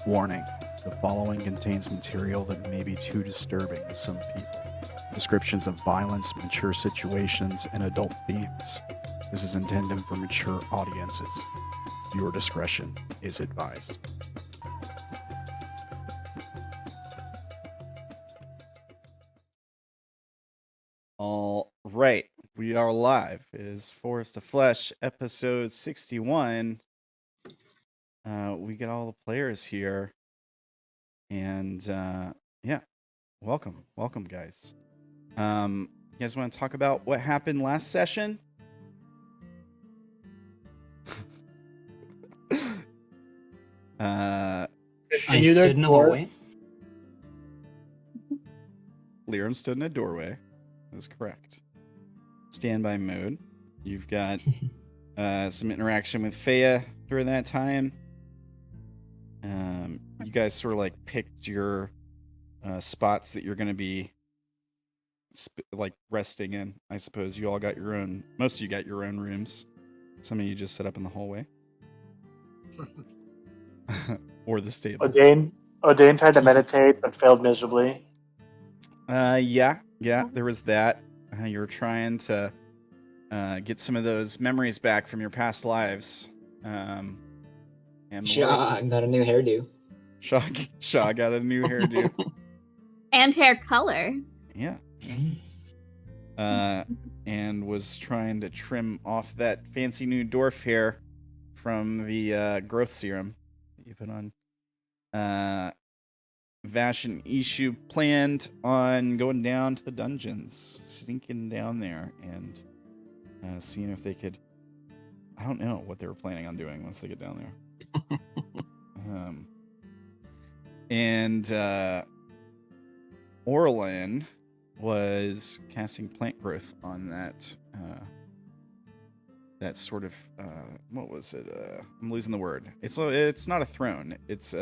Warning, the following contains material that may be too disturbing to some people. Descriptions of violence, mature situations, and adult themes. This is intended for mature audiences. Viewer discretion is advised. All right, we are live. It is Forest of Flesh, episode 61. We get all the players here, and yeah, welcome, guys. You guys want to talk about what happened last session? I stood in a hallway. Lyram stood in a doorway. That's correct. Standby mode. You've got some interaction with Feya during that time. You guys sort of like picked your spots that you're going to be like resting in. I suppose you all got your own. Most of you got your own rooms. Some of you just set up in the hallway. Or the stables. Odayn tried to meditate but failed miserably. Yeah, there was that. You were trying to get some of those memories back from your past lives. And Sha'ah got a new hairdo. Sha'ah got a new hairdo. And hair color. Yeah. And was trying to trim off that fancy new dwarf hair from the growth serum that you put on. Vash and Ishu planned on going down to the dungeons, sneaking down there and seeing if they could. I don't know what they were planning on doing once they get down there. And Orilyn was casting plant growth on that that sort of what was it? I'm losing the word. It's not a throne. It's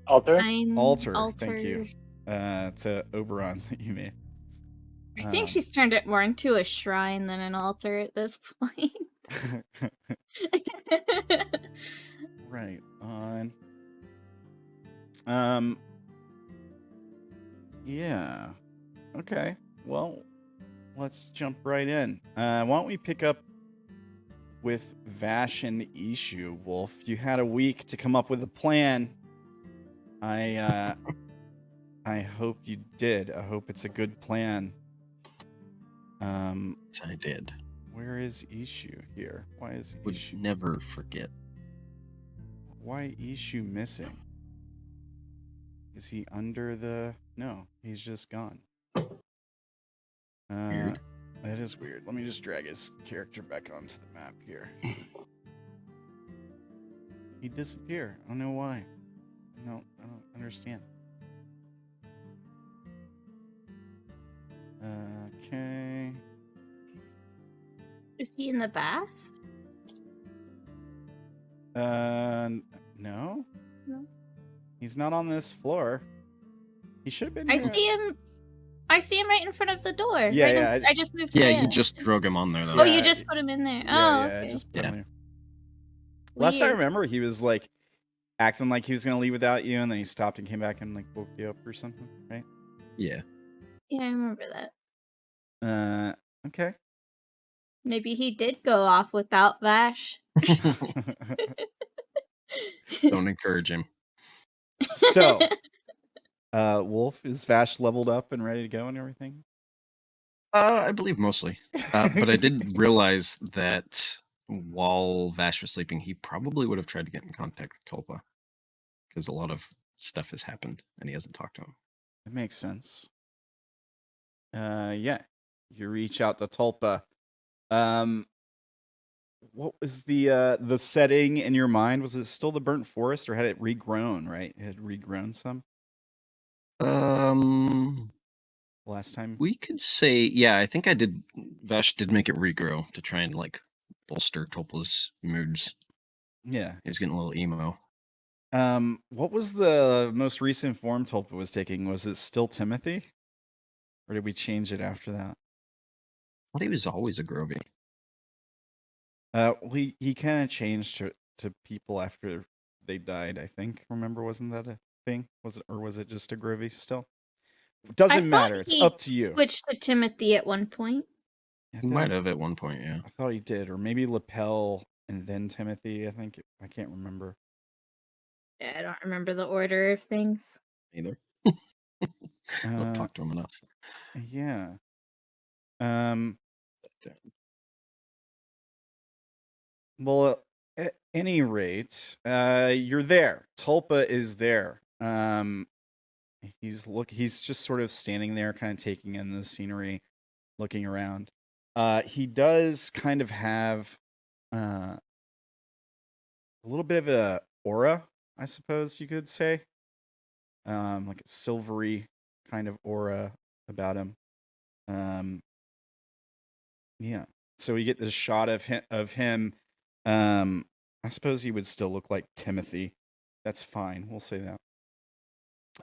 Altar? Altar. Thank you. To Oberon that you made. I think she's turned it more into a shrine than an altar at this point. Right on. Yeah. Okay. Well, let's jump right in. Why don't we pick up with Vash and Ishu? Wolf, you had a week to come up with a plan. I hope you did. I hope it's a good plan. I did. Where is Ishu here? Why is Would Ishu? never forget. Why Ishu missing? Is he under the? No, he's just gone. Weird. That is weird. Let me just drag his character back onto the map here. He'd disappear. I don't know why. No, I don't understand. Okay. Is he in the bath? No. No. He's not on this floor. He should have been I here. see him. I see him right in front of the door. Yeah, I just moved. Yeah, him you in. just drug him on there, though. Oh, Yeah, you just put him in there. Yeah, Okay. I just put Yeah. him there. Last I Weird. remember, he was like acting like he was gonna leave without you, and then he stopped and came back and like woke you up or something, right? Yeah. Yeah, I remember that. Okay. Maybe he did go off without Vash. Don't encourage him. So, Wolf, is Vash leveled up and ready to go and everything? I believe mostly. But I did realize that while Vash was sleeping, he probably would have tried to get in contact with Tulpa. Because a lot of stuff has happened, and he hasn't talked to him. That makes sense. Yeah. You reach out to Tulpa. What was the setting in your mind? Was it still the burnt forest, or had it regrown? Right, it had regrown some. last time? We could say, yeah, I think I did. Vash did make it regrow to try and like bolster Tulpa's moods. Yeah. He was getting a little emo. What was the most recent form Tulpa was taking? Was it still Timothy? Or did we change it after that? I thought he was always a Grovey. He kind of changed to people after they died, I think. Remember, wasn't that a thing? Was it just a Grovey still? Doesn't matter. It's up to you. Switched to Timothy at one point. He might have at one point, yeah. I thought he did, or maybe Lapel and then Timothy. I can't remember. Yeah, I don't remember the order of things. Either. Don't talk to him enough. Yeah. Well, at any rate, you're there. Tulpa is there. He's just sort of standing there, kind of taking in the scenery, looking around. He does kind of have a little bit of a aura, I suppose you could say. Like a silvery kind of aura about him. Yeah. So we get this shot of him. I suppose he would still look like Timothy. That's fine. We'll say that.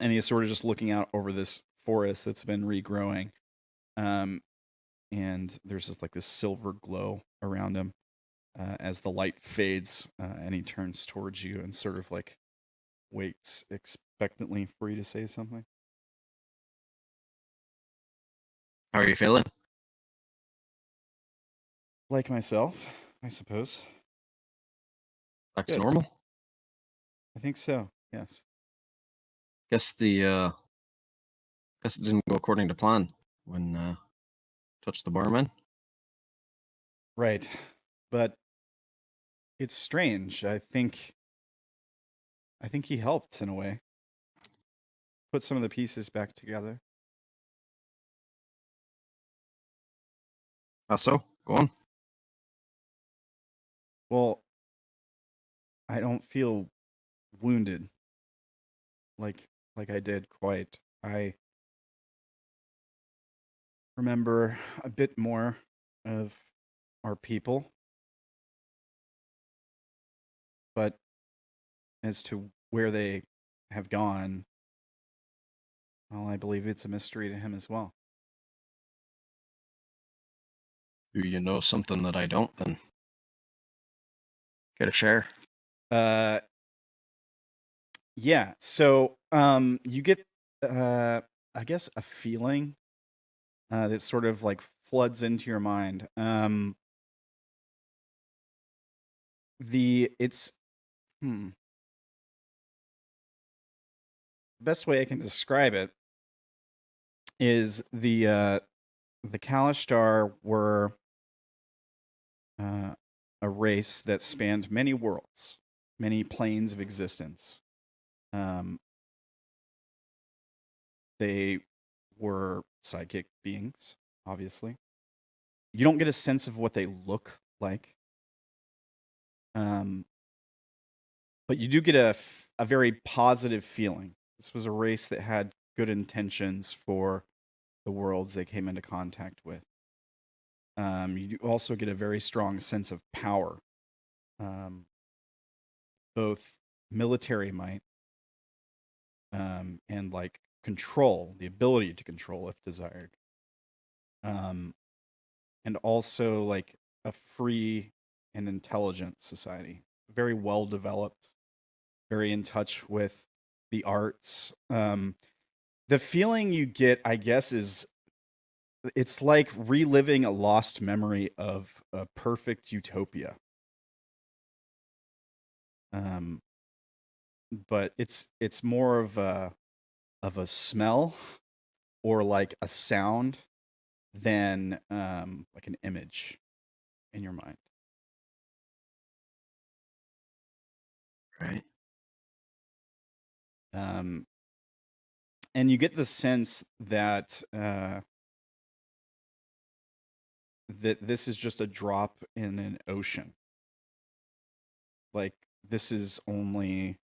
And he's sort of just looking out over this forest that's been regrowing. And there's just like this silver glow around him as the light fades, and he turns towards you and sort of like waits expectantly for you to say something. How are you feeling? Like myself, I suppose. Back to Good. normal? I think so, yes. Guess it didn't go according to plan when touched the barman. Right. But it's strange. I think he helped in a way. Put some of the pieces back together. How so? Go on. Well, I don't feel wounded like I did quite. I remember a bit more of our people, but as to where they have gone, well, I believe it's a mystery to him as well. Do you know something that I don't, then? Get a share. Yeah. So, you get, I guess, a feeling that sort of like floods into your mind. It's best way I can describe it is the Kalishtar were a race that spanned many worlds, many planes of existence. They were psychic beings, obviously. You don't get a sense of what they look like. But you do get a very positive feeling. This was a race that had good intentions for the worlds they came into contact with. You also get a very strong sense of power, both military might and like control, the ability to control if desired, and also like a free and intelligent society, very well developed, very in touch with the arts. The feeling you get, I guess, is it's like reliving a lost memory of a perfect utopia. But it's more of a smell or like a sound than like an image in your mind. Right. And you get the sense that that this is just a drop in an ocean. Like this is only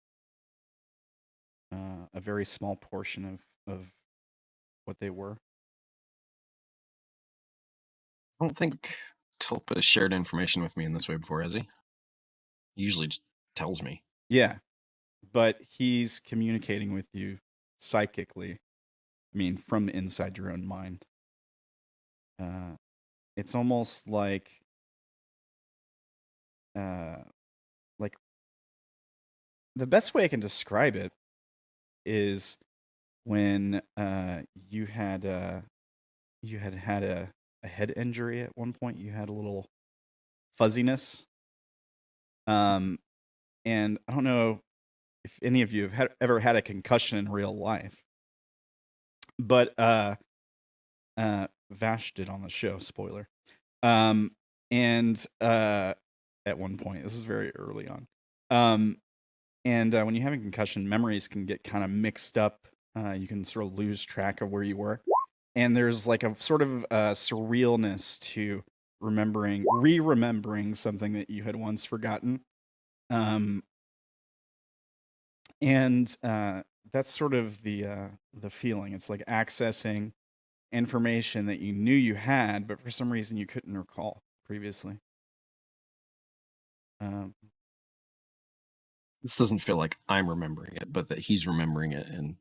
a very small portion of what they were. don't think Tulpa has shared information with me in this way before, has he? He usually just tells me. Yeah, but he's communicating with you psychically. I mean, from inside your own mind. It's almost like the best way I can describe it is when you had a head injury at one point. You had a little fuzziness. And I don't know if any of you have ever had a concussion in real life, but Vash did on the show. Spoiler. And at one point, this is very early on. And when you have a concussion, memories can get kind of mixed up. You can sort of lose track of where you were. And there's like a sort of surrealness to remembering something that you had once forgotten. And that's sort of the feeling. It's like accessing information that you knew you had, but for some reason you couldn't recall previously. This doesn't feel like I'm remembering it, but that he's remembering it and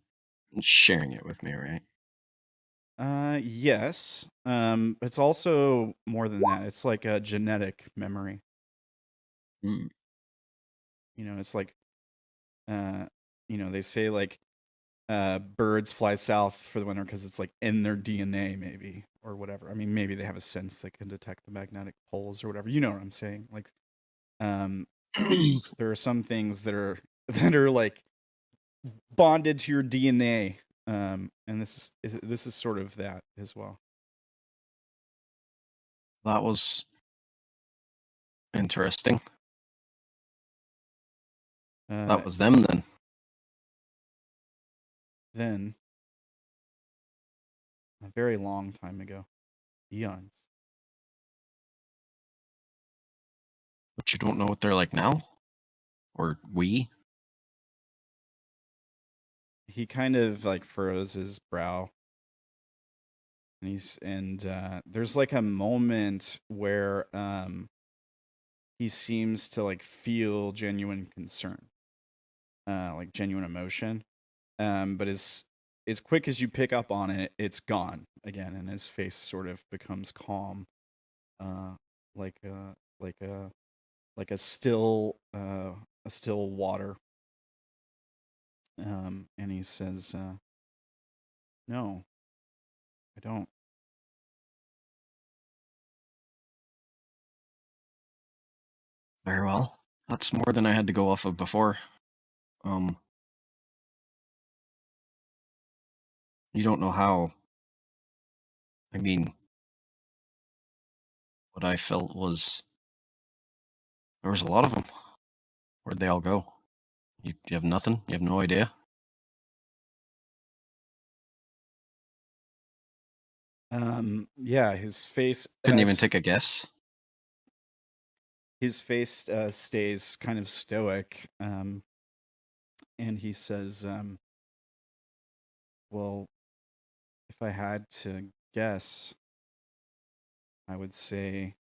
sharing it with me, right? Yes. It's also more than that. It's like a genetic memory. Mm. You know, it's like, they say like birds fly south for the winter because it's like in their DNA, maybe, or whatever. I mean, maybe they have a sense that can detect the magnetic poles or whatever. You know what I'm saying? Like, there are some things that are like bonded to your DNA, and this is sort of that as well. That was interesting. That was them then. Then, a very long time ago, eons. But you don't know what they're like now? Or we? He kind of like furrows his brow. And there's like a moment where he seems to like feel genuine concern, like genuine emotion. But as quick as you pick up on it, it's gone again, and his face sort of becomes calm, like a still water. And he says, "No, I don't." Very well. That's more than I had to go off of before. You don't know how. I mean, what I felt was there was a lot of them. Where'd they all go? You have nothing? You have no idea? Yeah, his face Couldn't even take a guess. His face stays kind of stoic, and he says, "Well, if I had to guess, I would say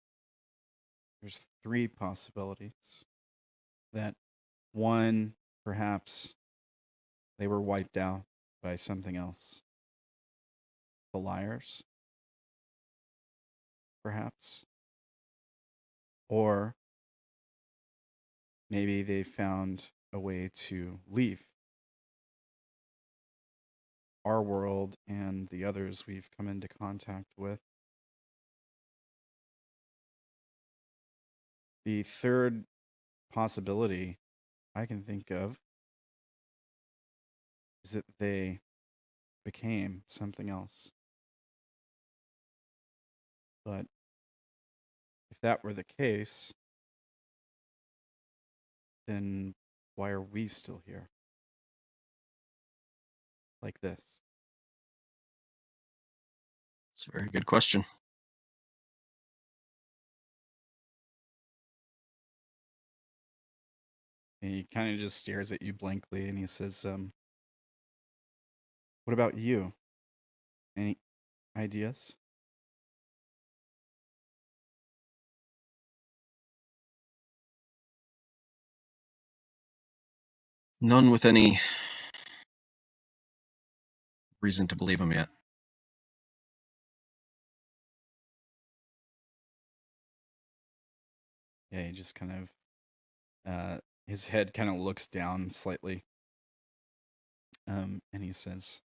there's three possibilities. That one, perhaps they were wiped out by something else. The liars, perhaps. Or maybe they found a way to leave our world and the others we've come into contact with. The third possibility I can think of is that they became something else. But if that were the case, then why are we still here? Like this?" It's a very good question. And he kind of just stares at you blankly and he says, "What about you? Any ideas?" None with any reason to believe him yet. Yeah, he just kind of, his head kind of looks down slightly. And he says,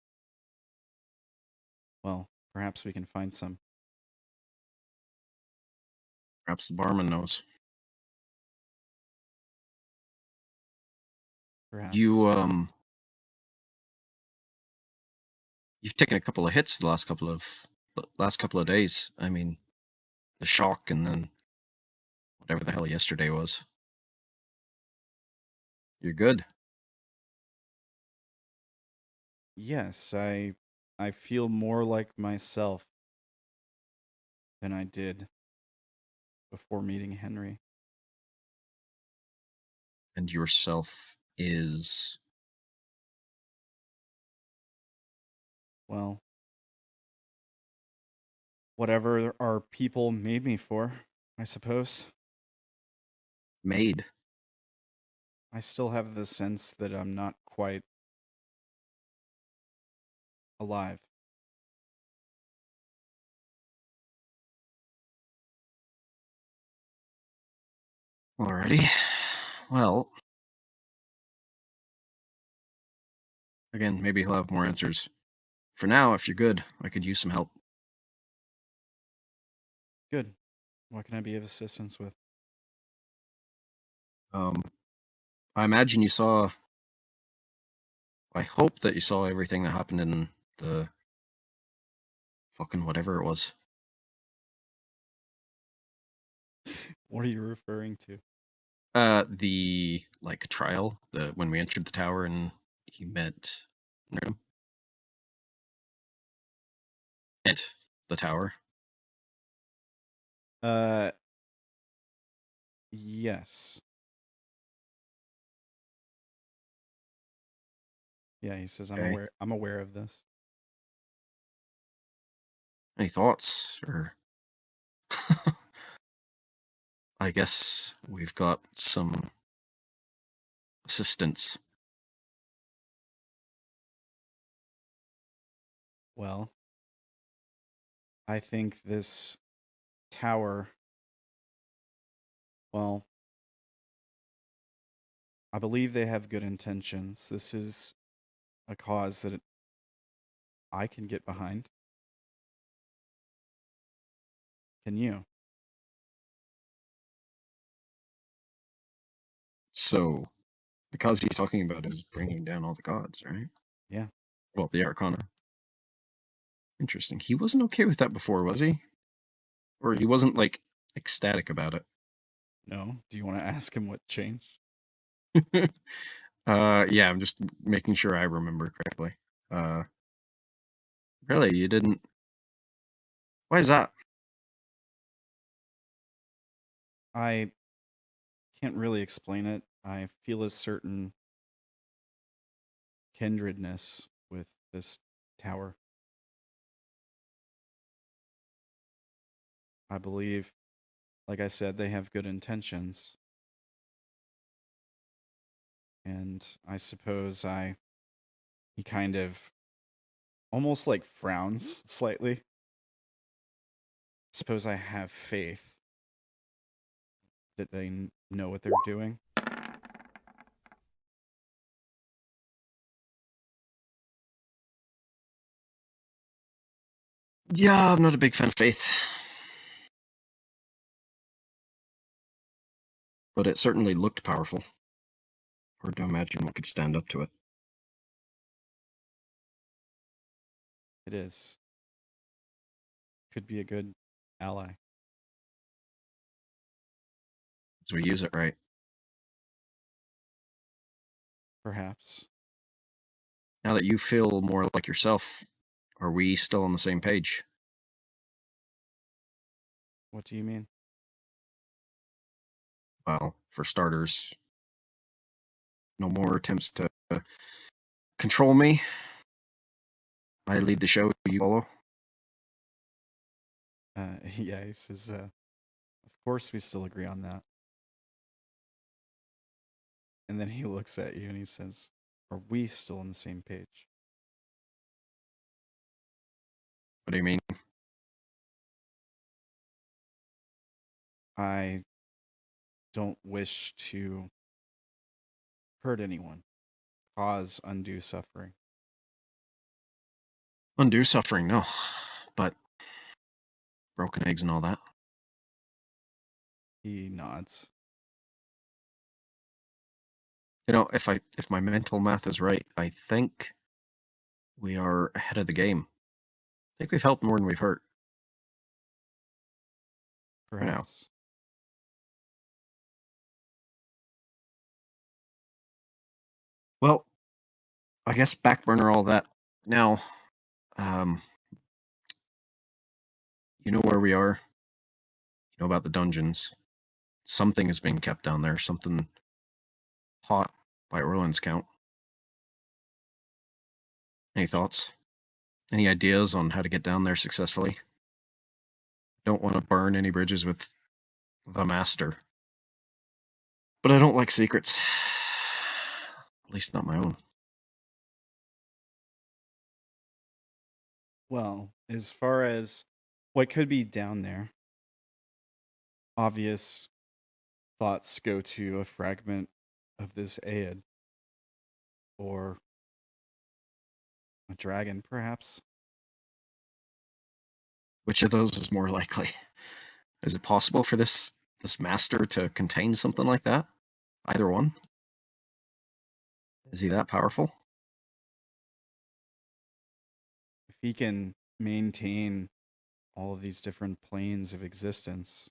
well, perhaps we can find some. Perhaps the barman knows. Perhaps. You've taken a couple of hits the last couple of days. I mean, the shock and then whatever the hell yesterday was. You're good. Yes, I feel more like myself than I did before meeting Henry. And yourself is... Well, whatever our people made me for, I suppose. made. I still have the sense that I'm not quite alive. Alrighty. Well, again, maybe he'll have more answers. For now, if you're good, I could use some help. Good. What can I be of assistance with? I imagine you saw... I hope that you saw everything that happened in the... fucking whatever it was. What are you referring to? The, like, trial, when we entered the tower and he met Lyram. At the tower. Yes. Yeah, he says Okay. I'm aware of this. Any thoughts? Or I guess we've got some assistance. Well, I think this tower, well, I believe they have good intentions. This is a cause that I can get behind. Can you? So, the cause he's talking about is bringing down all the gods, right? Yeah. Well, the Arcana. Interesting. He wasn't okay with that before, was he? Or he wasn't, like, ecstatic about it? No? Do you want to ask him what changed? Yeah, I'm just making sure I remember correctly. Really, you didn't... Why is that? I can't really explain it. I feel a certain kindredness with this tower. I believe, like I said, they have good intentions. And I suppose he kind of almost like frowns slightly. Suppose I have faith that they know what they're doing. Yeah, I'm not a big fan of faith. But it certainly looked powerful. Hard to imagine what could stand up to it. It is. Could be a good ally. So we use it right. Perhaps. Now that you feel more like yourself, are we still on the same page? What do you mean? Well, for starters, no more attempts to control me. I lead the show, you follow. Yeah, he says, of course we still agree on that. And then he looks at you and he says, "Are we still on the same page?" What do you mean? I don't wish to hurt anyone, cause undue suffering. Undue suffering, no. But broken eggs and all that. He nods. You know, if my mental math is right, I think we are ahead of the game. I think we've helped more than we've hurt. For now. Perhaps. Well, I guess back burner all that. Now, you know where we are. You know about the dungeons. Something is being kept down there. Something hot by Orilyn's count. Any thoughts? Any ideas on how to get down there successfully? Don't want to burn any bridges with the master. But I don't like secrets. At least not my own. Well, as far as what could be down there, obvious thoughts go to a fragment of this Aed. Or a dragon, perhaps. Which of those is more likely? Is it possible for this master to contain something like that? Either one? Is he that powerful? If he can maintain all of these different planes of existence,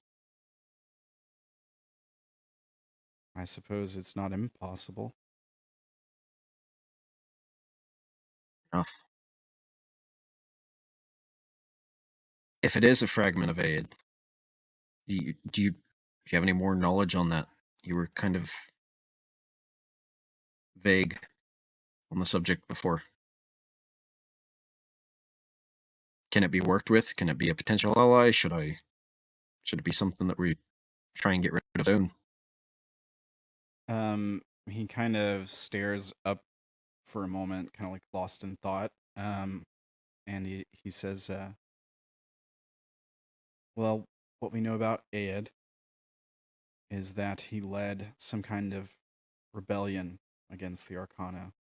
I suppose it's not impossible. Enough. If it is a fragment of Aed, do you have any more knowledge on that? You were kind of vague on the subject before. Can it be worked with? Can it be a potential ally? Should it be something that we try and get rid of soon? He kind of stares up for a moment, kind of like lost in thought. And he says, well, what we know about Aed is that he led some kind of rebellion against the Arcana.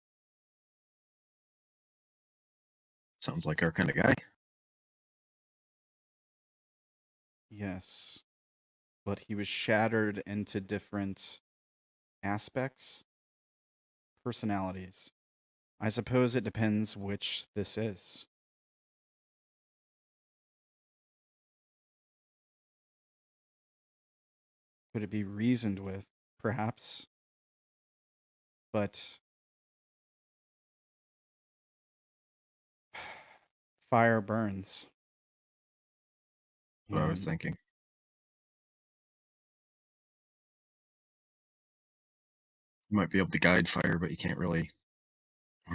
Sounds like our kind of guy. Yes. But he was shattered into different aspects, personalities. I suppose it depends which this is. Could it be reasoned with? Perhaps. But fire burns. What I was And thinking. You might be able to guide fire, but you can't really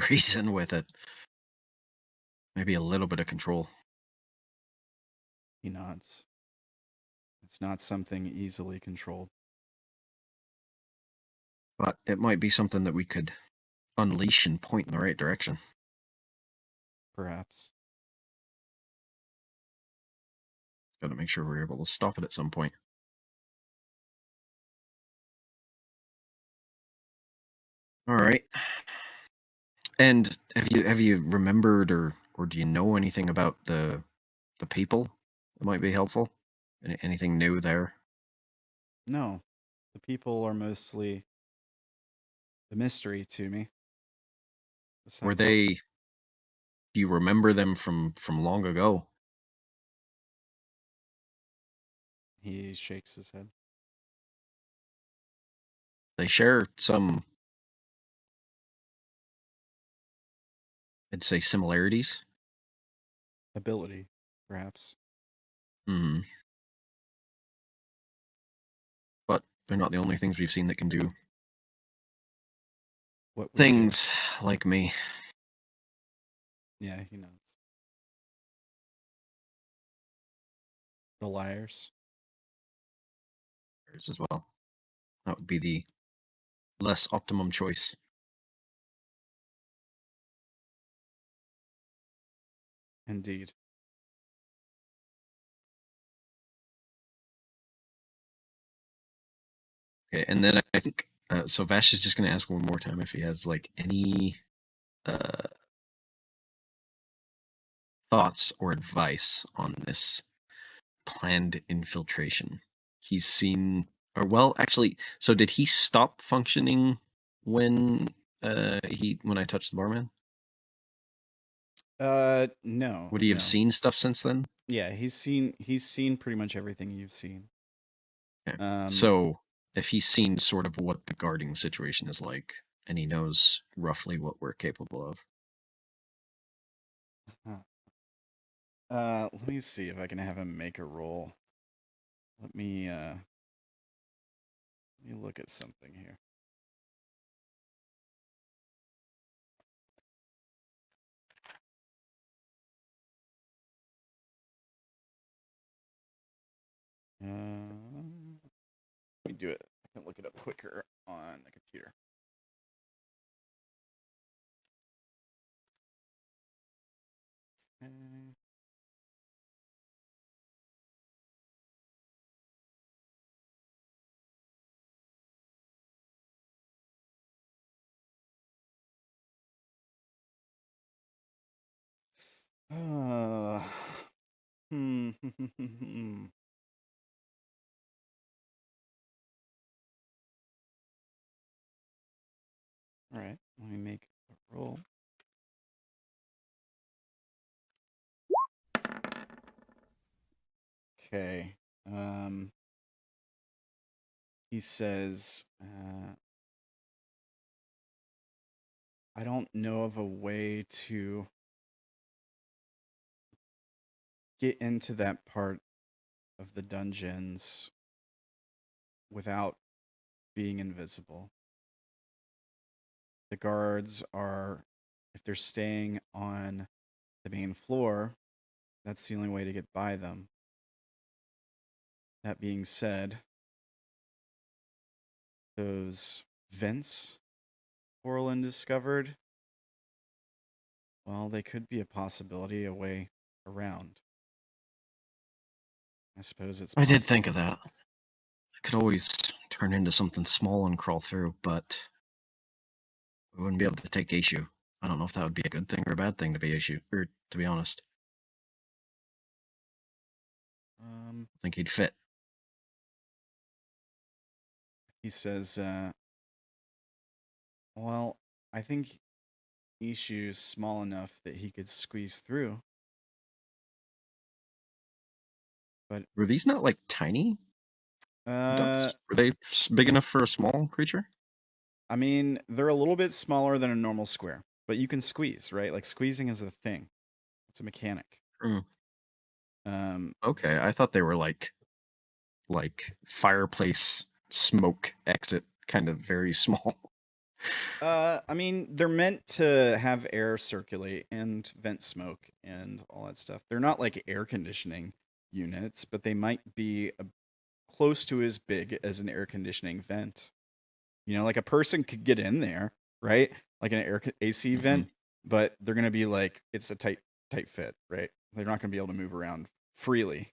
reason with it. Maybe a little bit of control. he nods. It's not something easily controlled. But it might be something that we could unleash and point in the right direction. Perhaps. Got to make sure we're able to stop it at some point. All right. And have you remembered or do you know anything about the people that might be helpful? Anything new there? No. The people are mostly the mystery to me. Were Besides they? Do you remember them from long ago? he shakes his head. They share some, I'd say, similarities. Ability, perhaps. Hmm. But they're not the only things we've seen that can do What would things like me. They... Yeah, he knows. The liars. As well. That would be the less optimum choice. Indeed. Okay, and then I think so. Vash is just going to ask one more time if he has like any thoughts or advice on this planned infiltration. He's seen, or well, actually, so did he stop functioning when when I touched the barman? No. Would he have no. seen stuff since then? Yeah, he's seen pretty much everything you've seen. Okay. So if he's seen sort of what the guarding situation is like, and he knows roughly what we're capable of. Let me see if I can have him make a roll. Let me look at something here. Let me do it. I can look it up quicker on the computer. Okay. All right, let me make a roll. Okay. He says, I don't know of a way to get into that part of the dungeons without being invisible. The guards are, if they're staying on the main floor, that's the only way to get by them. That being said, those vents Orilyn discovered, well, they could be a possibility, a way around. I suppose it's I did possible. think of that. I could always turn into something small and crawl through, but we wouldn't be able to take Ishu. I don't know if that would be a good thing or a bad thing to be Ishu, or to be honest. I think he'd fit. He says, well, I think Ishu's small enough that he could squeeze through. But Were these not like tiny ducks? Were they big enough for a small creature? I mean, they're a little bit smaller than a normal square, but you can squeeze, right? Like squeezing is a thing. It's a mechanic. Okay, I thought they were like fireplace smoke exit, kind of very small. I mean, they're meant to have air circulate and vent smoke and all that stuff. They're not like air conditioning units, but they might be close to as big as an air conditioning vent. You know, like a person could get in there, right? Like an AC vent, but they're going to be like, it's a tight fit, right? They're not going to be able to move around freely.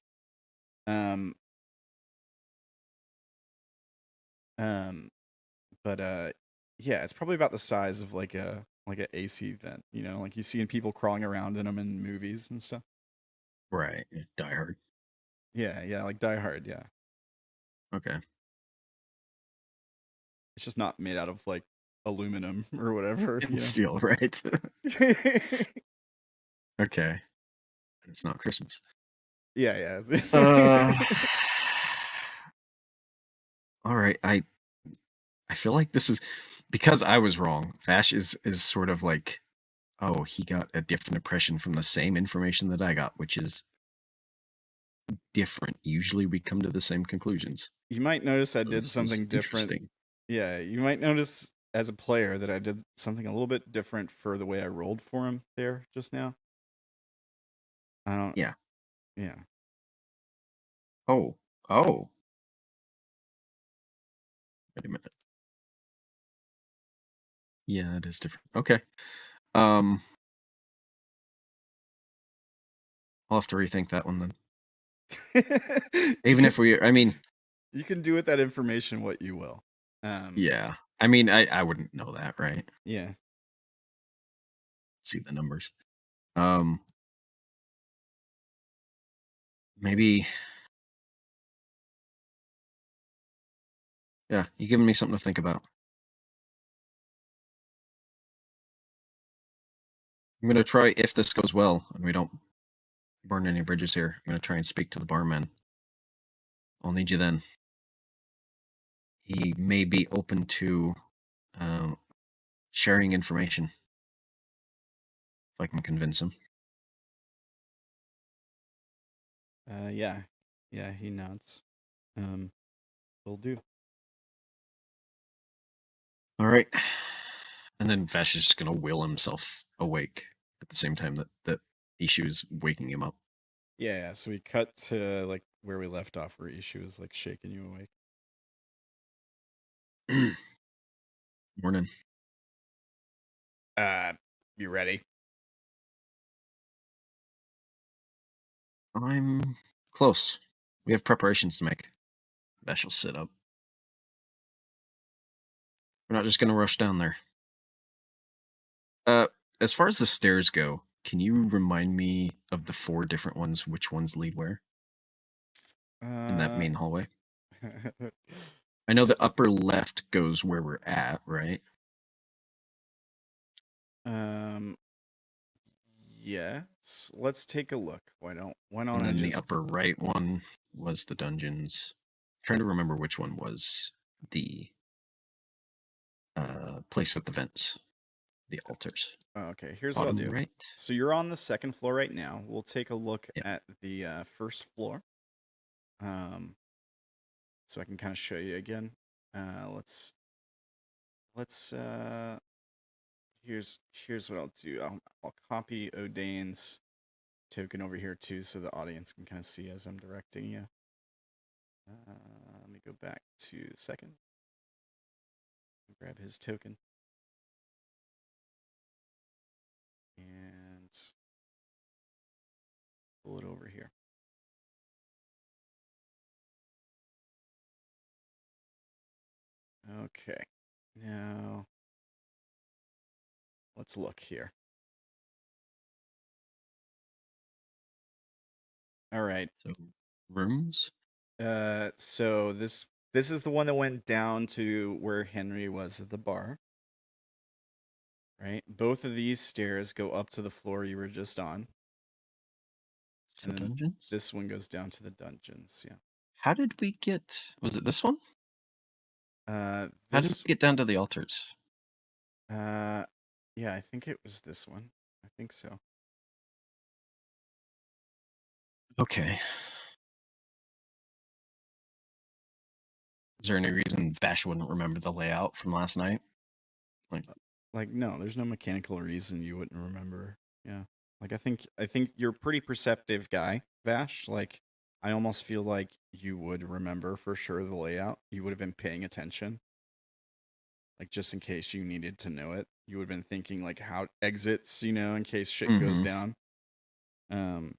But yeah, it's probably about the size of like a AC vent, you know, like you see people crawling around in them in movies and stuff. Right, Die Hard. Yeah, like Die Hard, yeah. Okay. It's just not made out of like aluminum or whatever. You know? Steel, right? Okay. It's not Christmas. Yeah. All right. I feel like this is because I was wrong. Vash is sort of like, oh, he got a different impression from the same information that I got, which is different. Usually we come to the same conclusions. You might notice I did This something is different. interesting. Yeah, you might notice as a player that I did something a little bit different for the way I rolled for him there just now. I don't. Yeah. Yeah. Oh. Wait a minute. Yeah, it is different. Okay. I'll have to rethink that one then. Even if we, I mean, you can do with that information what you will. yeah. I mean, I wouldn't know that, right? Yeah. See the numbers. Maybe. Yeah, you're giving me something to think about. I'm gonna try, if this goes well and we don't burn any bridges here, I'm gonna try and speak to the barman. I'll need you then. He may be open to sharing information if I can convince him. Yeah. Yeah, he nods. Will do. All right. And then Vash is just gonna will himself awake at the same time that Ishu is waking him up. Yeah, so we cut to like where we left off where Ishu was like shaking you awake. Morning. You ready? I'm close. We have preparations to make. Vash will sit up. We're not just gonna rush down there. As far as the stairs go, can you remind me of the 4 different ones, which ones lead where? In that main hallway? I know the upper left goes where we're at, right? Yes. Let's take a look. Why don't And I then just the upper right one was the dungeons. I'm trying to remember which one was the place with the vents, the altars. Okay, here's what I'll Bottom do. right. So you're on the second floor right now. We'll take a look Yeah. at the first floor. So I can kind of show you again. Let's here's what I'll do. I'll copy Odayn's token over here too, so the audience can kind of see as I'm directing you. Let me go back to second. Grab his token. And pull it over here. Okay. Now let's look here. All right. So rooms. So this is the one that went down to where Henry was at the bar. Right? Both of these stairs go up to the floor you were just on. It's And the then dungeons. this one goes down to the dungeons, yeah. How did we get? Was it this one? How did This we get down to the altars? yeah, I think it was this one. I think so. Okay. Is there any reason Vash wouldn't remember the layout from last night? Like no, there's no mechanical reason you wouldn't remember. Yeah. Like I think you're a pretty perceptive guy, Vash. Like I almost feel like you would remember for sure the layout. You would have been paying attention. Like just in case you needed to know it. You would have been thinking like how exits, in case shit goes down. That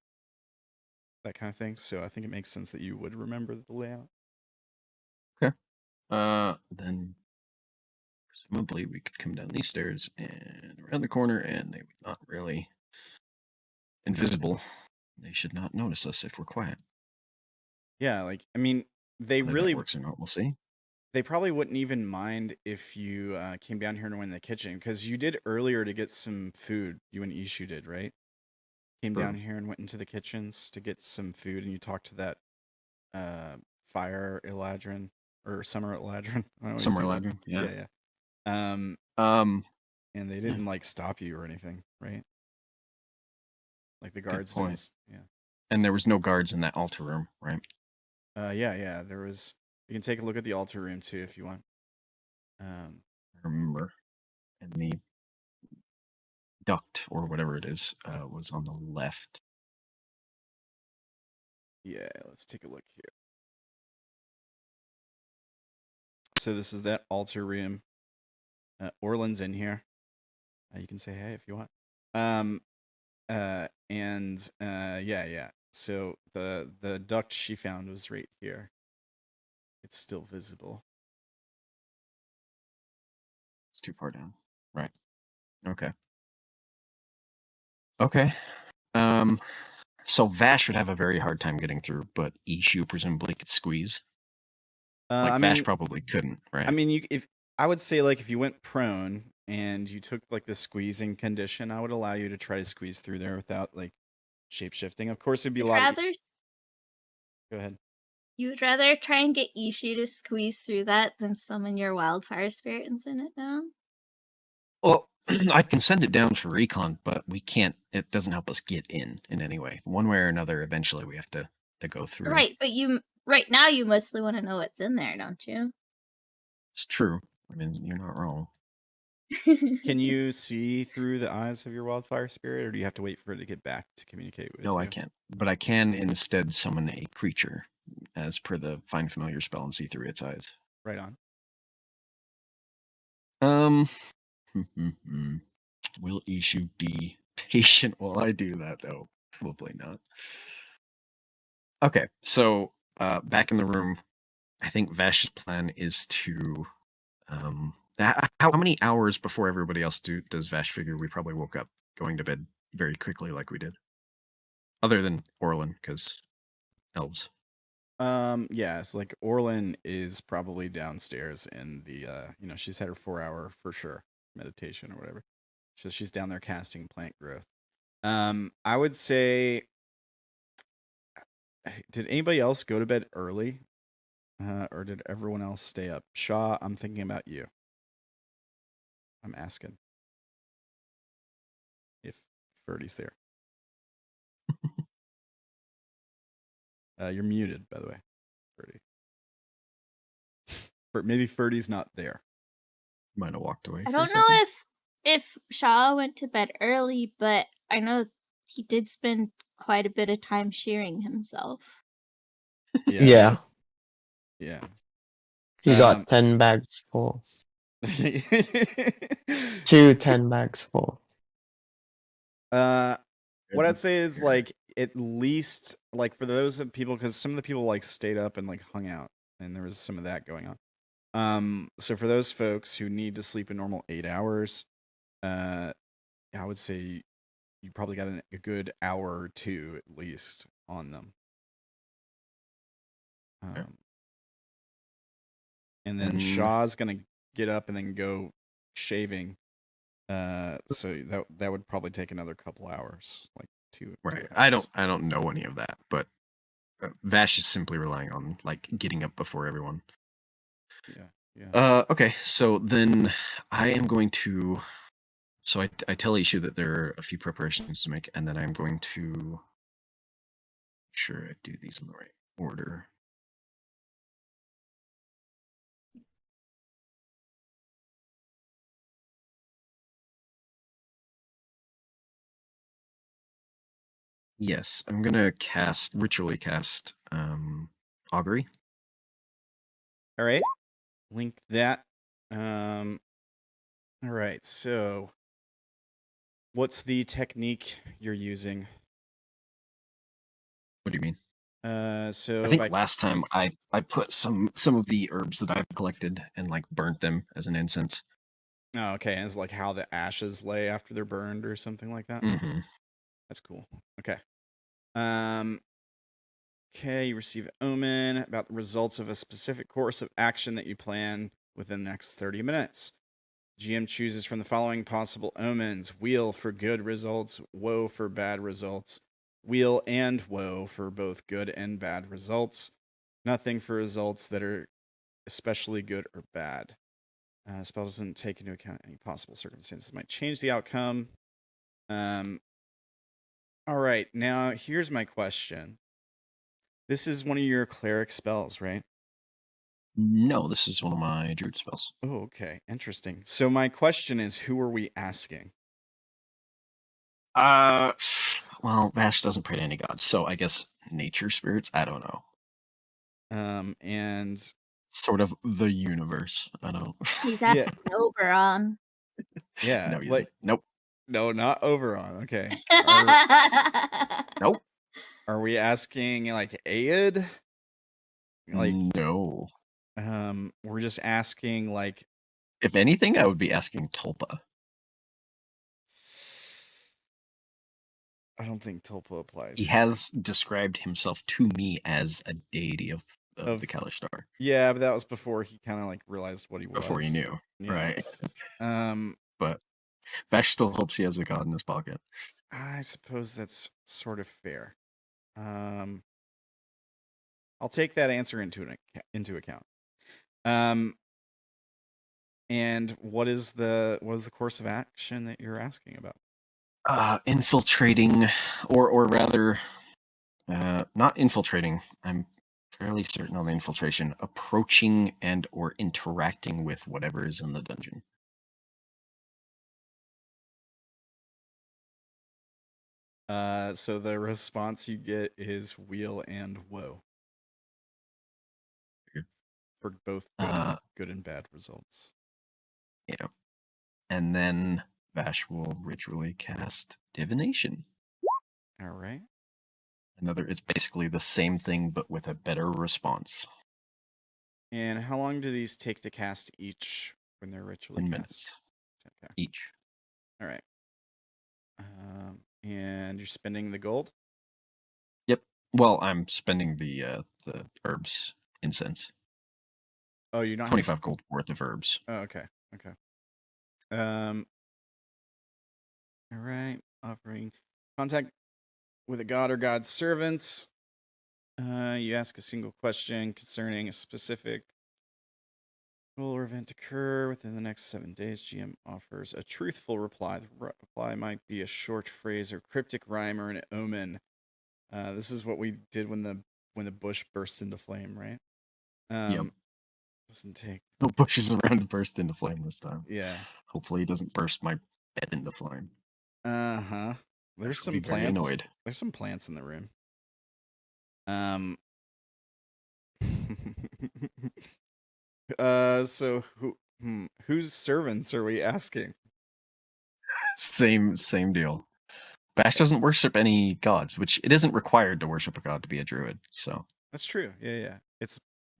kind of thing. So I think it makes sense that you would remember the layout. Okay. Then presumably we could come down these stairs and around the corner, and they would not really invisible. They should not notice us if we're quiet. Yeah, like I mean, they Whether really that works or not, we'll see. they probably wouldn't even mind if you came down here and went in the kitchen because you did earlier to get some food. You and Ishu did, right? Came True. down here and went into the kitchens to get some food, and you talked to that fire Eladrin or summer Eladrin. I always Summer do that. Eladrin, yeah. And they didn't like stop you or anything, right? Like the guards point. didn't. Yeah. And there was no guards in that altar room, right? Yeah. There was. You can take a look at the altar room too if you want. I remember. And the duct or whatever it is was on the left. Yeah, let's take a look here. So this is that altar room. Orilyn's in here. You can say hey if you want. Yeah. So the duct she found was right here. It's still visible. It's too far down. Right. Okay. Okay. So Vash would have a very hard time getting through, but Ishu presumably could squeeze. Like Vash probably couldn't, right? I mean, I would say like if you went prone and you took like the squeezing condition, I would allow you to try to squeeze through there without like shape shifting. Of course, it'd be a lot. Go ahead. You would rather try and get Ishu to squeeze through that than summon your wildfire spirit and send it down? Well, I can send it down for recon, but we can't. It doesn't help us get in any way. One way or another, eventually we have to go through. Right, but right now you mostly want to know what's in there, don't you? It's true. I mean, you're not wrong. Can you see through the eyes of your wildfire spirit, or do you have to wait for it to get back to communicate with you? No, I can't. But I can instead summon a creature, as per the Find Familiar spell, and see through its eyes. Right on. Will Ishu be patient while I do that, though? Probably not. Okay, so back in the room, I think Vash's plan is to... how many hours before everybody else does Vash figure we probably woke up going to bed very quickly like we did? Other than Orilyn, because elves. Yeah, it's like Orilyn is probably downstairs in the she's had her 4-hour for sure meditation or whatever. So she's down there casting plant growth. I would say, did anybody else go to bed early? Or did everyone else stay up? Sha'ah, I'm thinking about you. I'm asking if Ferdy's there. You're muted, by the way, Ferdy. Maybe Ferdy's not there. Might have walked away. I don't know if Sha'ah went to bed early, but I know he did spend quite a bit of time shearing himself. Yeah. He got 10 bags full. 2 10 bags full. What I'd say is like at least like for those of people, because some of the people like stayed up and like hung out, and there was some of that going on. So for those folks who need to sleep a normal 8 hours, I would say you probably got a good hour or two at least on them. And then Shaw's gonna get up and then go shaving. So that would probably take another couple hours, like 2 Right. 2 hours. I don't know any of that, but Vash is simply relying on like getting up before everyone. Yeah. Okay, so then I am going to. So I tell Ishu that there are a few preparations to make, and then I'm going to make sure I do these in the right order. Yes, I'm gonna ritually cast augury. All right, link that. All right, so what's the technique you're using? What do you mean? So I think last time I put some of the herbs that I've collected and like burnt them as an incense. Oh, okay, and it's like how the ashes lay after they're burned or something like that. Mm-hmm. That's cool. Okay. Okay, you receive omen about the results of a specific course of action that you plan within the next 30 minutes. GM chooses from the following possible omens: wheel for good results, woe for bad results, wheel and woe for both good and bad results, nothing for results that are especially good or bad. Spell doesn't take into account any possible circumstances that might change the outcome. All right, now here's my question. This is one of your cleric spells, right? No, this is one of my druid spells. Oh, okay. Interesting. So my question is, who are we asking? Well, Vash doesn't pray to any gods, so I guess nature spirits. I don't know. And sort of the universe. I don't. He's Yeah. asking Oberon. Yeah. No, he's Like, nope, no, not Oberon. Okay. nope, Are we asking like Aid? Like, no. we're just asking like. If anything, I would be asking Tulpa. I don't think Tulpa applies. He has described himself to me as a deity of Of- the Kalistar Yeah, but that was before he kind of like realized what he was. before he knew, Yeah. right? Um, But Vash still hopes he has a god in his pocket. I suppose that's sort of fair. I'll take that answer into account. And what is the course of action that you're asking about? Infiltrating, or rather, not infiltrating. I'm fairly certain on the infiltration. Approaching and or interacting with whatever is in the dungeon. So the response you get is wheel and woe. Weird. For both good and bad results. Yeah. And then Vash will ritually cast divination. All right. It's basically the same thing, but with a better response. And how long do these take to cast each when they're ritually 10 cast? minutes Okay. each. All right. And you're spending the gold? Yep. Well, I'm spending the herbs incense. Oh, you're not 25 gold worth of herbs. Oh, okay. Okay. All right. Offering contact with a god or god's servants. You ask a single question concerning a specific goal or event occur within the next 7 days. GM offers a truthful reply. The reply might be a short phrase or cryptic rhyme or an omen. This is what we did when the bush burst into flame, right? Yep. Doesn't take. No bushes around to burst into flame this time. Yeah. Hopefully, he doesn't burst my bed into flame. Uh-huh. There's some Be very plants. annoyed. There's some plants in the room. So whose servants are we asking? Same deal. Vash doesn't worship any gods, which it isn't required to worship a god to be a druid. So That's true. Yeah.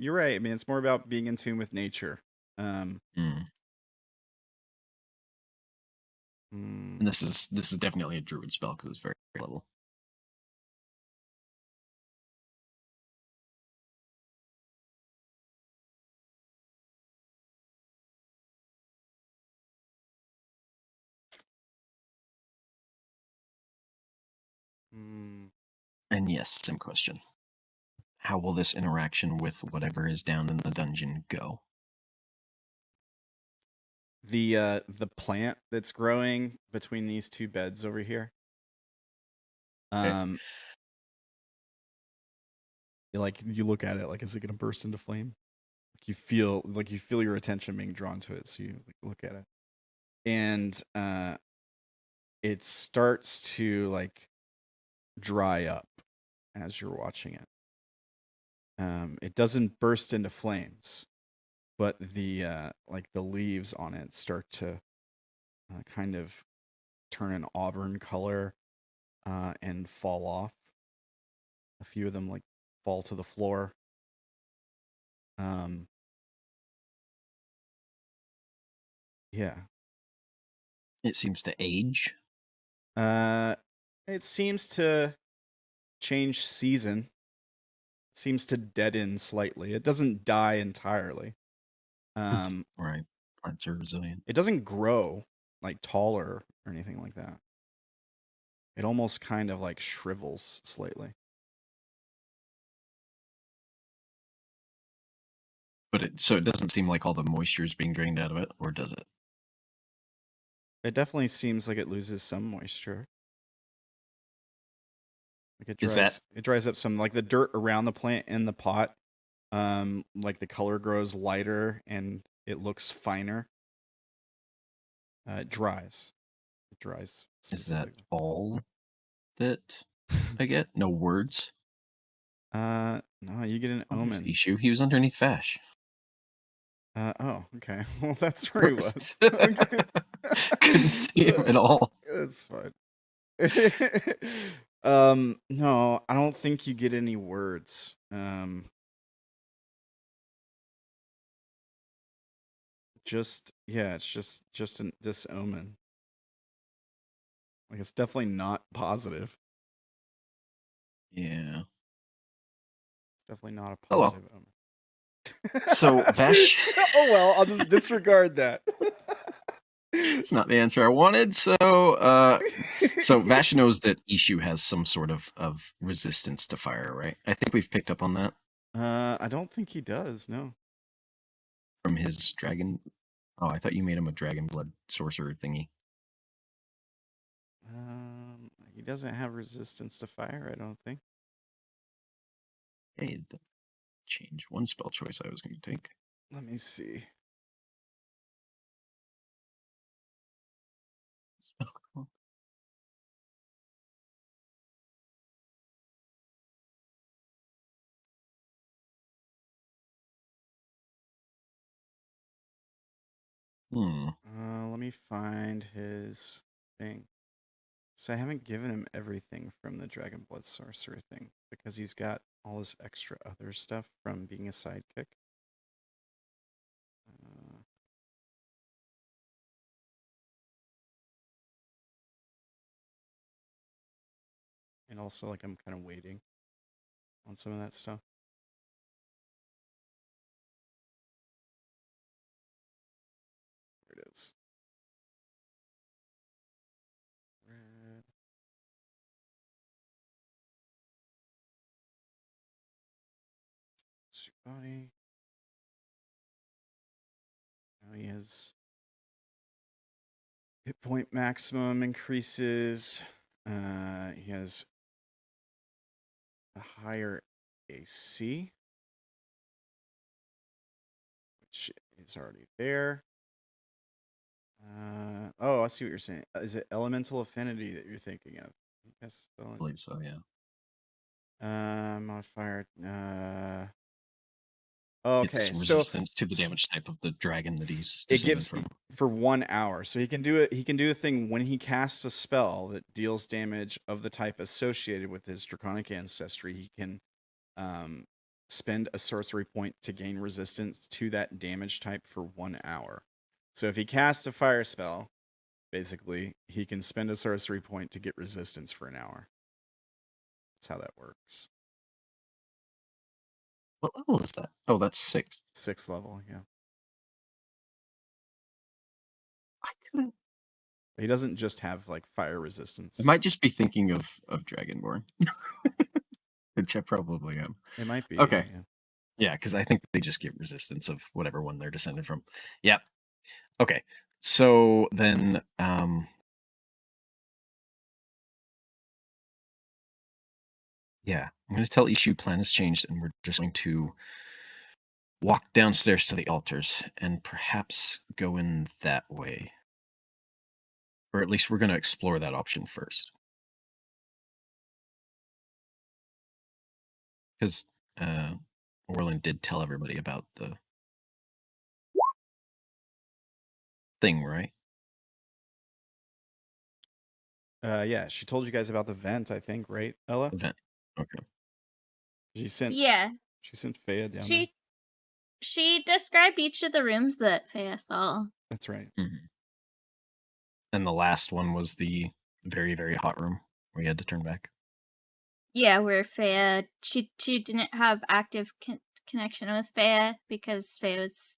You're right. I mean, it's more about being in tune with nature. And this is definitely a druid spell because it's very level. And yes, same question. How will this interaction with whatever is down in the dungeon go? The plant that's growing between these two beds over here. Like you look at it, like is it gonna burst into flame? You feel your attention being drawn to it, so you look at it, and it starts to like dry up as you're watching it. It doesn't burst into flames, but the the leaves on it start to kind of turn an auburn color and fall off. A few of them like fall to the floor. Yeah. It seems to age. It seems to change season. It seems to deaden slightly. It doesn't die entirely. Right. Plants are resilient. It doesn't grow like taller or anything like that. It almost kind of like shrivels slightly. But it doesn't seem like all the moisture is being drained out of it, or does it? It definitely seems like it loses some moisture. Like it dries up some, like the dirt around the plant in the pot. Like the color grows lighter and it looks finer. It dries. It dries. Is that all that I get? No words? No, you get an omen. Ishu, he was underneath Vash. Oh, okay. Well, that's where he was. Whoops. Okay. Couldn't see him at all. That's fine. No, I don't think you get any words. It's just this omen. Like, it's definitely not positive. Yeah. It's definitely not a Oh, well. positive omen. So, Vash. Oh well, I'll just disregard that. It's not the answer I wanted. So Vash knows that Ishu has some sort of resistance to fire, right? I think we've picked up on that I don't think he does. No. from his dragon. Oh, I thought you made him a dragon blood sorcerer thingy. He doesn't have resistance to fire. I don't think. Hey, change one spell choice I was going to take. Let me see. Let me find his thing. So I haven't given him everything from the Dragon Blood Sorcerer thing because he's got all this extra other stuff from being a sidekick. And also, like, I'm kind of waiting on some of that stuff. There it is. Red. Suit body. Now he has hit point maximum increases. He has a higher AC, which is already there. Oh, I see what you're saying. Is it elemental affinity that you're thinking of? Yes, I believe so, yeah. Modifier. It's Okay, so resistance to the damage type of the dragon that he's it descended gives from. for 1 hour. So he can do it. He can do a thing when he casts a spell that deals damage of the type associated with his draconic ancestry. He can spend a sorcery point to gain resistance to that damage type for 1 hour. So if he casts a fire spell, basically, he can spend a sorcery point to get resistance for an hour. That's how that works. What level is that? Oh, that's 6th. 6th level, yeah. I couldn't. He doesn't just have like fire resistance. I might just be thinking of Dragonborn. Which I probably am. It might be. Okay. Yeah, because I think they just get resistance of whatever one they're descended from. Yep. Okay. So then yeah, I'm going to tell Ishu plan has changed and we're just going to walk downstairs to the altars and perhaps go in that way. Or at least we're going to explore that option first. Because Orilyn did tell everybody about the thing, right? Yeah, she told you guys about the vent, I think, right, Ella? Event. Okay. She sent Feya down there. She described each of the rooms that Feya saw. That's right. Mm-hmm. And the last one was the very, very hot room where you had to turn back. Yeah, where Feya, she didn't have active connection with Feya because Feya was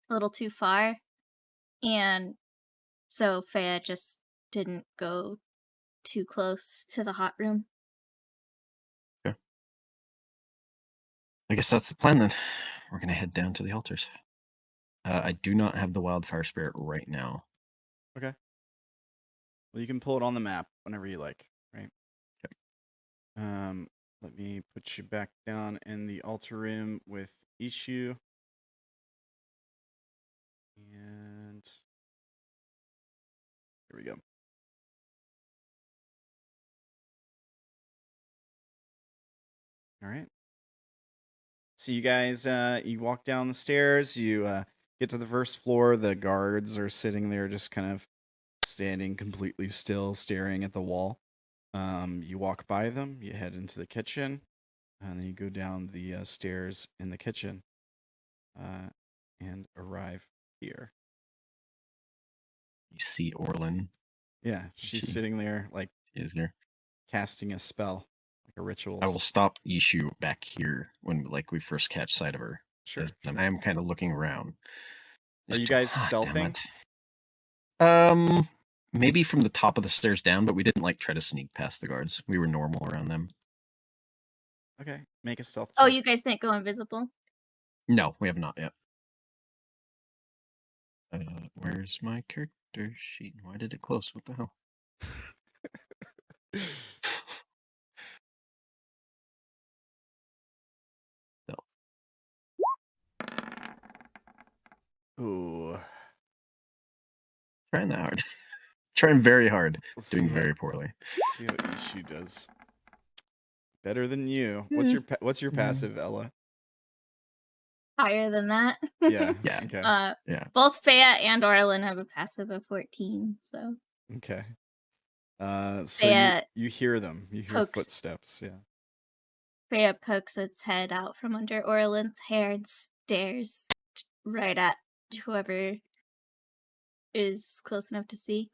a little too far. And so Feya just didn't go too close to the hot room. Okay. I guess that's the plan then. We're going to head down to the altars. I do not have the wildfire spirit right now. Okay. Well, you can pull it on the map whenever you like, right? Okay. Let me put you back down in the altar room with Ishu. And here we go. All right. So you guys, you walk down the stairs, you Get to the first floor. The guards are sitting there, just kind of standing completely still, staring at the wall. You walk by them. You head into the kitchen, and then you go down the stairs in the kitchen, and arrive here. You see Orilyn. Yeah, she's She- sitting there, like She is here. casting a spell, like a ritual. I will stop Ishu back here when we first catch sight of her. Sure. I am kind of looking around. Are you guys Damn stealthing? it. Maybe from the top of the stairs down, but we didn't try to sneak past the guards. We were normal around them. Okay, make a stealth check. Oh, you guys didn't go invisible? No, we have not yet. Where's my character sheet? Why did it close? What the hell? Ooh. Trying that hard. Trying very hard. Let's Doing see very poorly. see how Ishu does. Better than you. What's your passive, Ella? Higher than that. Yeah. Yeah. Okay. Yeah. Both Feya and Orilyn have a passive of 14, so Okay. So Feya you hear them. You hear pokes- footsteps. Yeah. Feya pokes its head out from under Orilyn's hair and stares right at whoever is close enough to see.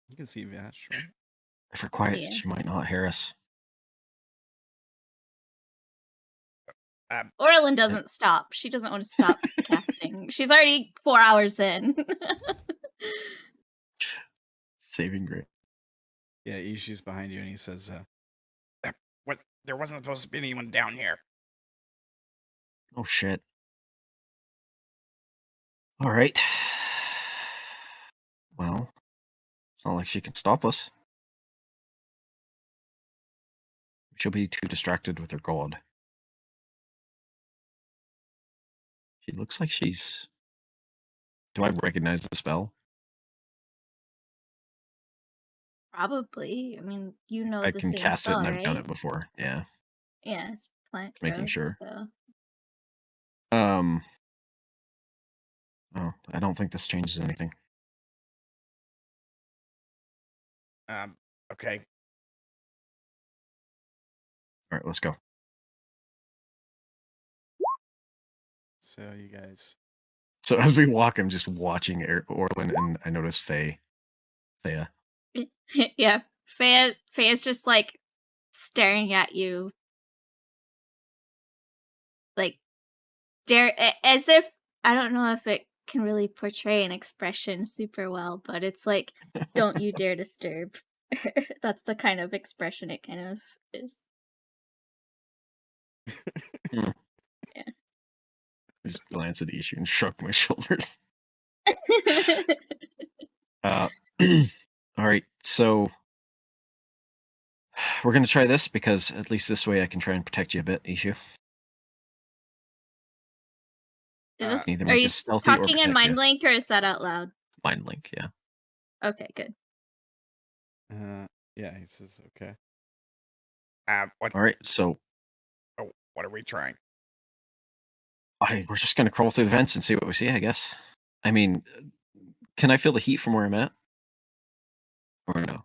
You can see Vash, right? If we're quiet, Yeah. she might not hear us. Orilyn doesn't stop. She doesn't want to stop casting. She's already 4 hours in. Saving grace. Yeah, Ishu's behind you, and he says, there wasn't supposed to be anyone down here. Oh shit. All right. Well, it's not like she can stop us. She'll be too distracted with her god. She looks like she's... Do I recognize the spell? Probably. I mean, you know I the can same cast spell, it and I've right? done it before. Yeah. Yeah, it's plant Making growth, sure. So. Oh, I don't think this changes anything. Okay. All right, let's go. So you guys. So as we walk, I'm just watching Orilyn, and I notice Faye. Feya. Yeah, Feya's just like staring at you, like as if, I don't know if it can really portray an expression super well, but it's like, don't you dare disturb. That's the kind of expression it kind of is. Hmm. Yeah. I just glanced at Ishu and shrugged my shoulders. All right, so we're gonna try this because at least this way I can try and protect you a bit, Ishu. Either Are make you us stealthy or talking in protect mind you. link, or is that out loud? Mind link, yeah. Okay, good. Yeah, he says, okay. All right, so What are we trying? we're just gonna crawl through the vents and see what we see, I guess. I mean, can I feel the heat from where I'm at? Or no?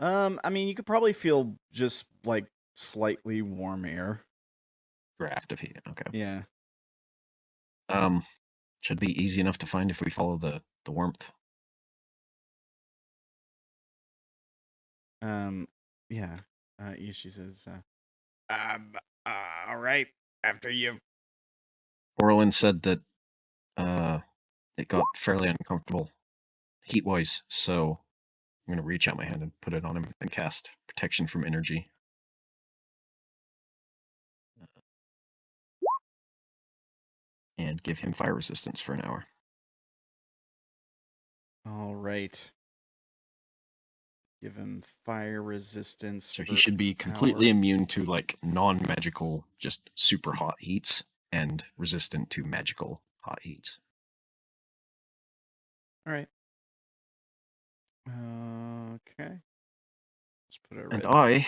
I mean, you could probably feel just like slightly warm air. Draft of heat. Okay. Yeah. Should be easy enough to find if we follow the warmth. Yeah. Ishi says, all right. After you. Orilyn said that it got fairly uncomfortable heat-wise, so I'm gonna reach out my hand and put it on him and cast protection from energy. And give him fire resistance for an hour. All right. Give him fire resistance. So for he should be an completely hour. immune to like non-magical, just super hot heats, and resistant to magical hot heats. All right. Okay. Let's put it And right.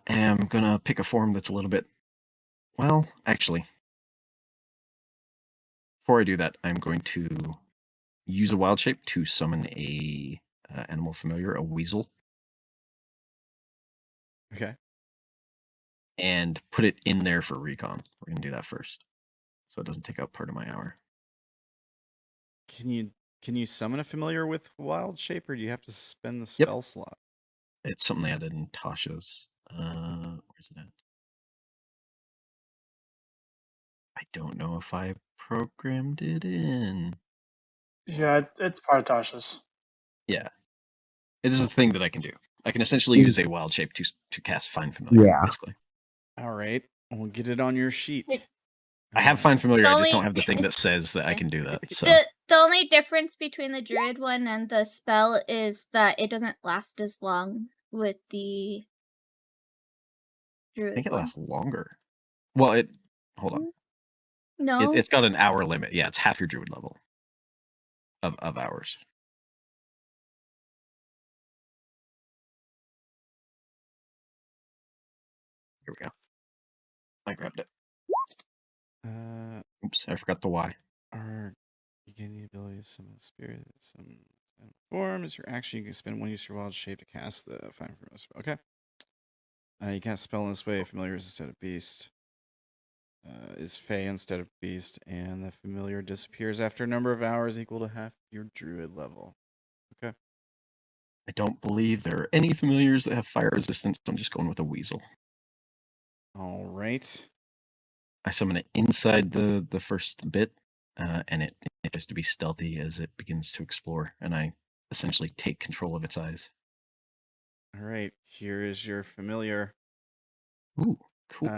I am gonna pick a form that's a little bit, well, actually, before I do that, I'm going to use a wild shape to summon a animal familiar, a weasel, Okay. and put it in there for recon. We're going to do that first, so it doesn't take up part of my hour. Can you summon a familiar with wild shape, or do you have to spend the spell slot? It's something they added in Tasha's. Where's it at? I don't know if I programmed it in. Yeah, it's part of Tasha's. Yeah. It is a thing that I can do. I can essentially use a wild shape to cast Find Familiar, Yeah. basically. All right, we'll get it on your sheet. I have Find Familiar, The I just don't only- have the thing that says that I can do that. So The only difference between the druid one and the spell is that it doesn't last as long with the druid I think it one. lasts longer. Well, hold on. No, It's got an hour limit. Yeah, it's half your druid level of hours. Here we go. I grabbed it. Oops, I forgot the Y. You gain the ability to summon a spirit. Some form is your action. You can spend one use of your wild shape to cast the Find Familiar spell. Okay. You cast spell in this way. Familiar is instead of beast. Is Fae instead of beast, and the familiar disappears after a number of hours equal to half your druid level. Okay. I don't believe there are any familiars that have fire resistance. I'm just going with a weasel. All right. I summon it inside the first bit, and it has to be stealthy as it begins to explore, and I essentially take control of its eyes. All right. Here is your familiar. Ooh, cool.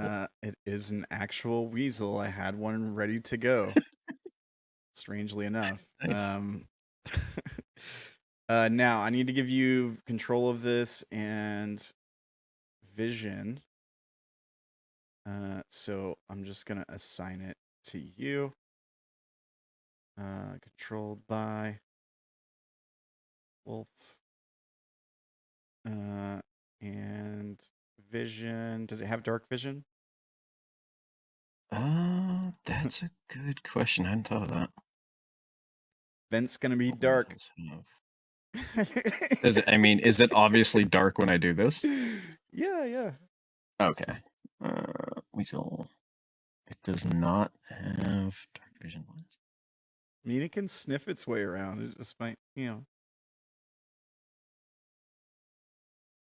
It is an actual weasel. I had one ready to go. Strangely enough. Nice. Now I need to give you control of this and vision. So I'm just gonna assign it to you. Controlled by Wolf. And vision. Does it have dark vision? That's a good question. I hadn't thought of that. Vent's gonna be What dark. weasels have- is it obviously dark when I do this? Yeah. Okay. Weasel. It does not have dark vision. I mean, it can sniff its way around. It just might,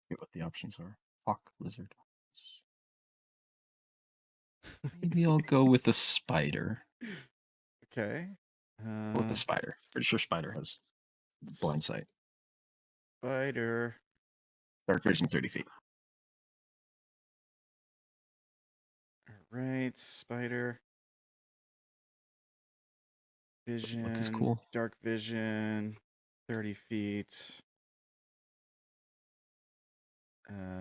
Forget what the options are. Hawk, lizard. Maybe I'll go with the spider. Okay. Go with the spider. Pretty sure spider has blind sight. Spider. Dark vision 30 feet. All right, spider. Vision. Look is cool. Dark vision. 30 feet.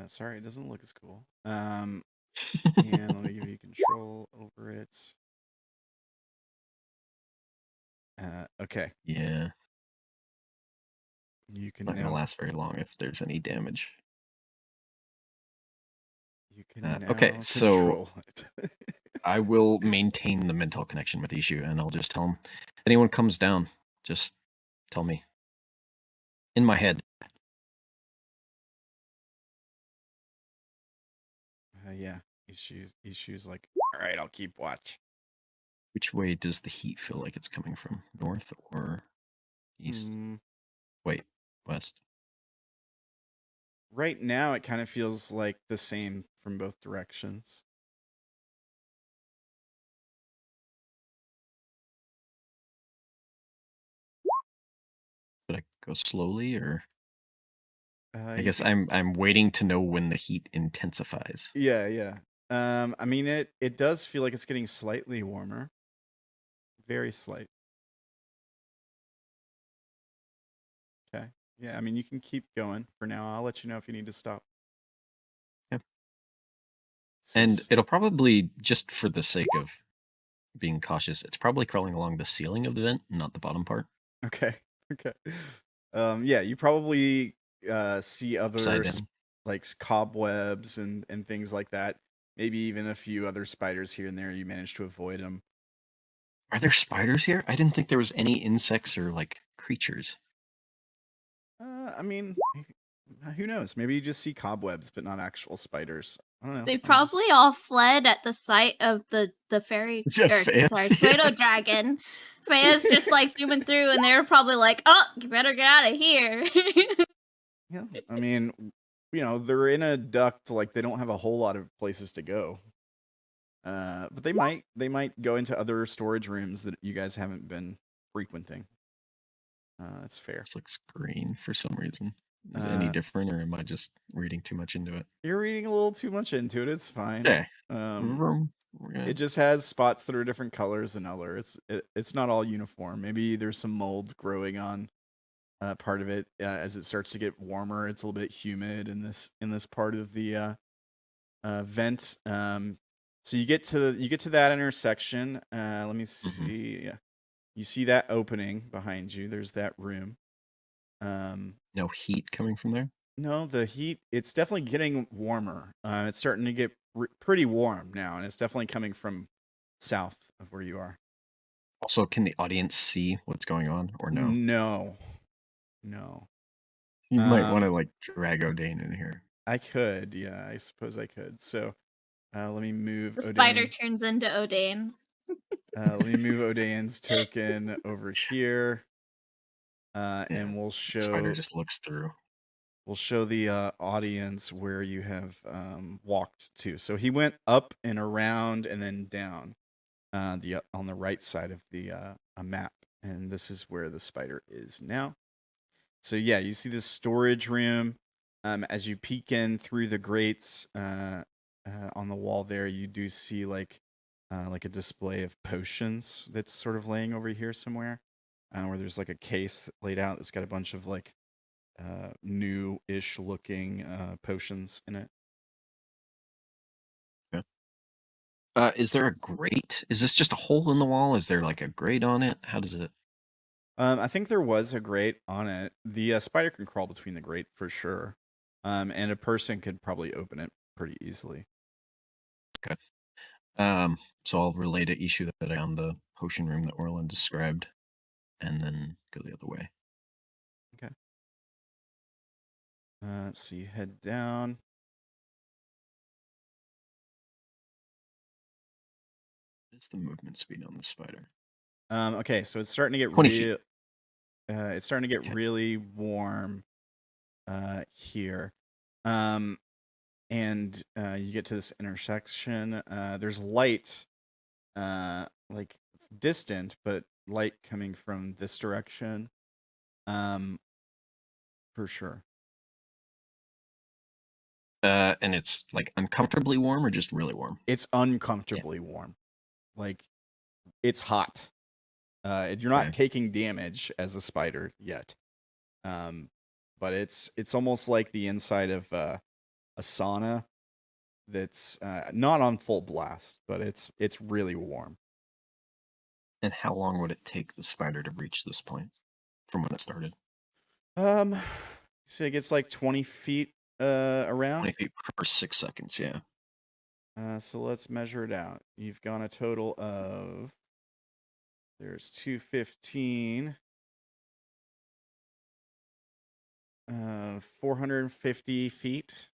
Sorry, it doesn't look as cool. And let me give you control over it. Okay. Yeah. You can Not now. gonna last very long if there's any damage. You can now okay, so control it. I will maintain the mental connection with Ishu, and I'll just tell him, if anyone comes down, just tell me. In my head. Yeah. Issues like, all right, I'll keep watch. Which way does the heat feel like it's coming from? North or east? Wait, west. Right now, it kind of feels like the same from both directions. Should I go slowly, or I You guess can- I'm waiting to know when the heat intensifies. Yeah. I mean, it does feel like it's getting slightly warmer. Very slight. Okay. Yeah, I mean, you can keep going for now. I'll let you know if you need to stop. Yep. So And it'll probably, just for the sake of being cautious, it's probably crawling along the ceiling of the vent, not the bottom part. Okay. Yeah, you probably see other Side in. like cobwebs and things like that. Maybe even a few other spiders here and there. You manage to avoid them. Are there spiders here? I didn't think there was any insects or like creatures. I mean, who knows? Maybe you just see cobwebs, but not actual spiders. I don't know. They probably all fled at the sight of the fairy, Yeah, or Feya. sorry, pseudo dragon. Feya's just like zooming through, and they were probably like, "Oh, you better get out of here." Yeah, I mean, they're in a duct. Like they don't have a whole lot of places to go. But they might go into other storage rooms that you guys haven't been frequenting. That's fair. This looks green for some reason. Is it any different, or am I just reading too much into it? You're reading a little too much into it. It's fine. Yeah. It just has spots that are different colors than others. It's not all uniform. Maybe there's some mold growing on part of it as it starts to get warmer. It's a little bit humid in this part of the vent. So you get to that intersection. Let me see. Yeah, you see that opening behind you. There's that room. No heat coming from there? No, the heat, it's definitely getting warmer. It's starting to get pretty warm now, and it's definitely coming from south of where you are. Also, can the audience see what's going on, or no? No. You might want to like drag Odayn in here. I could, yeah, I suppose I could. So let me move The Odayn. spider turns into Odayn. Let me move Odayn's token over here. And we'll show... The spider just looks through. We'll show the audience where you have walked to. So he went up and around and then down on the right side of the map. And this is where the spider is now. So yeah, you see this storage room. As you peek in through the grates on the wall there, you do see like a display of potions that's sort of laying over here somewhere, where there's like a case laid out that's got a bunch of like new-ish looking potions in it. Yeah. Is there a grate? Is this just a hole in the wall? Is there like a grate on it? How does it? I think there was a grate on it. The spider can crawl between the grate for sure, and a person could probably open it pretty easily. Okay. So I'll relay to Ishu that I found the potion room that Orilyn described, and then go the other way. Okay. So you head down. What is the movement speed on the spider? Okay, so it's starting to get 20 feet. It's starting to get really warm here. And you get to this intersection. There's light, like distant, but light coming from this direction. For sure. And it's like uncomfortably warm or just really warm? It's uncomfortably warm. Like it's hot. You're not taking damage as a spider yet. But it's almost like the inside of a sauna that's not on full blast, but it's really warm. And how long would it take the spider to reach this point from when it started? So it gets like 20 feet around. 20 feet per 6 seconds, yeah. So let's measure it out. You've gone a total of... There's 215. 450 feet.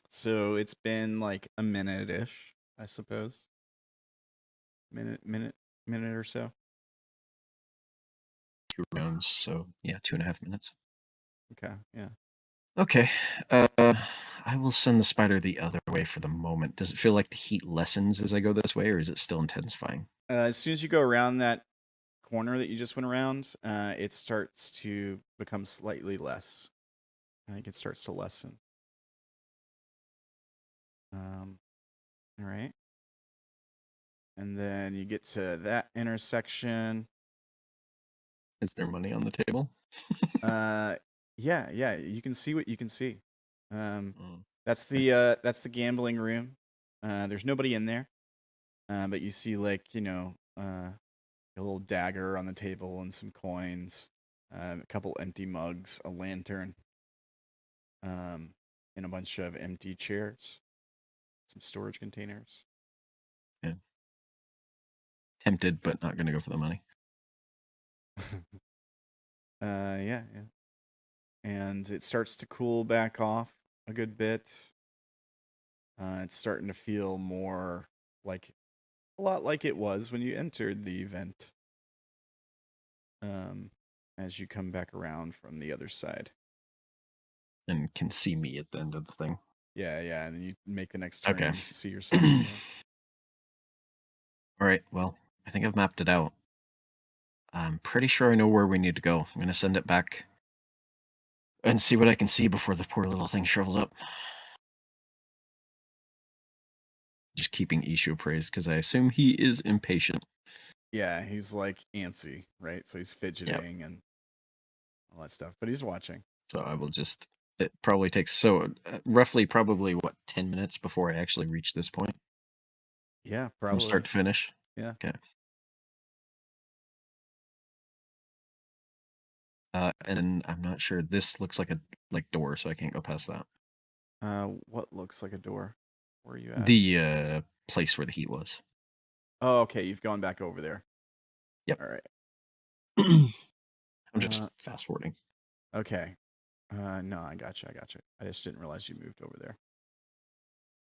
So it's been like a minute-ish, I suppose. Minute or so. 2 rounds, so yeah, 2.5 minutes. Okay, yeah. Okay, I will send the spider the other way for the moment. Does it feel like the heat lessens as I go this way, or is it still intensifying? As soon as you go around that corner that you just went around, it starts to become slightly less. I think it starts to lessen. All right. And then you get to that intersection. Is there money on the table? Yeah, you can see what you can see. That's the gambling room. There's nobody in there. But you see like, a little dagger on the table and some coins, a couple empty mugs, a lantern, and a bunch of empty chairs, some storage containers. Yeah. Tempted, but not going to go for the money. Yeah. And it starts to cool back off a good bit. It's starting to feel more like a lot like it was when you entered the event. As you come back around from the other side. And can see me at the end of the thing. Yeah, and then you make the next turn Okay. and see yourself again. All right, well, I think I've mapped it out. I'm pretty sure I know where we need to go. I'm going to send it back and see what I can see before the poor little thing shrivels up. Just keeping Ishu appraised, because I assume he is impatient. Yeah, he's like antsy, right? So he's fidgeting and all that stuff, but he's watching. So I will just... It probably takes roughly probably, 10 minutes before I actually reach this point? Yeah, probably. From start to finish? Yeah. Okay. And then I'm not sure. This looks like a door, so I can't go past that. What looks like a door? Where are you at? The place where the heat was. Oh, okay. You've gone back over there. Yep. All right. I'm just fast forwarding. Okay. No, I got you. I just didn't realize you moved over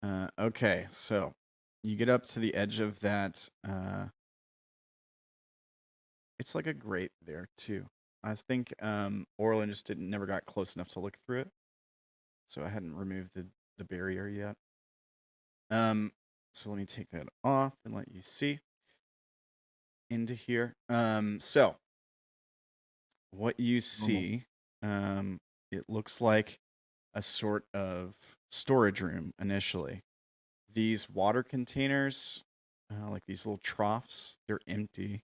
there. Okay, so you get up to the edge of that. It's like a grate there too. I think Orilyn just never got close enough to look through it, so I hadn't removed the barrier yet. So let me take that off and let you see into here. So what you see, it looks like a sort of storage room initially. These water containers, like these little troughs, they're empty.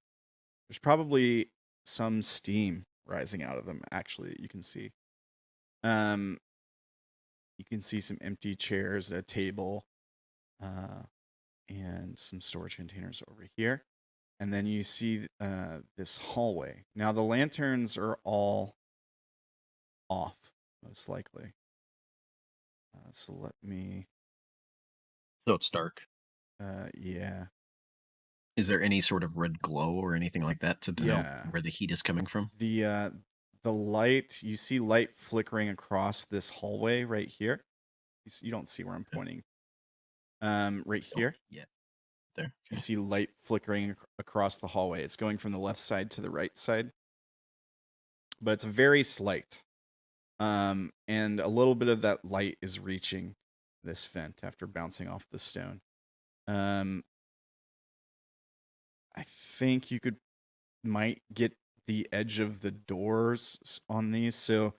There's probably some steam rising out of them, actually, that you can see. You can see some empty chairs, a table, and some storage containers over here. And then you see this hallway. Now, the lanterns are all off, most likely. So let me... So it's dark. Yeah. Is there any sort of red glow or anything like that to denote where the heat is coming from? The light, you see light flickering across this hallway right here. You don't see where I'm pointing. Right here. Yeah. There. Okay. You see light flickering across the hallway. It's going from the left side to the right side. But it's very slight. And a little bit of that light is reaching this vent after bouncing off the stone. I think you might get the edge of the doors on these. So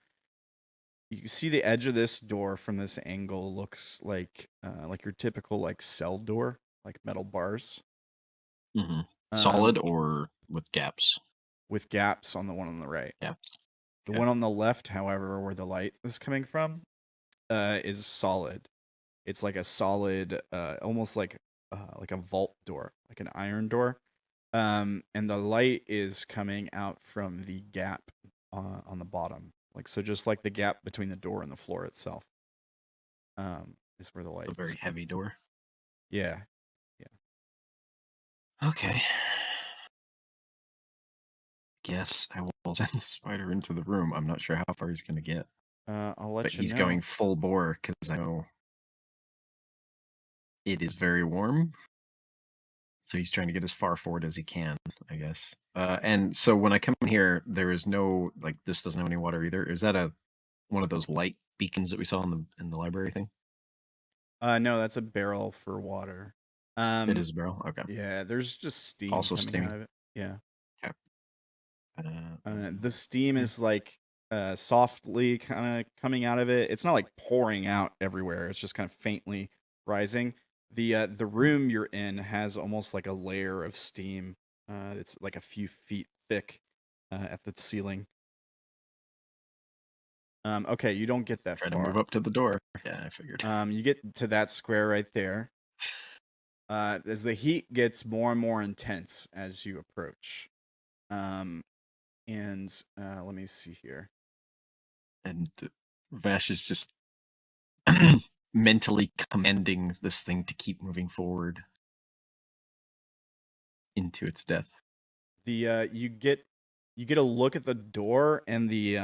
you see the edge of this door from this angle looks like your typical like cell door, like metal bars. Mm-hmm. Solid or with gaps? With gaps on the one on the right. Gaps. The one on the left, however, where the light is coming from, is solid. It's like a solid, almost like a vault door, like an iron door. And the light is coming out from the gap on the bottom, like so, just like the gap between the door and the floor itself. Is where the light. A very heavy door. Yeah. Okay. Guess I will send the spider into the room. I'm not sure how far he's going to get. I'll let but you know. He's going full bore because I know it is very warm. So he's trying to get as far forward as he can, I guess. And so when I come here, there is no, like, this doesn't have any water either. Is that one of those light beacons that we saw in the library thing? No, that's a barrel for water. It is a barrel? Okay. Yeah, there's just steam Also coming steaming. out of it. Yeah. Okay. The steam is like softly kind of coming out of it. It's not like pouring out everywhere. It's just kind of faintly rising. The room you're in has almost like a layer of steam. It's like a few feet thick at the ceiling. Okay, you don't get that Try far. to move up to the door. Yeah, I figured. You get to that square right there. As the heat gets more and more intense as you approach. And let me see here. And Vash is just mentally commanding this thing to keep moving forward. into its death. You get a look at the door, and the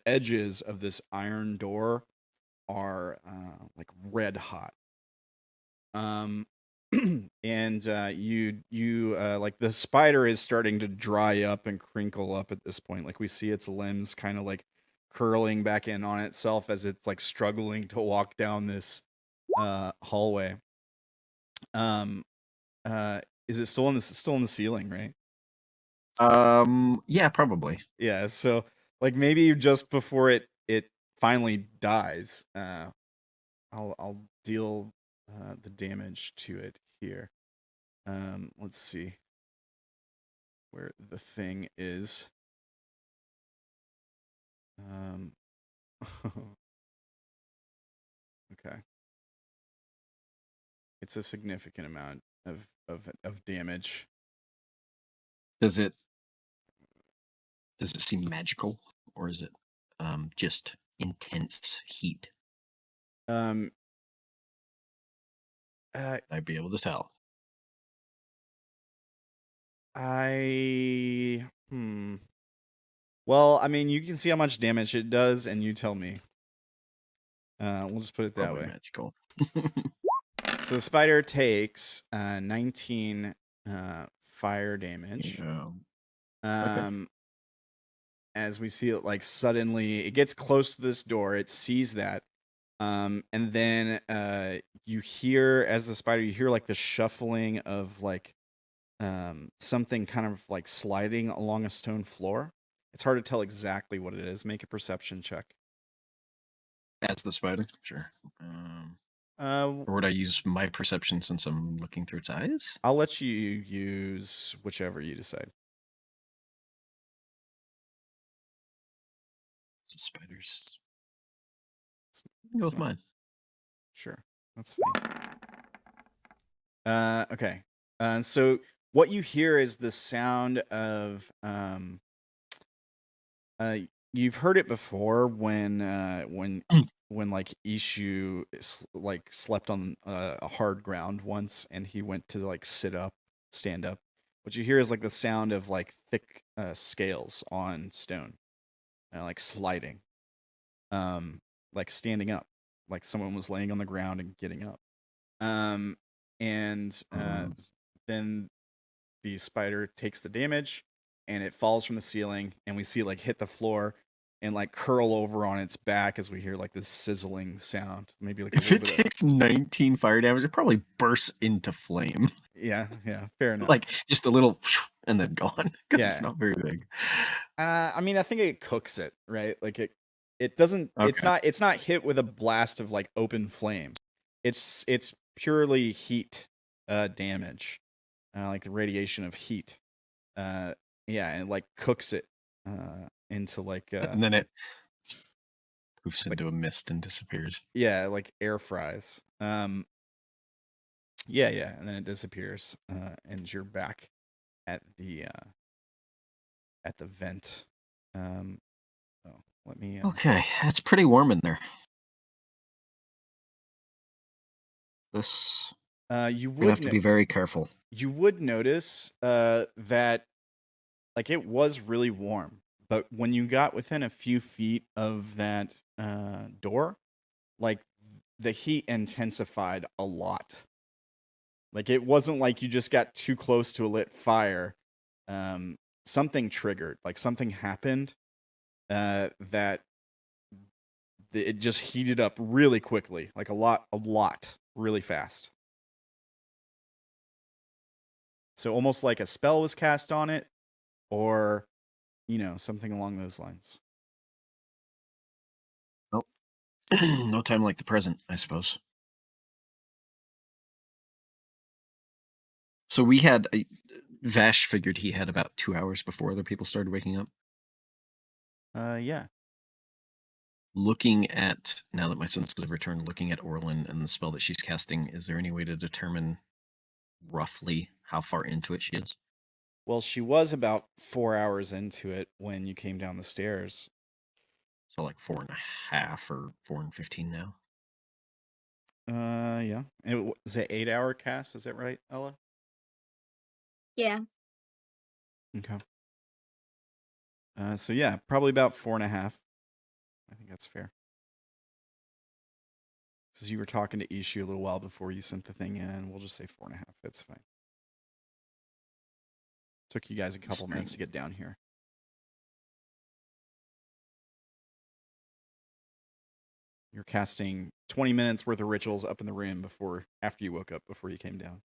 edges of this iron door are like red hot. And you like the spider is starting to dry up and crinkle up at this point. Like we see its limbs kind of like curling back in on itself as it's like struggling to walk down this hallway. Is it still in the ceiling, right? Yeah, probably. Yeah, so like maybe just before it finally dies, I'll deal the damage to it here. Let's see where the thing is. Okay. It's a significant amount of damage. Does it seem magical, or is it just intense heat? I'd I'd be able to tell. Well, I mean, you can see how much damage it does, and you tell me. We'll just put it that Probably way. magical. So the spider takes 19 fire damage. Okay. As we see it, like suddenly it gets close to this door, it sees that, and then you hear, as the spider, you hear like the shuffling of like something kind of like sliding along a stone floor. It's hard to tell exactly what it is. Make a perception check. As the spider, sure. Or would I use my perception since I'm looking through its eyes? I'll let you use whichever you decide. So spiders. Go with mine. Sure, that's fine. Okay. So what you hear is the sound of you've heard it before when like Ishu like slept on a hard ground once, and he went to like stand up. What you hear is like the sound of like thick scales on stone, like sliding, like standing up, like someone was laying on the ground and getting up. And then the spider takes the damage, and it falls from the ceiling, and we see it like hit the floor and like curl over on its back as we hear like this sizzling sound. Maybe like if it takes 19 fire damage, it probably bursts into flame. Yeah, fair enough. Like just a little and then gone, because it's Yeah. not very big. I mean, I think it cooks it, right? Like it doesn't. Okay. It's not hit with a blast of like open flame. It's purely heat damage, like the radiation of heat. Yeah, and like cooks it into like and then it poofs into a mist and disappears. Yeah, like air fries. Yeah, and then it disappears, and you're back at the vent. Let me. Okay, it's pretty warm in there. This. You would have to be very careful. You would notice that like it was really warm, but when you got within a few feet of that door, like the heat intensified a lot. Like it wasn't like you just got too close to a lit fire. Something triggered, like something happened that it just heated up really quickly, like a lot, really fast. So almost like a spell was cast on it, or something along those lines. Well, no time like the present, I suppose. So we had Vash figured he had about 2 hours before other people started waking up. Yeah. Looking at, now that my senses have returned, looking at Orilyn and the spell that she's casting, is there any way to determine roughly how far into it she is? Well, she was about 4 hours into it when you came down the stairs. So like 4.5 or 4 and 15 now. Yeah. It was an 8-hour cast. Is that right, Ella? Yeah. Okay. So yeah, probably about 4.5. I think that's fair. Because you were talking to Ishu a little while before you sent the thing in. We'll just say 4.5. That's fine. Took you guys a couple minutes to get down here. You're casting 20 minutes worth of rituals up in the room after you woke up, before you came down,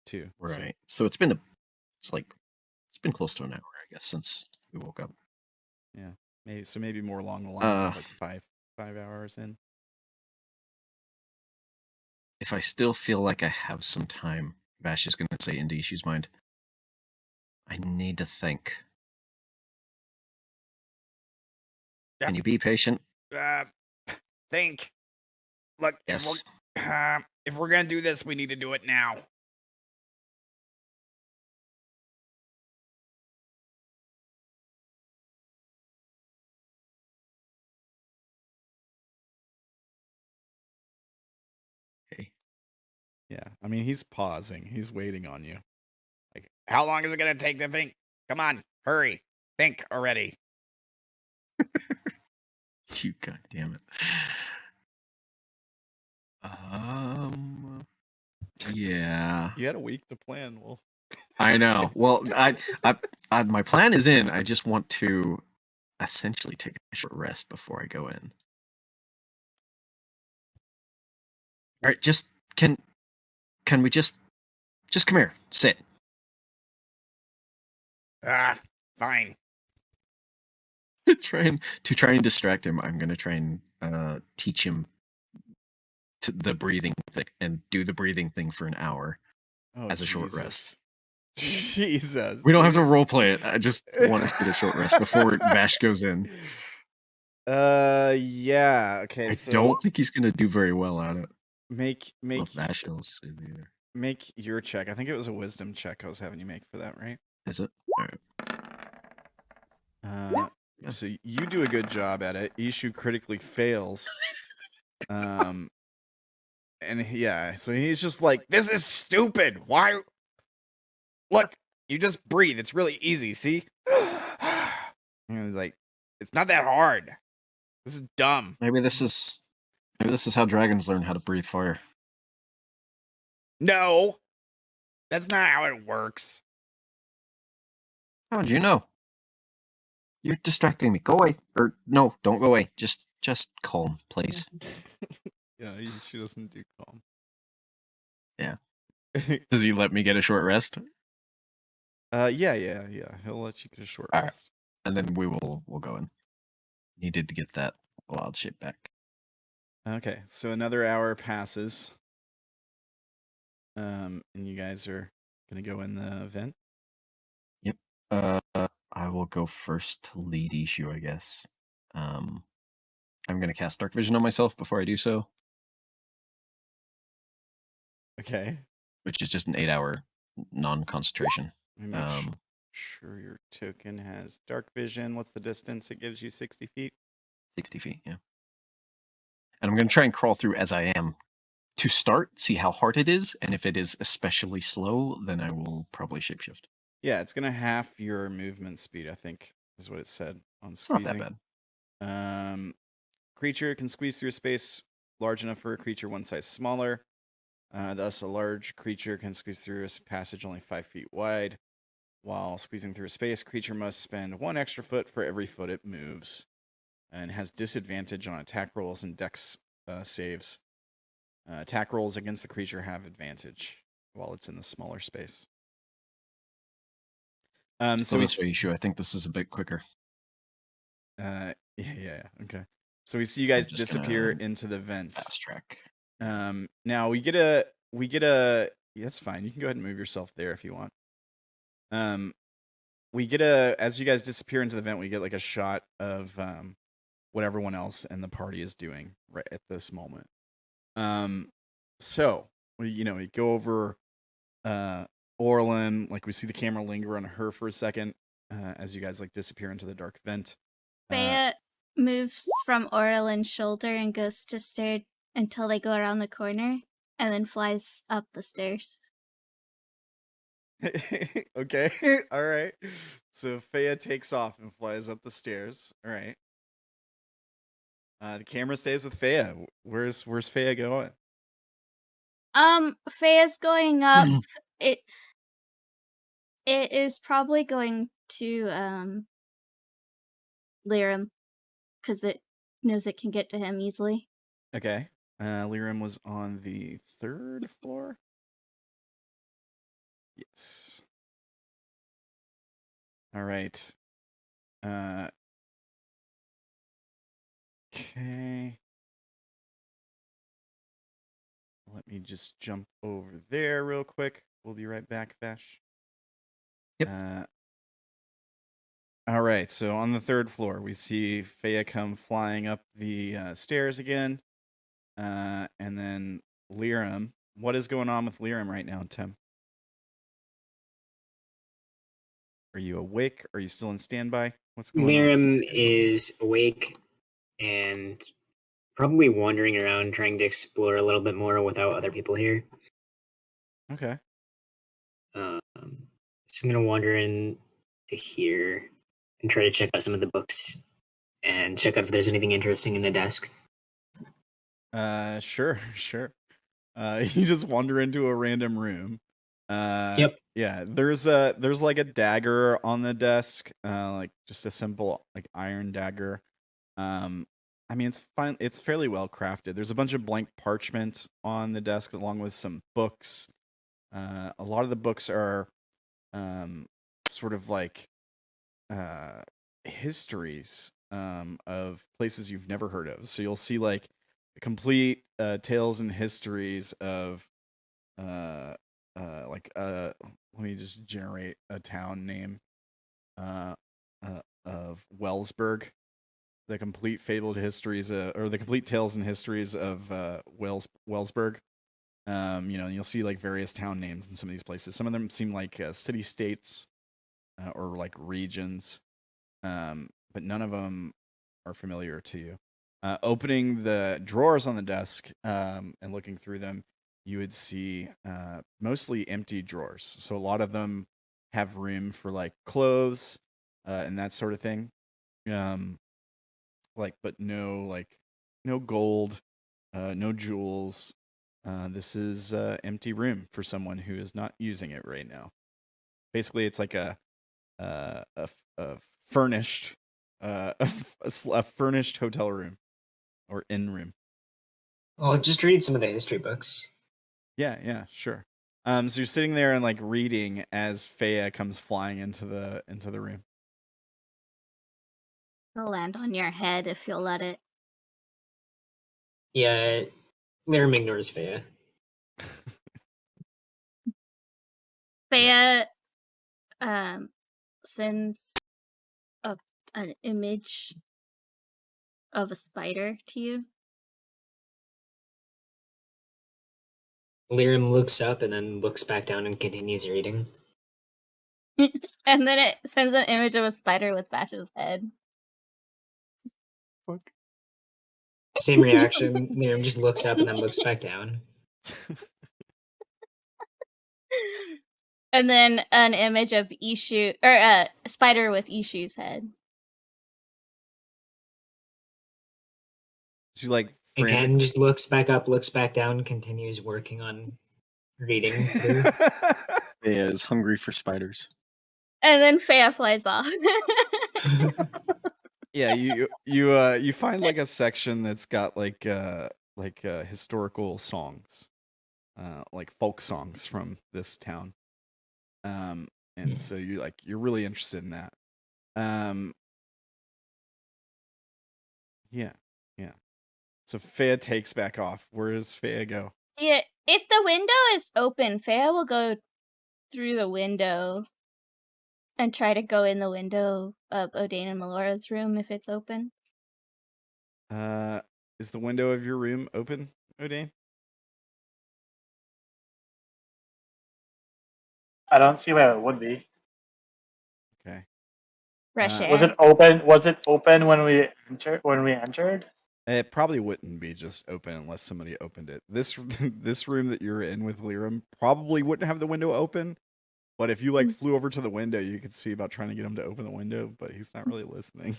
too. Right. So it's been close to an hour, I guess, since we woke up. Yeah. Maybe more along the lines of like 5 hours in. If I still feel like I have some time, Vash is going to say into Ishu's mind, I need to think. Yep. Can you be patient? Think. Look, Yes. if we're gonna do this, we need to do it now. Okay. Yeah, I mean, he's pausing. He's waiting on you. Like, how long is it gonna take to think? Come on, hurry. Think already. You goddamn it. Yeah. You had a week to plan, Wolf. I know. Well, I my plan is in. I just want to essentially take a short rest before I go in. All right, can we just come here, sit. Fine. To try and distract him, I'm gonna try and teach him the breathing thing and do the breathing thing for an hour as a short rest. Jesus. We don't have to role play it. I just want to get a short rest before Vash goes in. Yeah. Okay. I So don't think he's gonna do very well at it. make Vash else either. Make your check. I think it was a wisdom check I was having you make for that, right? Is it? All right. Yeah. So you do a good job at it. Ishu critically fails. And yeah, so he's just like, this is stupid. Why? Look, you just breathe. It's really easy. See? And he's like, it's not that hard. This is dumb. Maybe this is how dragons learn how to breathe fire. No, that's not how it works. How would you know? You're distracting me. Go away. Or no, don't go away. Just calm, please. Yeah, she doesn't do calm. Yeah. Does he let me get a short rest? Yeah. He'll let you get a short All rest. And then we'll go in. Needed to get that wild shape back. Okay, so another hour passes. And you guys are gonna go in the event? Yep. I will go first to lead Ishu, I guess. I'm gonna cast Dark Vision on myself before I do so. Okay. Which is just an 8-hour non-concentration. Let me make sure your token has dark vision. What's the distance it gives you? 60 feet? 60 feet, yeah. And I'm going to try and crawl through as I am to start, see how hard it is, and if it is especially slow, then I will probably shapeshift. Yeah, it's going to half your movement speed, I think, is what it said on It's squeezing. not that bad. Creature can squeeze through a space large enough for a creature one size smaller. Thus, a large creature can squeeze through a passage only 5 feet wide. While squeezing through a space, creature must spend 1 extra foot for every foot it moves, and has disadvantage on attack rolls and dex saves. Attack rolls against the creature have advantage while it's in the smaller space. So this way, Ishu, I think this is a bit quicker. Yeah. Okay. So we see you guys disappear into the vents. Fast track. Now we get a. Yeah, that's fine. You can go ahead and move yourself there if you want. We get as you guys disappear into the vent, we get like a shot of what everyone else in the party is doing right at this moment. So we go over Orilyn, like we see the camera linger on her for a second as you guys like disappear into the dark vent. Feya moves from Orilyn's shoulder and goes to stare until they go around the corner, and then flies up the stairs. Okay. All right. So Feya takes off and flies up the stairs. All right. The camera stays with Feya. Where's Feya going? Feya's going up. It is probably going to Lyram, because it knows it can get to him easily. Okay. Lyram was on the 3rd floor. Yes. All right. Okay. Let me just jump over there real quick. We'll be right back, Vash. Yep. All right. So on the 3rd floor, we see Feya come flying up the stairs again. And then Lyram. What is going on with Lyram right now, Tim? Are you awake? Are you still in standby? What's going on? Lyram is awake and probably wandering around trying to explore a little bit more without other people here. Okay. So I'm going to wander in to here and try to check out some of the books and check out if there's anything interesting in the desk. Sure. You just wander into a random room. Yep. Yeah, there's like a dagger on the desk, like just a simple like iron dagger. I mean it's fine. It's fairly well crafted. There's a bunch of blank parchment on the desk along with some books. A lot of the books are sort of like histories of places you've never heard of. So you'll see like complete tales and histories of let me just generate a town name of Wellsburg. The complete fabled histories or the complete tales and histories of Wellsburg. You'll see like various town names in some of these places. Some of them seem like city states or like regions, but none of them are familiar to you. Opening the drawers on the desk and looking through them, you would see mostly empty drawers. So a lot of them have room for like clothes and that sort of thing. But no gold, no jewels. This is empty room for someone who is not using it right now. Basically, it's like a furnished a furnished hotel room or inn room. Well, just read some of the history books. Yeah, sure. So you're sitting there and like reading as Feya comes flying into the room. It'll land on your head if you'll let it. Yeah, Lyram ignores Feya. Feya sends an image of a spider to you. Lyram looks up and then looks back down and continues reading. And then it sends an image of a spider with Vash's head. Fuck. Same reaction. Lyram just looks up and then looks back down. And then an image of Ishu, or a spider with Ishu's head. She like Again, just looks back up, looks back down, continues working on reading through. Feya is hungry for spiders. And then Feya flies off. Yeah, you find like a section that's got like historical songs, like folk songs from this town, and so you're really interested in that. Yeah. So Feya takes back off. Where does Feya go? Yeah, if the window is open, Feya will go through the window and try to go in the window of Odayn and Melora's room if it's open. Is the window of your room open, Odayn? I don't see where it would be. Okay. Fresh air. Was it open? Was it open when we entered? It probably wouldn't be just open unless somebody opened it. This room that you're in with Lyram probably wouldn't have the window open, But if you like flew over to the window, you could see about trying to get him to open the window, but he's not really listening.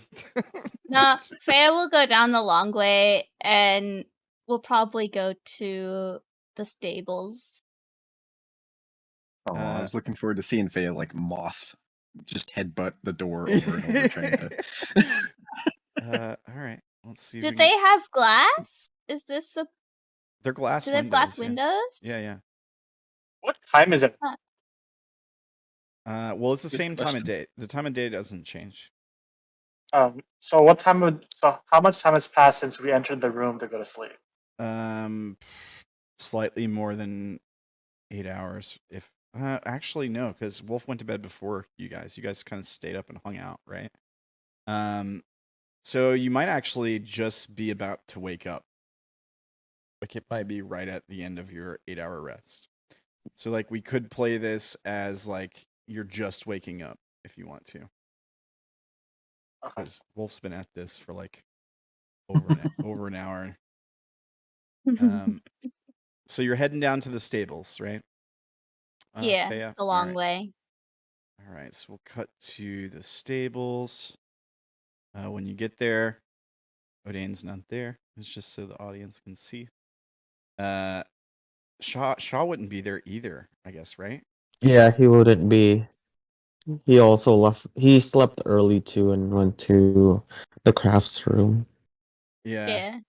No, Feya will go down the long way and we'll probably go to the stables. Oh, I was looking forward to seeing Feya like moth, just headbutt the door over and over, trying to. All right. Let's see. Do they have glass? Is this a They're glass do they have windows. glass windows? Yeah. What time is it? Well, it's the Good same time of question. day. The time of day doesn't change. So what time would? So how much time has passed since we entered the room to go to sleep? Slightly more than 8 hours. If actually no, because Wolf went to bed before you guys. You guys kind of stayed up and hung out, right? So you might actually just be about to wake up. Like it might be right at the end of your 8-hour rest. So like we could play this as like you're just waking up if you want to. Okay. Because Wolf's been at this for like over an hour. So you're heading down to the stables, right? Yeah, Feya? the long way. All right, so we'll cut to the stables. When you get there, Odayn's not there. It's just so the audience can see. Sha'ah wouldn't be there either, I guess, right? Yeah, he wouldn't be. He also left. He slept early too and went to the crafts room. Yeah.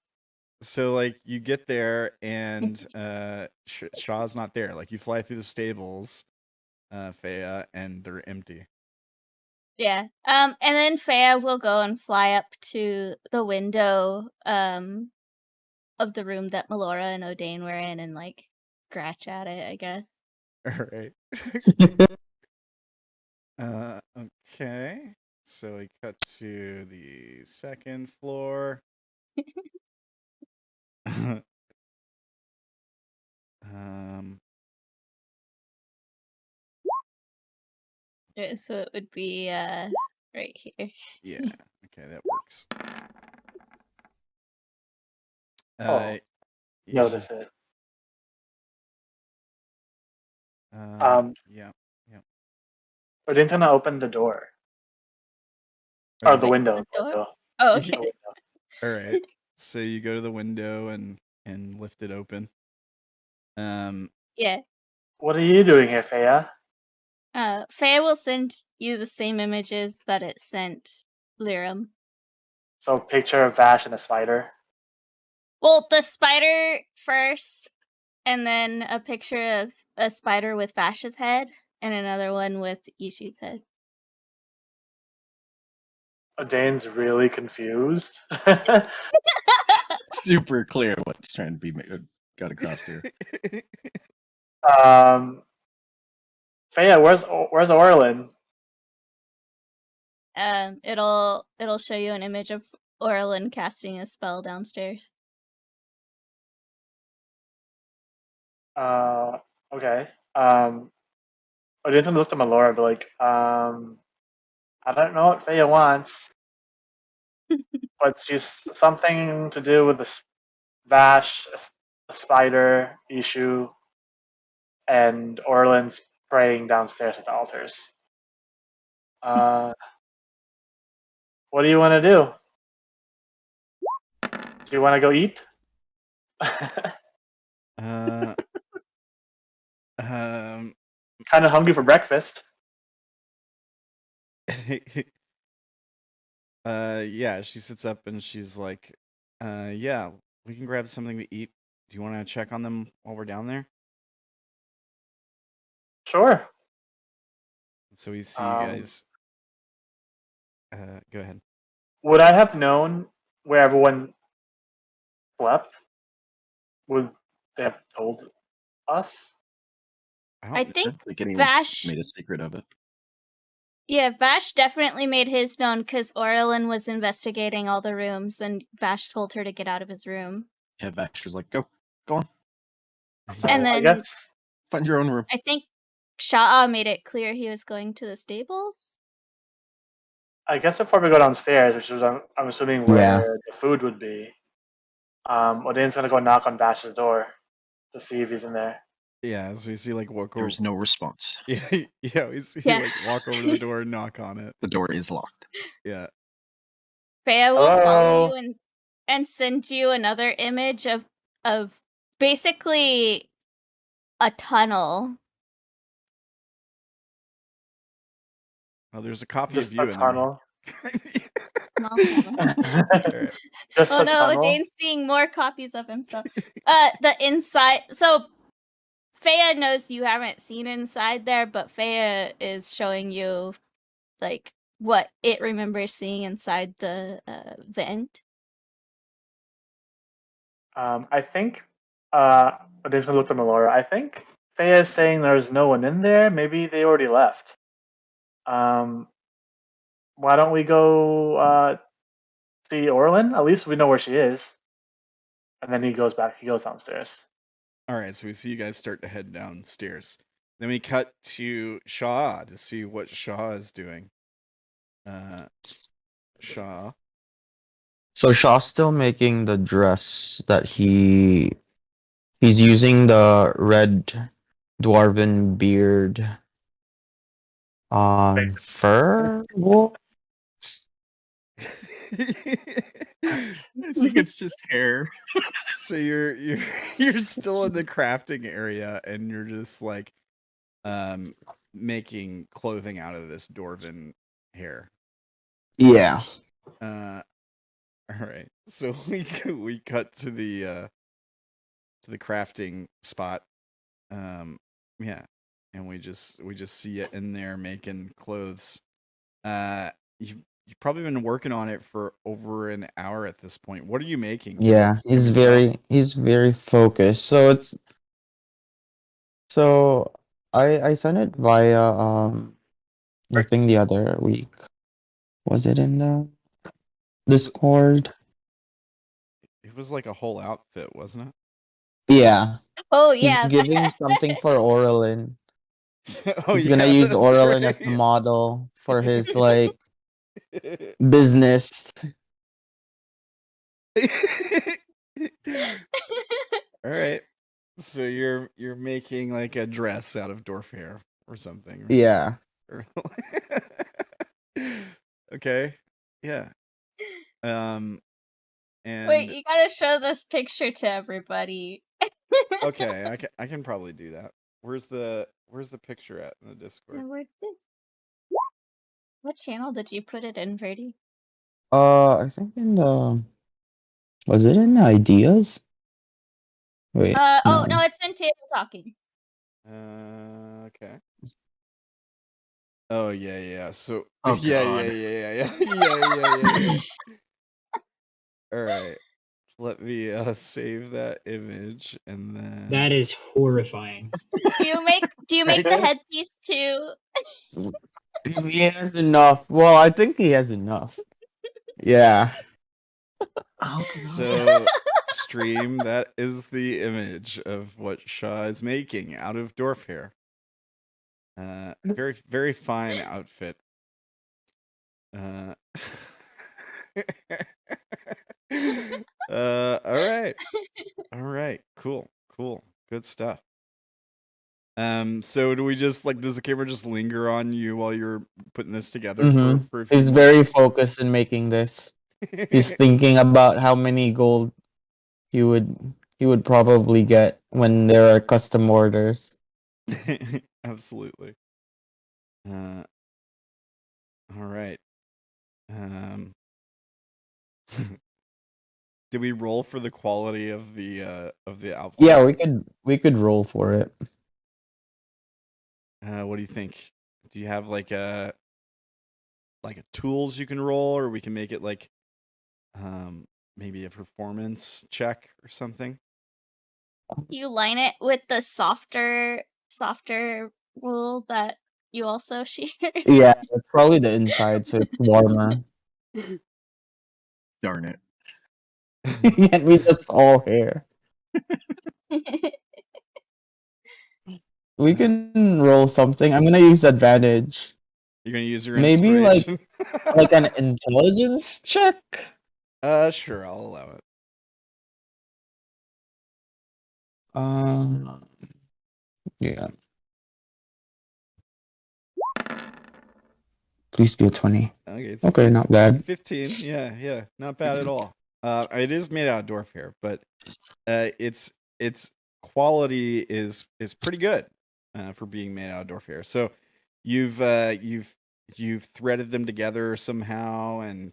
So like you get there and Sha'ah's not there. Like you fly through the stables, Feya, and they're empty. Yeah. And then Feya will go and fly up to the window of the room that Melora and Odayn were in and like scratch at it, I guess. All right. Okay. So we cut to the second floor. Yeah, so it would be right here. Yeah. Okay, that works. Oh, notice it. Yeah. But didn't I open the door? Or the window. The door? Window. Oh, The okay. window. All right. So you go to the window and lift it open. Yeah. What are you doing here, Feya? Feya will send you the same images that it sent Lyram. So picture of Vash and a spider. Well, the spider first, and then a picture of a spider with Vash's head, and another one with Ishu's head. Odayn's really confused. Super clear what's trying to be got across here. Feya, where's Orilyn? It'll show you an image of Orilyn casting a spell downstairs. Okay. Odayn looked at Melora and be like, I don't know what Feya wants, but she's something to do with the Vash, a spider, Ishu, and Orilyn's praying downstairs at the altars. What do you want to do? Do you want to go eat? Kind of hungry for breakfast. Yeah, she sits up and she's like, yeah, we can grab something to eat. Do you want to check on them while we're down there? Sure. So we see you guys. Go ahead. Would I have known where everyone slept? Would they have told us? I think Like anyone Vash made a secret of it. Yeah, Vash definitely made his known because Orilyn was investigating all the rooms, and Vash told her to get out of his room. Yeah, Vash was like, go on. And I then guess Find your own room. I think Sha'ah made it clear he was going to the stables. before we go downstairs, which is I'm assuming where Yeah. the food would be, Odayn's gonna go knock on Vash's door to see if he's in there. Yeah, so we see like walk There over. was no response. Yeah, yeah, we see Yeah. like walk over to the door and knock on it. The door is locked. Yeah. Feya will follow Hello? you and send you another image of basically a tunnel. Oh, there's a copy Just of you a in tunnel. Small tunnel. Alright. Just Oh a no, tunnel. Odayn's seeing more copies of himself. The inside. So Feya knows you haven't seen inside there, but Feya is showing you like what it remembers seeing inside the vent. I think Oday's gonna look at Melora. I think Feya is saying there's no one in there. Maybe they already left. Why don't we go see Orilyn? At least we know where she is. And then he goes back. He goes downstairs. All right, so we see you guys start to head downstairs. Then we cut to Sha'ah to see what Sha'ah is doing. Sha'ah. So Shaw's still making the dress that he's using the red dwarven beard on fur wool. I think it's just hair. So you're still in the crafting area and you're just like making clothing out of this dwarven hair. Yeah. All right. So we cut to the crafting spot. Yeah. And we just see it in there making clothes. You've probably been working on it for over an hour at this point. What are you making? Yeah. Can we He's very focused. So I sent it via the thing the other week. Was it in the Discord? It was like a whole outfit, wasn't it? Yeah. Oh He's yeah. giving something for Orilyn. Oh, He's gonna yeah, use that's Orilyn as the right. model for his like business. All right. So you're making like a dress out of dwarf hair or something. Right? Yeah. Okay. Yeah. And Wait, you gotta show this picture to everybody. okay, I can probably do that. Where's the picture at in the Discord? Now, what channel did you put it in, Verdi? I think in the was it in ideas? Wait. Oh no, it's in table talking. Okay. Oh yeah. So Oh, yeah. All right. Let me save that image and then That is horrifying. Do you make the headpiece too? He has enough. Well, I think he has enough. Yeah. Oh, So stream, that is the image of what Sha'ah is making out of dwarf hair. Very, very fine outfit. All right, cool, good stuff. So do we just like, does the camera just linger on you while you're putting this together for a few He's more very minutes? focused in making this. He's thinking about how many gold he would probably get when there are custom orders. Absolutely. All right. Did we roll for the quality of the outfit? Yeah, we could roll for it. What do you think? Do you have like a tools you can roll, or we can make it like maybe a performance check or something? You line it with the softer wool that you also shear. Yeah, it's probably the inside, so it's warmer. darn it. Can't be just all hair. We can roll something. I'm gonna use advantage. You're gonna use your Maybe like inspiration. an intelligence check. Sure, I'll allow it. Yeah. Please be a 20. Okay, it's Okay, not bad. 15. Yeah, not bad at all. It is made out of dwarf hair, but its quality is pretty good for being made out of dwarf hair. So you've threaded them together somehow, and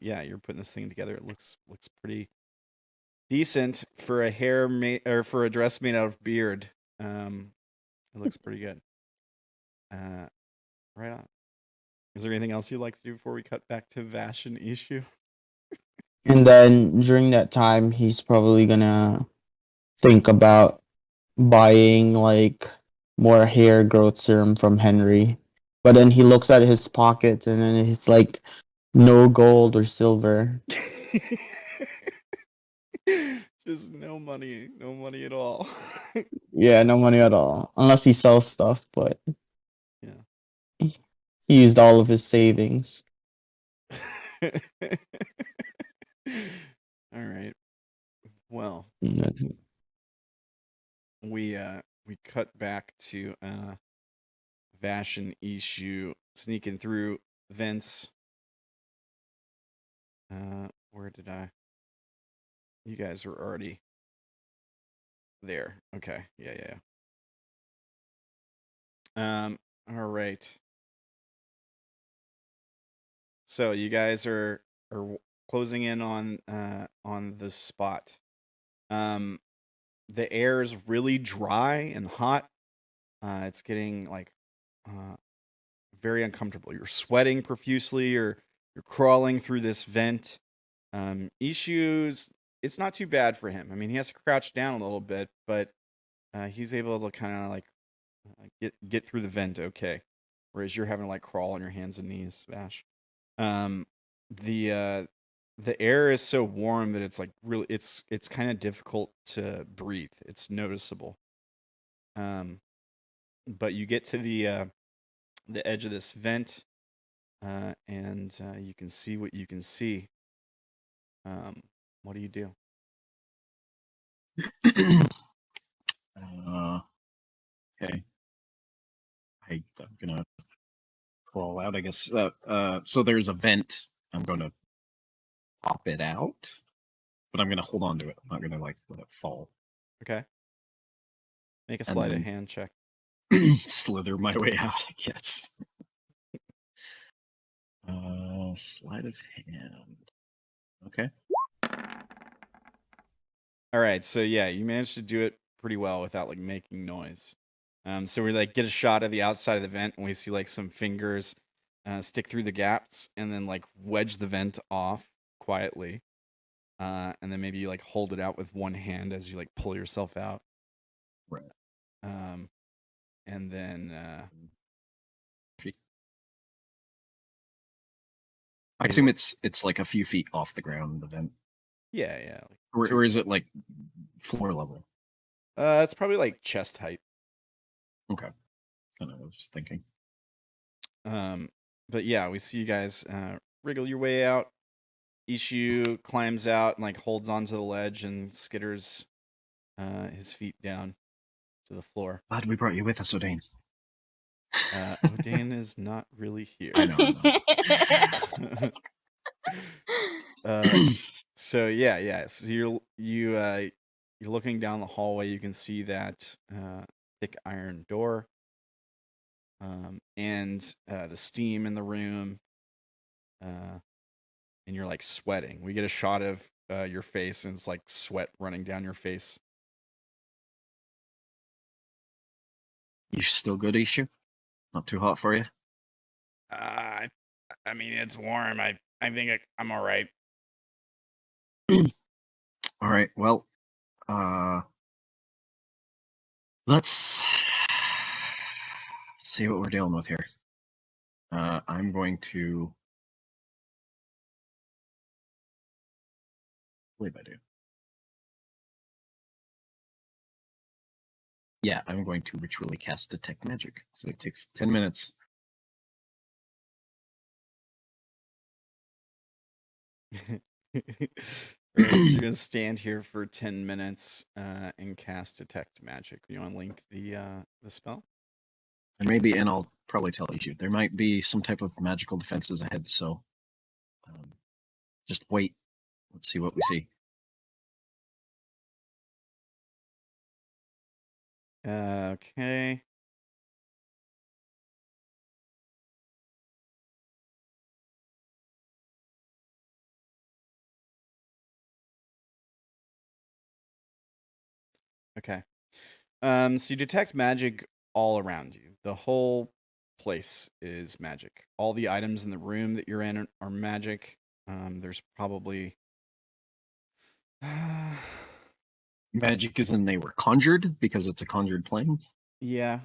yeah, you're putting this thing together. It looks pretty decent for a hair made or for a dress made out of beard. It looks pretty good. Right on. Is there anything else you'd like to do before we cut back to Vash and Ishu? And then during that time, he's probably gonna think about buying like more hair growth serum from Henry. But then he looks at his pockets and then he's like, no gold or silver. Just no money at all. Yeah, no money at all. Unless he sells stuff, but Yeah. he used all of his savings. All right. Well, we cut back to Vash and Ishu sneaking through vents. Where did I? You guys are already there. Okay. Yeah. All right. So you guys are closing in on the spot. The air is really dry and hot. It's getting like very uncomfortable. You're sweating profusely. You're crawling through this vent. Issues. It's not too bad for him. I mean, he has to crouch down a little bit, but he's able to kind of like get through the vent okay. Whereas you're having to like crawl on your hands and knees, Vash. The air is so warm that it's like really it's kind of difficult to breathe. It's noticeable. But you get to the edge of this vent, and you can see what you can see. What do you do? Okay. I'm gonna crawl out, I guess. So there's a vent. I'm gonna pop it out, but I'm gonna hold on to it. I'm not gonna like let it fall. Okay. Make a And sleight of then- hand check. Slither my way out, I guess. Sleight of hand. Okay. All right, so yeah, you managed to do it pretty well without like making noise. So we like get a shot of the outside of the vent, and we see like some fingers stick through the gaps, and then like wedge the vent off quietly, and then maybe you like hold it out with one hand as you like pull yourself out. Right. And then I assume it's like a few feet off the ground, the vent. yeah. Or is it like floor level? It's probably like chest height. Okay. Kind of was thinking. But yeah, we see you guys wriggle your way out. Ishu climbs out and like holds onto the ledge and skitters his feet down to the floor. Glad we brought you with us, Odayn. Odayn is not really here. I know. So yeah. So you're looking down the hallway. You can see that thick iron door, and the steam in the room, and you're like sweating. We get a shot of your face, and it's like sweat running down your face. You still good, Ishu? Not too hot for you? I mean, it's warm. I think I'm all right. All right. Well, let's see what we're dealing with here. I'm going to. What did I do? Yeah, I'm going to ritually cast Detect Magic. So it takes 10 minutes. Right, so you're gonna stand here for 10 minutes and cast Detect Magic. You want to link the spell? And maybe, and I'll probably tell you, there might be some type of magical defenses ahead, so just wait. Let's see what we see. Okay. Okay. So you detect magic all around you. The whole place is magic. All the items in the room that you're in are magic. There's probably Magic is in they were conjured because it's a conjured plane. yeah.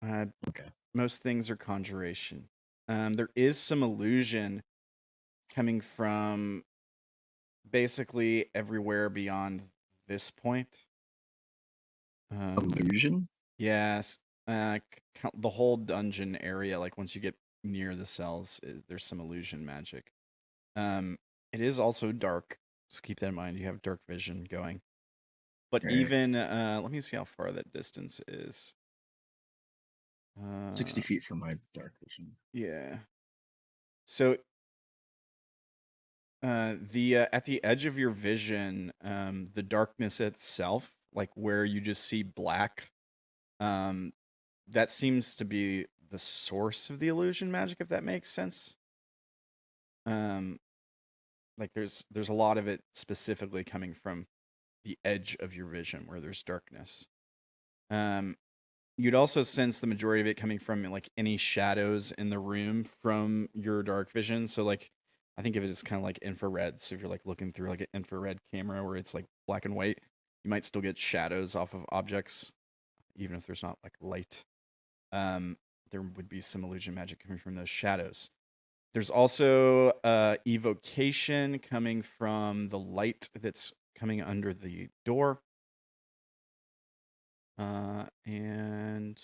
Okay. Most things are conjuration. There is some illusion coming from basically everywhere beyond this point. Illusion? Yes. The whole dungeon area, like once you get near the cells, there's some illusion magic. It is also dark, so keep that in mind. You have dark vision going. But Okay. even, let me see how far that distance is. 60 feet from my dark vision. Yeah. So, at the edge of your vision, the darkness itself, like where you just see black, that seems to be the source of the illusion magic, if that makes sense. Like there's a lot of it specifically coming from the edge of your vision where there's darkness. You'd also sense the majority of it coming from like any shadows in the room from your dark vision. So like I think of it as kind of like infrared. So if you're like looking through like an infrared camera where it's like black and white, you might still get shadows off of objects, even if there's not like light. There would be some illusion magic coming from those shadows. There's also evocation coming from the light that's coming under the door. And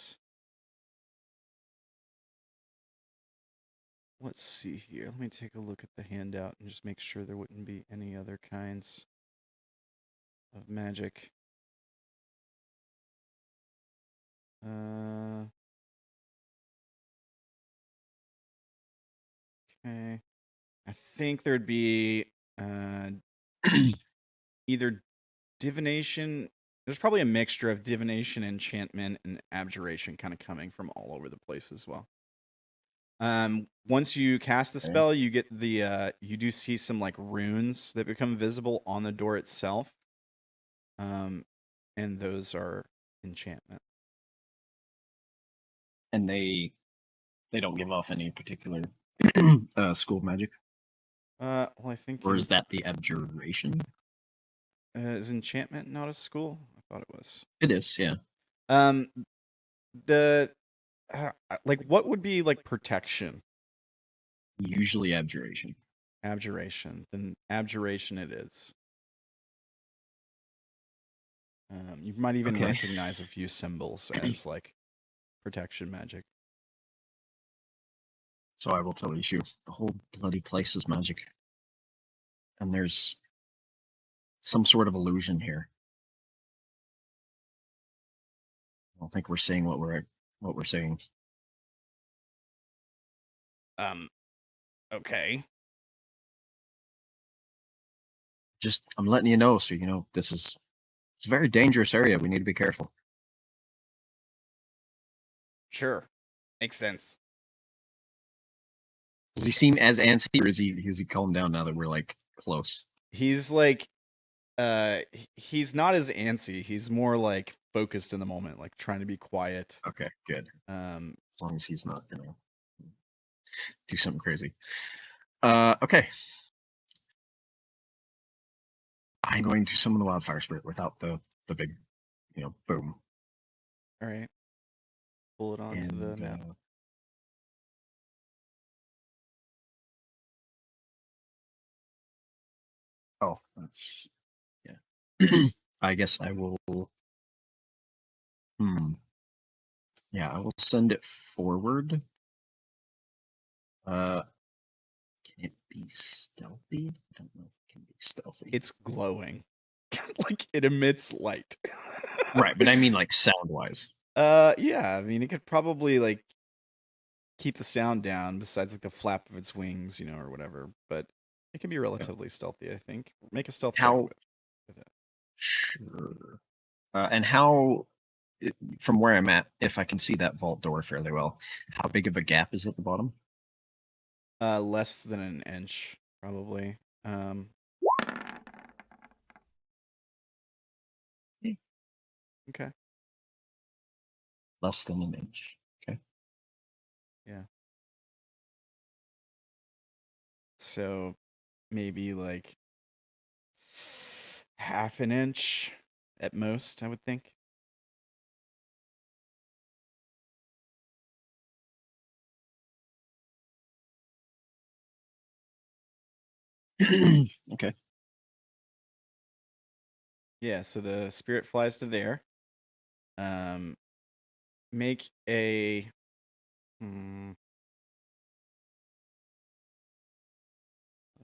let's see here. Let me take a look at the handout and just make sure there wouldn't be any other kinds of magic. Okay. I think there'd be either divination. There's probably a mixture of divination, enchantment, and abjuration kind of coming from all over the place as well. Once you cast the spell, you get the you do see some like runes that become visible on the door itself. And those are enchantment. And they don't give off any particular school magic? Well, I think. Or is that the abjuration? Is enchantment not a school? I thought it was. It is, yeah. The like, what would be like protection? Usually abjuration. Abjuration. Then abjuration it is. You might even recognize a few symbols as like protection magic. So I will tell you, the whole bloody place is magic. And there's some sort of illusion here. I don't think we're saying what we're saying. Okay. Just I'm letting you know, so you know it's a very dangerous area. We need to be careful. Sure. Makes sense. Does he seem as antsy, or is he calmed down now that we're like close? He's like he's not as antsy. He's more like focused in the moment, like trying to be quiet. Okay, good. As long as he's not gonna do something crazy. Okay. I'm going to summon the wildfire spirit without the big, boom. All right. Pull it onto the map. Oh, that's yeah. I guess I will. Yeah, I will send it forward. Can it be stealthy? I don't know if can be stealthy. It's glowing. Like it emits light. Right, but I mean like sound wise. Yeah, I mean it could probably like keep the sound down besides like the flap of its wings, or whatever, but it can be relatively stealthy, I think. Make a stealth check How with it. sure. And how from where I'm at, if I can see that vault door fairly well, how big of a gap is at the bottom? Less than an inch, probably. Okay. Less than an inch. Okay. Yeah. So maybe like half an inch at most, I would think. Okay. Yeah, so the spirit flies to there. Make a let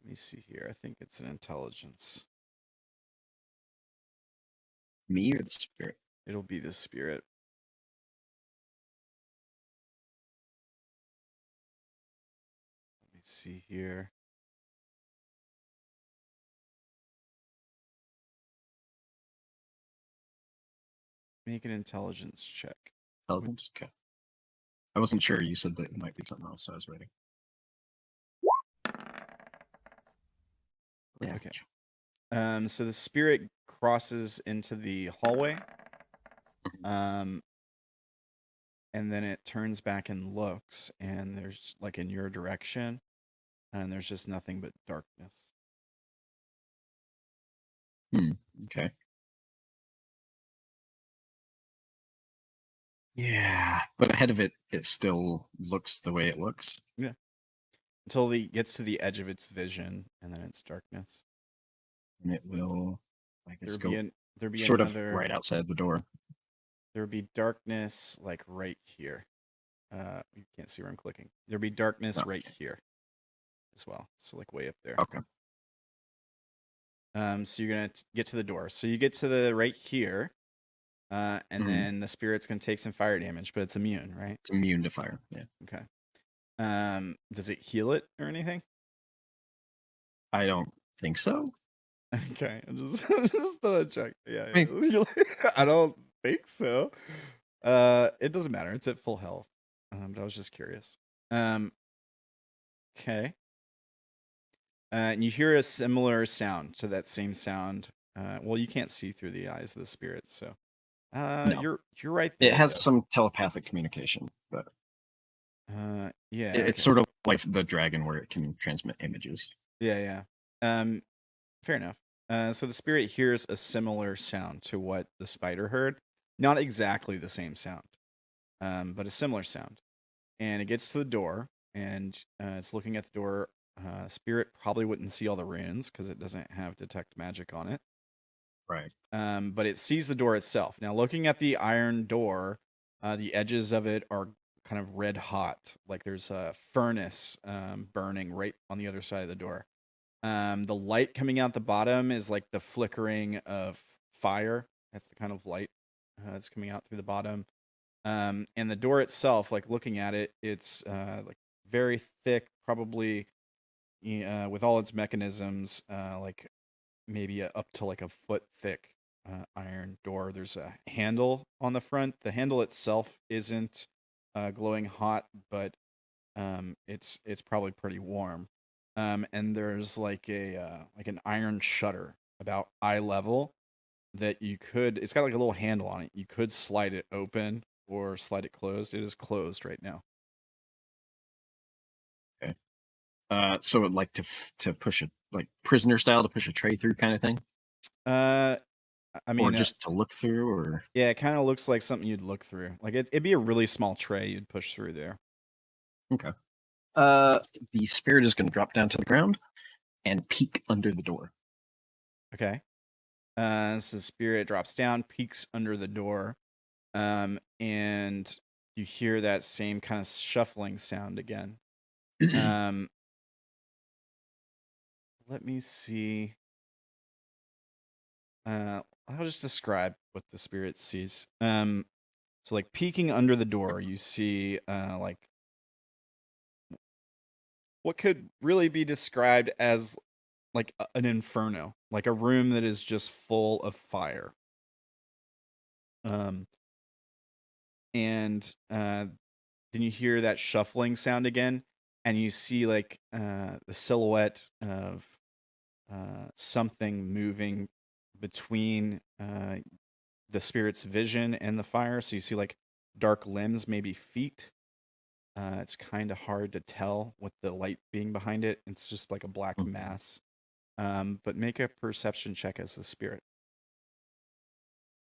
me see here. I think it's an intelligence. Me or the spirit? It'll be the spirit. Let me see here. Make an intelligence check. Intelligence? Okay. I wasn't sure. You said that it might be something else, so I was waiting. Yeah. Okay. So the spirit crosses into the hallway. And then it turns back and looks, and there's like in your direction, and there's just nothing but darkness. Okay. Yeah, but ahead of it, it still looks the way it looks. Yeah. Until it gets to the edge of its vision, and then it's darkness. And it will, I guess, There'd be sort another, of right outside the door. There would be darkness like right here. You can't see where I'm clicking. There'd be darkness right here as well. So like way up there. Okay. So you're gonna get to the door. So you get to the right here, and then the spirit's gonna take some fire damage, but it's immune, right? It's immune to fire. Yeah. Okay. Does it heal it or anything? I don't think so. Okay, I just thought I'd check. Yeah, I I don't think so. It doesn't matter. It's at full health. But I was just curious. Okay. And you hear a similar sound to that same sound. Well, you can't see through the eyes of the spirit, so No. you're right there. It has though. some telepathic communication, but yeah, it's sort of like the dragon where it can transmit images. Yeah. Fair enough. So the spirit hears a similar sound to what the spider heard. Not exactly the same sound, but a similar sound. And it gets to the door, and it's looking at the door. Spirit probably wouldn't see all the runes because it doesn't have detect magic on it. Right. But it sees the door itself. Now, looking at the iron door, the edges of it are kind of red hot, like there's a furnace burning right on the other side of the door. The light coming out the bottom is like the flickering of fire. That's the kind of light that's coming out through the bottom. And the door itself, like looking at it, it's like very thick, probably with all its mechanisms, like maybe up to like a foot thick iron door. There's a handle on the front. The handle itself isn't glowing hot, but it's probably pretty warm. And there's like an iron shutter about eye level that you could. It's got like a little handle on it. You could slide it open or slide it closed. It is closed right now. Okay. So like to push it like prisoner style to push a tray through kind of thing. I mean, or just to look through, or yeah, it kind of looks like something you'd look through. Like it'd be a really small tray you'd push through there. Okay. The spirit is going to drop down to the ground and peek under the door. Okay. So the spirit drops down, peeks under the door, and you hear that same kind of shuffling sound again. Let me see. I'll just describe what the spirit sees. So like peeking under the door, you see like what could really be described as like an inferno, like a room that is just full of fire. And then you hear that shuffling sound again, and you see like the silhouette of something moving between the spirit's vision and the fire. So you see like dark limbs, maybe feet. It's kind of hard to tell with the light being behind it. It's just like a black mass. But make a perception check as the spirit.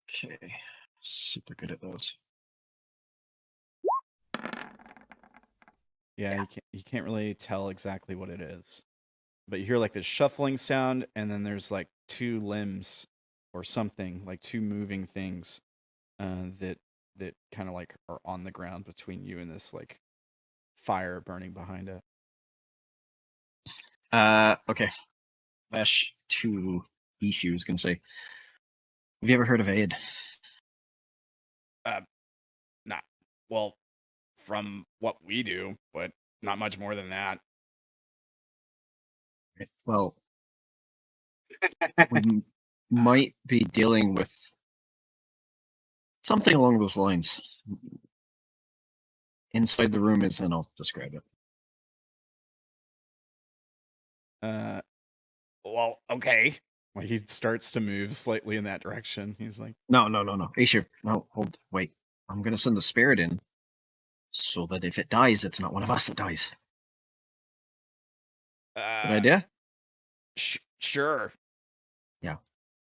Okay. Super good at those. Yeah, you can't really tell exactly what it is. But you hear like this shuffling sound, and then there's like two limbs or something, like two moving things that kind of like are on the ground between you and this like fire burning behind it. Okay. Vash to Ishu is gonna say, have you ever heard of Aid? Not well, from what we do, but not much more than that. Well, we might be dealing with something along those lines. Inside the room is, and I'll describe it. Well, okay. Like he starts to move slightly in that direction. He's like, No. Ishu, no, hold, wait. I'm gonna send the spirit in so that if it dies, it's not one of us that dies. Good idea? Sure. Yeah.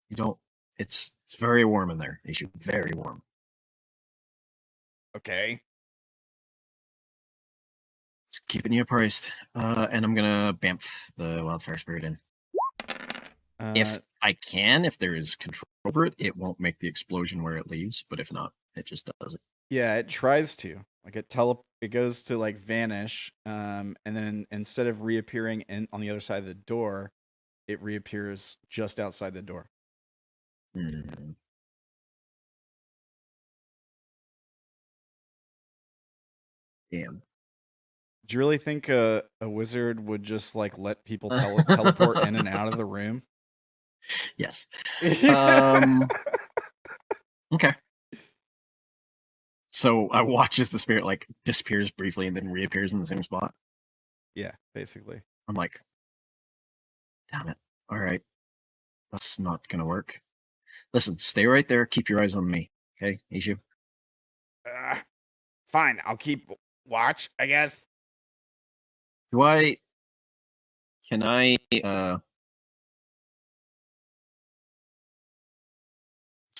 You don't. It's very warm in there, Ishu. Very warm. Okay. It's keeping you apprised. And I'm gonna bamf the wildfire spirit in. If I can, if there is control over it, it won't make the explosion where it leaves. But if not, it just does it. Yeah, it tries to. Like it goes to like vanish, and then instead of reappearing on the other side of the door, it reappears just outside the door. Damn. Do you really think a wizard would just like let people teleport in and out of the room? Yes. Okay. So I watch as the spirit like disappears briefly and then reappears in the same spot. Yeah, basically. I'm like, damn it. All right. That's not gonna work. Listen, stay right there. Keep your eyes on me. Okay, Ishu? Fine, I'll keep watch, I guess. Can I this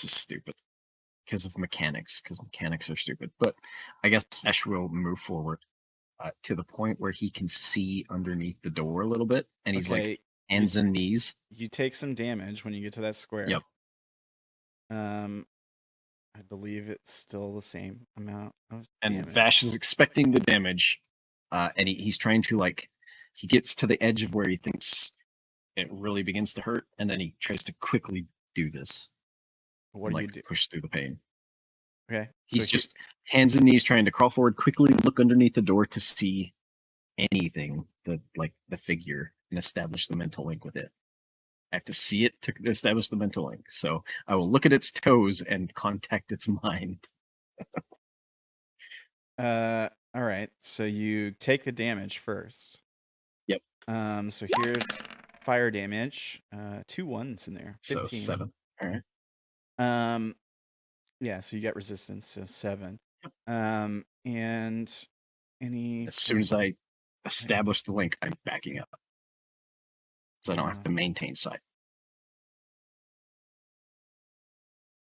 is stupid. Because of mechanics, because mechanics are stupid. But I guess Vash will move forward to the point where he can see underneath the door a little bit, and he's like hands and knees. You take some damage when you get to that square. Yep. I believe it's still the same amount of and damage. Vash is expecting the damage, and he's trying to he gets to the edge of where he thinks it really begins to hurt, and then he tries to quickly do this. What do you do? Push through the pain. Okay. He's just hands and knees trying to crawl forward quickly, look underneath the door to see anything, the figure, and establish the mental link with it. I have to see it to establish the mental link. So I will look at its toes and contact its mind. All right. So you take the damage first. Yep. So here's fire damage. 2 1s in there. 15. So 7. All right. Yeah, so you get resistance, so 7. Yep. And any... As soon as I establish the link, I'm backing up. So I don't have to maintain sight.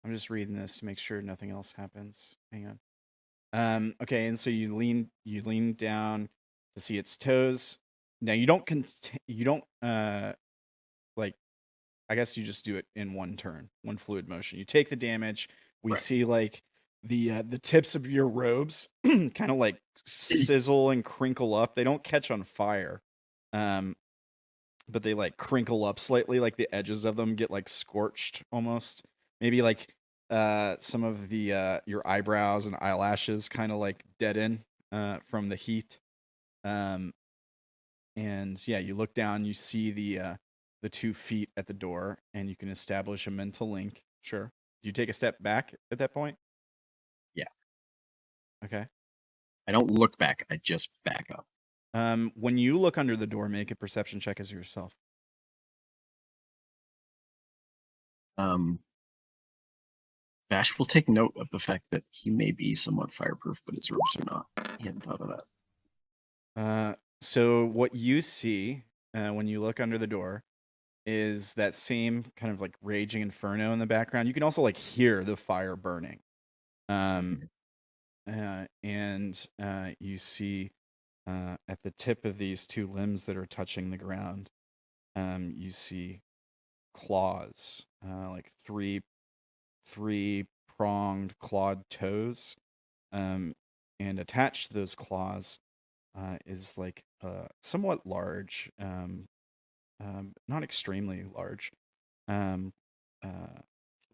I'm just reading this to make sure nothing else happens. Hang on. Okay, and so you lean down to see its toes. Now you don't I guess you just do it in one turn, one fluid motion. You take the damage. We see like the tips of your robes kind of like sizzle and crinkle up. They don't catch on fire. but they like crinkle up slightly, like the edges of them get like scorched almost. Maybe like some of the your eyebrows and eyelashes kind of like deaden from the heat. And yeah, you look down, you see the 2 feet at the door, and you can establish a mental link. Sure. Do you take a step back at that point? Yeah. Okay. I don't look back. I just back up. When you look under the door, make a perception check as yourself. Vash will take note of the fact that he may be somewhat fireproof, but his robes are not. He hadn't thought of that. So what you see when you look under the door is that same kind of like raging inferno in the background. You can also like hear the fire burning. And you see at the tip of these 2 limbs that are touching the ground, you see claws, like three pronged clawed toes, and attached to those claws is like somewhat large, not extremely large,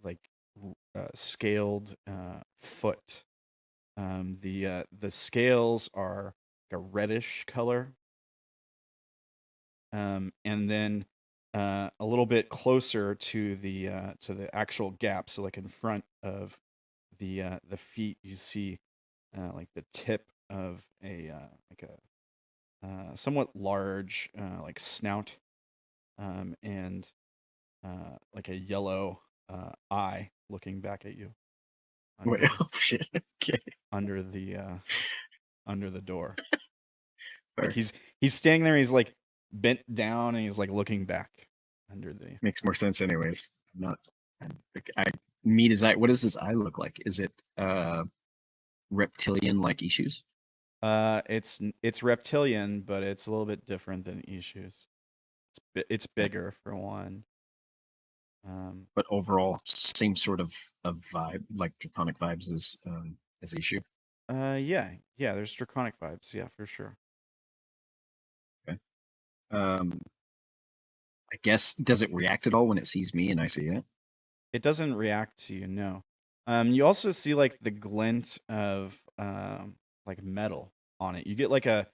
like scaled foot. The scales are like a reddish color, and then a little bit closer to the actual gap, so like in front of the feet, you see like the tip of a like a somewhat large like snout, and like a yellow eye looking back at you Wait, oh shit. Okay. under the door. Fair. Like he's standing there, he's like bent down, and he's like looking back under the. Makes more sense anyways. I meet his eye. What does his eye look like? Is it reptilian like Ishu's? It's reptilian, but it's a little bit different than Ishu's. It's bigger for one. But overall, same sort of vibe, like draconic vibes as Ishu. Yeah, there's draconic vibes, yeah, for sure. Okay. I guess, does it react at all when it sees me and I see it? It doesn't react to you, no. You also see like the glint of like metal on it. You get like a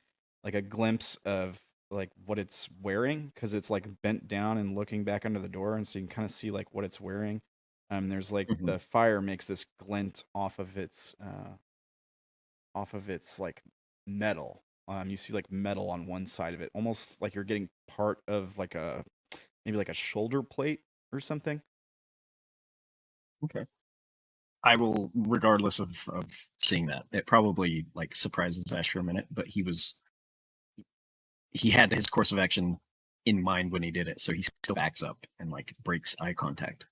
glimpse of like what it's wearing, because it's like bent down and looking back under the door, and so you can kind of see like what it's wearing. There's like the fire makes this glint off of its like metal. You see like metal on one side of it, almost like you're getting part of like maybe like a shoulder plate or something. Okay. I will, regardless of seeing that. It probably like surprises Ash for a minute, but he had his course of action in mind when he did it, so he still backs up and like breaks eye contact.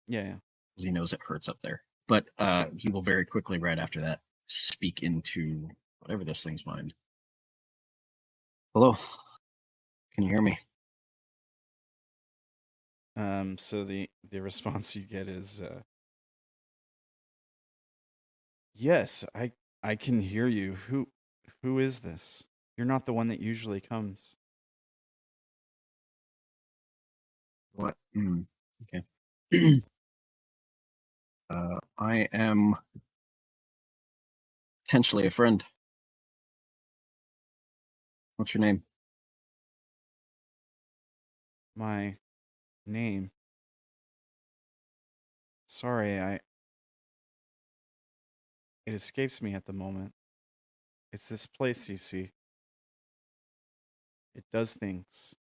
Yeah. Because he knows it hurts up there. But he will very quickly, right after that, speak into whatever this thing's mind. Hello. Can you hear me? So the response you get is, yes, I can hear you. Who is this? You're not the one that usually comes. What? Okay. I am potentially a friend. What's your name? My name. Sorry, it escapes me at the moment. It's this place, you see. It does things.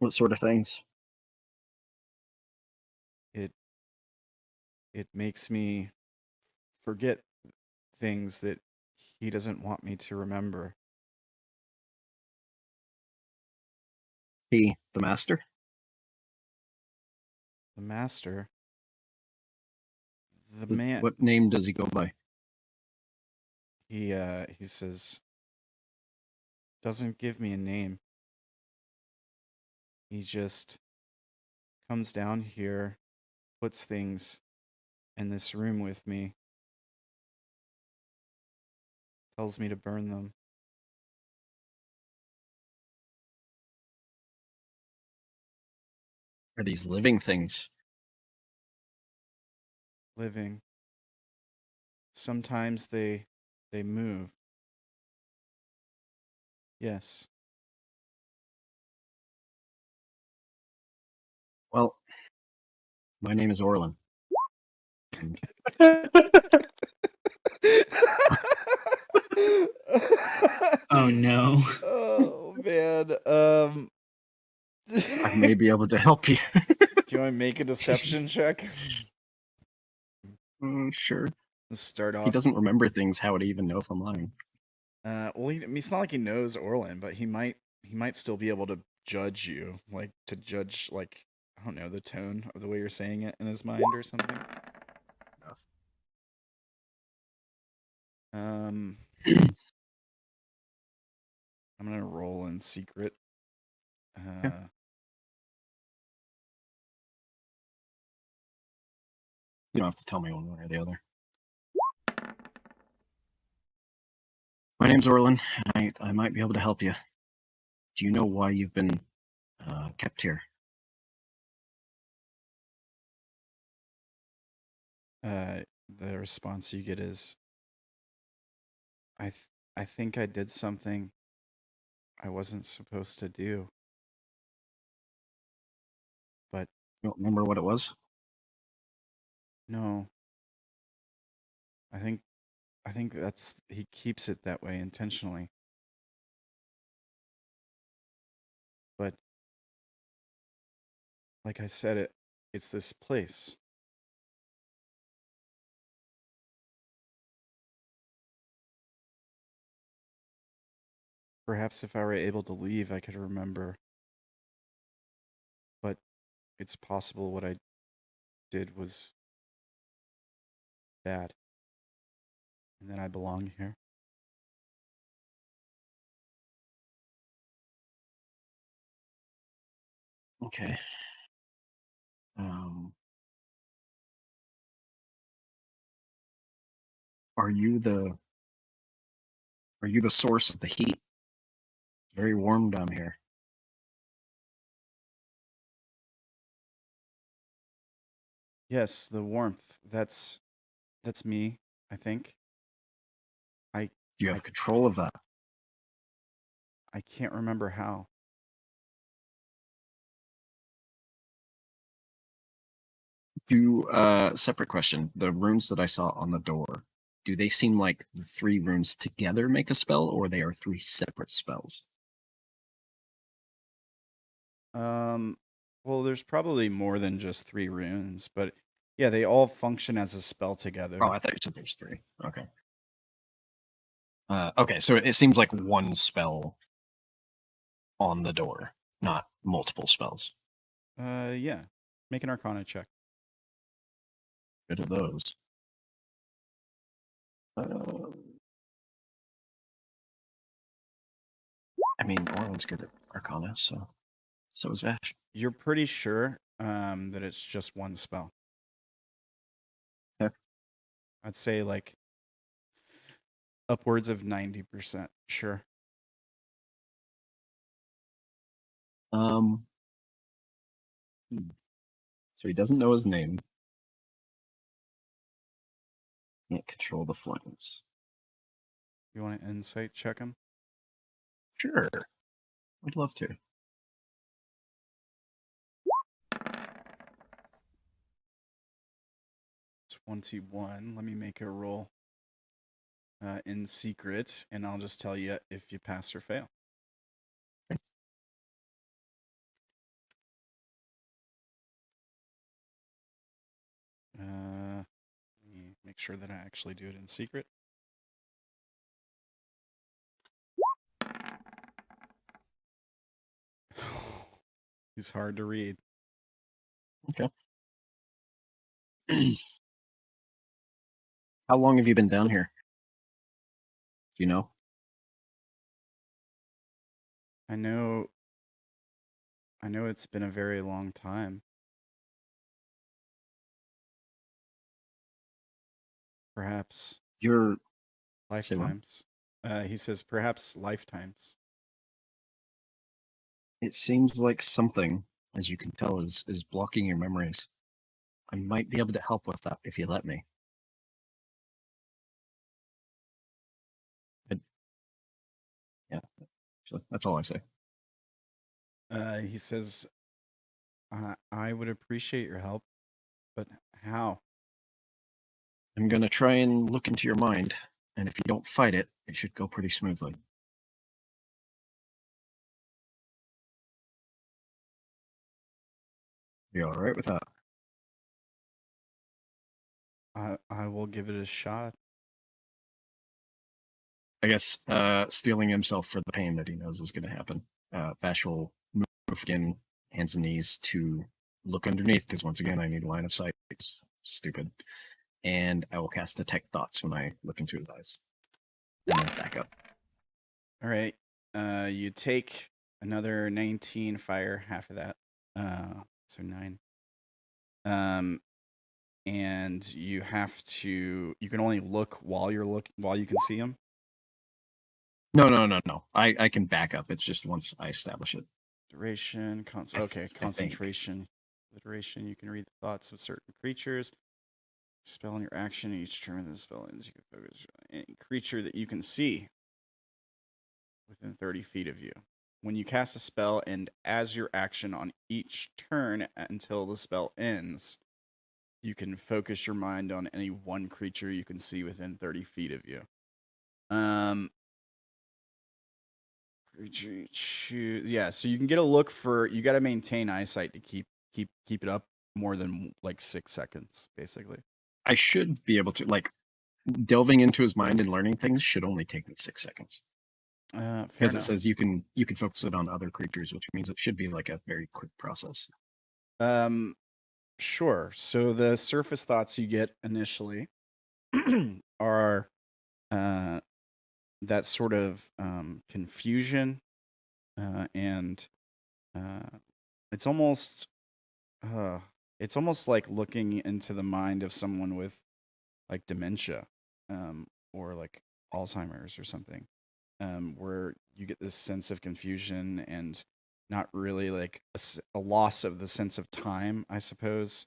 What sort of things? It makes me forget things that he doesn't want me to remember. He, the master? The master? The man. What name does he go by? He says, doesn't give me a name. He just comes down here, puts things in this room with me, tells me to burn them. Are these living things? Living. Sometimes they move. Yes. Well, my name is Orilyn. Oh no. Oh man. I may be able to help you. Do you want to make a deception check? Sure. Let's start If he off. doesn't remember things, how would he even know if I'm lying? Well, it's not like he knows Orilyn, but he might still be able to judge you, like to judge, like, I don't know, the tone of the way you're saying it in his mind or something. I'm gonna roll in secret. Yeah. You don't have to tell me one way or the other. My name's Orilyn. I might be able to help you. Do you know why you've been kept here? The response you get is, I think I did something I wasn't supposed to do. But You don't remember what it was? no. I think he keeps it that way intentionally. But like I said, it's this place. Perhaps if I were able to leave, I could remember. But it's possible what I did was bad. And then I belong here. Okay. Are you the source of the heat? It's very warm down here. Yes, the warmth. That's me, I think. Do you have control of that? I can't remember how. Separate question. The runes that I saw on the door, do they seem like the 3 runes together make a spell, or they are 3 separate spells? Well, there's probably more than just 3 runes, but yeah, they all function as a spell together. Oh, I thought you said there's 3. Okay. Okay, so it seems like one spell on the door, not multiple spells. Yeah. Make an Arcana check. Good at those. I mean, Orlin's good at Arcana, so is Vash. You're pretty sure that it's just one spell. Yeah. I'd say like upwards of 90% sure. So he doesn't know his name. Can't control the flames. You want to insight check him? Sure. I'd love to. 21. Let me make a roll in secret, and I'll just tell you if you pass or fail. Let me make sure that I actually do it in secret. He's hard to read. Okay. How long have you been down here? Do you know? I know it's been a very long time. Perhaps You're lifetimes. He says perhaps lifetimes. It seems like something, as you can tell, is blocking your memories. I might be able to help with that if you let me. Yeah, actually, that's all I say. He says, I would appreciate your help, but how? I'm gonna try and look into your mind, and if you don't fight it, it should go pretty smoothly. You alright with that? I will give it a shot. I guess steeling himself for the pain that he knows is going to happen. Vash will move again, hands and knees, to look underneath, because once again, I need line of sight. It's stupid. And I will cast Detect Thoughts when I look into his eyes. And then back up. All right. You take another 19 fire, half of that. So 9. And you have to. You can only look while you can see him. No. I can back up. It's just once I establish it. Duration. Concentration. The duration. You can read the thoughts of certain creatures. Spell on your action. Each turn the spell ends, you can focus on any creature that you can see within 30 feet of you. When you cast a spell and as your action on each turn until the spell ends, you can focus your mind on any one creature you can see within 30 feet of you. Creature you choose. Yeah, so you can get a look for. You got to maintain eyesight to keep it up more than like 6 seconds, basically. I should be able to, like, delving into his mind and learning things should only take me 6 seconds. Because it says you can focus it on other creatures, which means it should be like a very quick process. Sure. So the surface thoughts you get initially are that sort of confusion, and it's almost like looking into the mind of someone with like dementia, or like Alzheimer's or something, where you get this sense of confusion and not really like a loss of the sense of time, I suppose.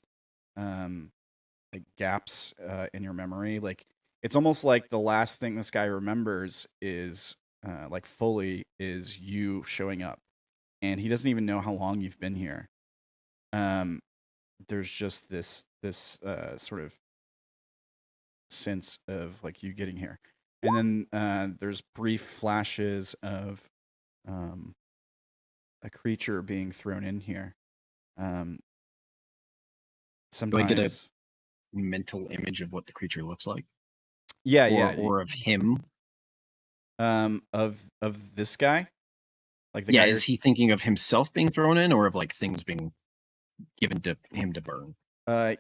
Like gaps in your memory. Like it's almost like the last thing this guy remembers is like fully is you showing up, and he doesn't even know how long you've been here. There's just this sort of sense of like you getting here, and then there's brief flashes of a creature being thrown in here. Sometimes. Do I get a mental image of what the creature looks like? Yeah. Or of him? Of this guy? Like the guy. Yeah, is he thinking of himself being thrown in, or of like things being given to him to burn?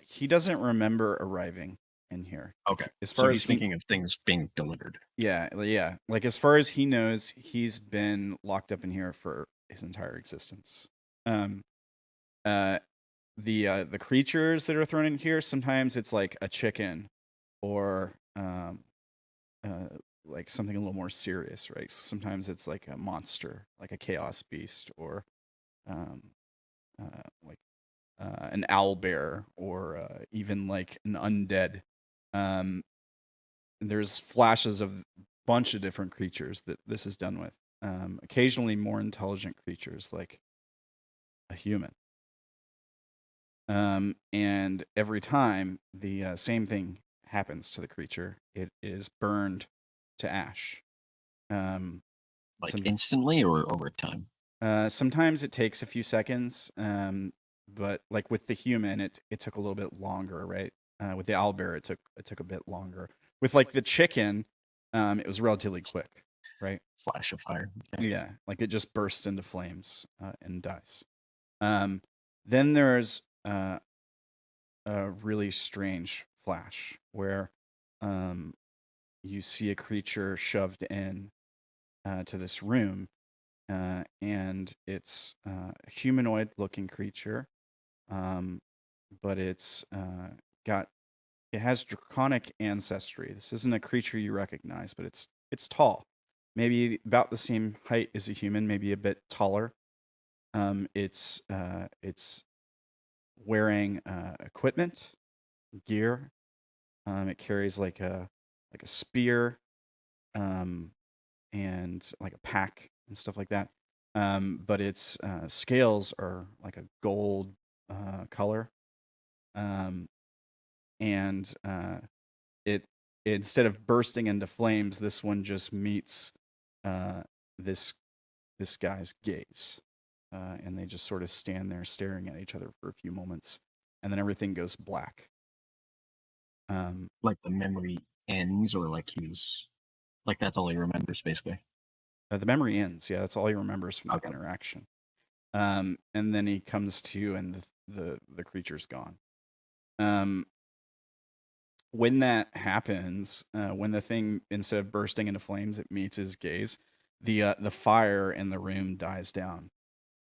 He doesn't remember arriving in here. Okay. As far so as he's thinking of things being delivered. Yeah. Like as far as he knows, he's been locked up in here for his entire existence. The creatures that are thrown in here, sometimes it's like a chicken, or like something a little more serious, right? So sometimes it's like a monster, like a chaos beast, or like an owl bear, or even like an undead. And there's flashes of a bunch of different creatures that this is done with. Occasionally more intelligent creatures like a human. And every time the same thing happens to the creature, it is burned to ash. Like instantly or over time? Sometimes it takes a few seconds, but like with the human, it took a little bit longer, right? With the owlbear, it took a bit longer. With like the chicken, it was relatively quick, right? Flash of fire. Yeah, like it just bursts into flames and dies. Then there's a really strange flash where you see a creature shoved in to this room. And it's a humanoid-looking creature, but it has draconic ancestry. This isn't a creature you recognize, but it's tall. maybe about the same height as a human, maybe a bit taller. It's wearing equipment, gear. It carries like a spear, and like a pack and stuff like that. But its scales are like a gold color, and it instead of bursting into flames, this one just meets this guy's gaze, and they just sort of stand there staring at each other for a few moments, and then everything goes black. Like the memory ends, or like that's all he remembers, basically. The memory ends. Yeah, that's all he remembers from Okay. the interaction. And then he comes to, and the creature's gone. When that happens, when the thing, instead of bursting into flames, it meets his gaze, the fire in the room dies down.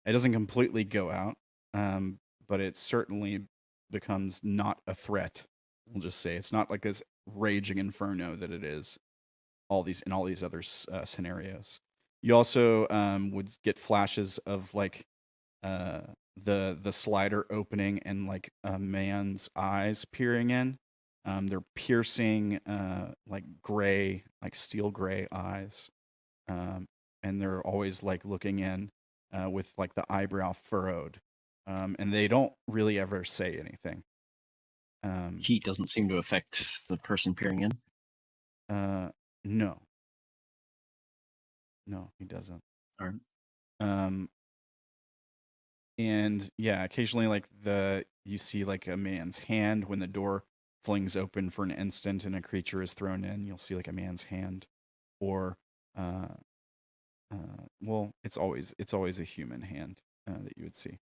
It doesn't completely go out, but it certainly becomes not a threat. We'll just say it's not like this raging inferno that it is all these other scenarios. You also would get flashes of like the slider opening and like a man's eyes peering in. They're piercing, like gray, like steel gray eyes, and they're always like looking in with like the eyebrow furrowed, and they don't really ever say anything. Heat doesn't seem to affect the person peering in. No, he doesn't. All right. And yeah, occasionally like you see like a man's hand when the door flings open for an instant and a creature is thrown in. You'll see like a man's hand, or well, it's always a human hand that you would see.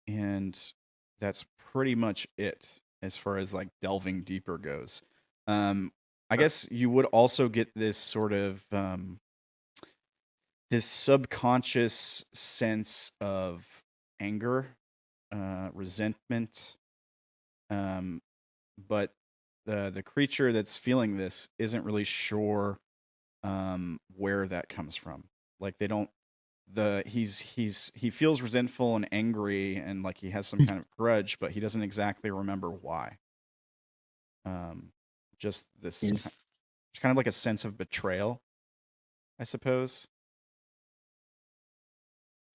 And that's pretty much it as far as like delving deeper goes. I guess you would also get this sort of this subconscious sense of anger, resentment, but the creature that's feeling this isn't really sure where that comes from. Like they don't he feels resentful and angry and like he has some kind of grudge, but he doesn't exactly remember why. Just this kind of like a sense of betrayal, I suppose.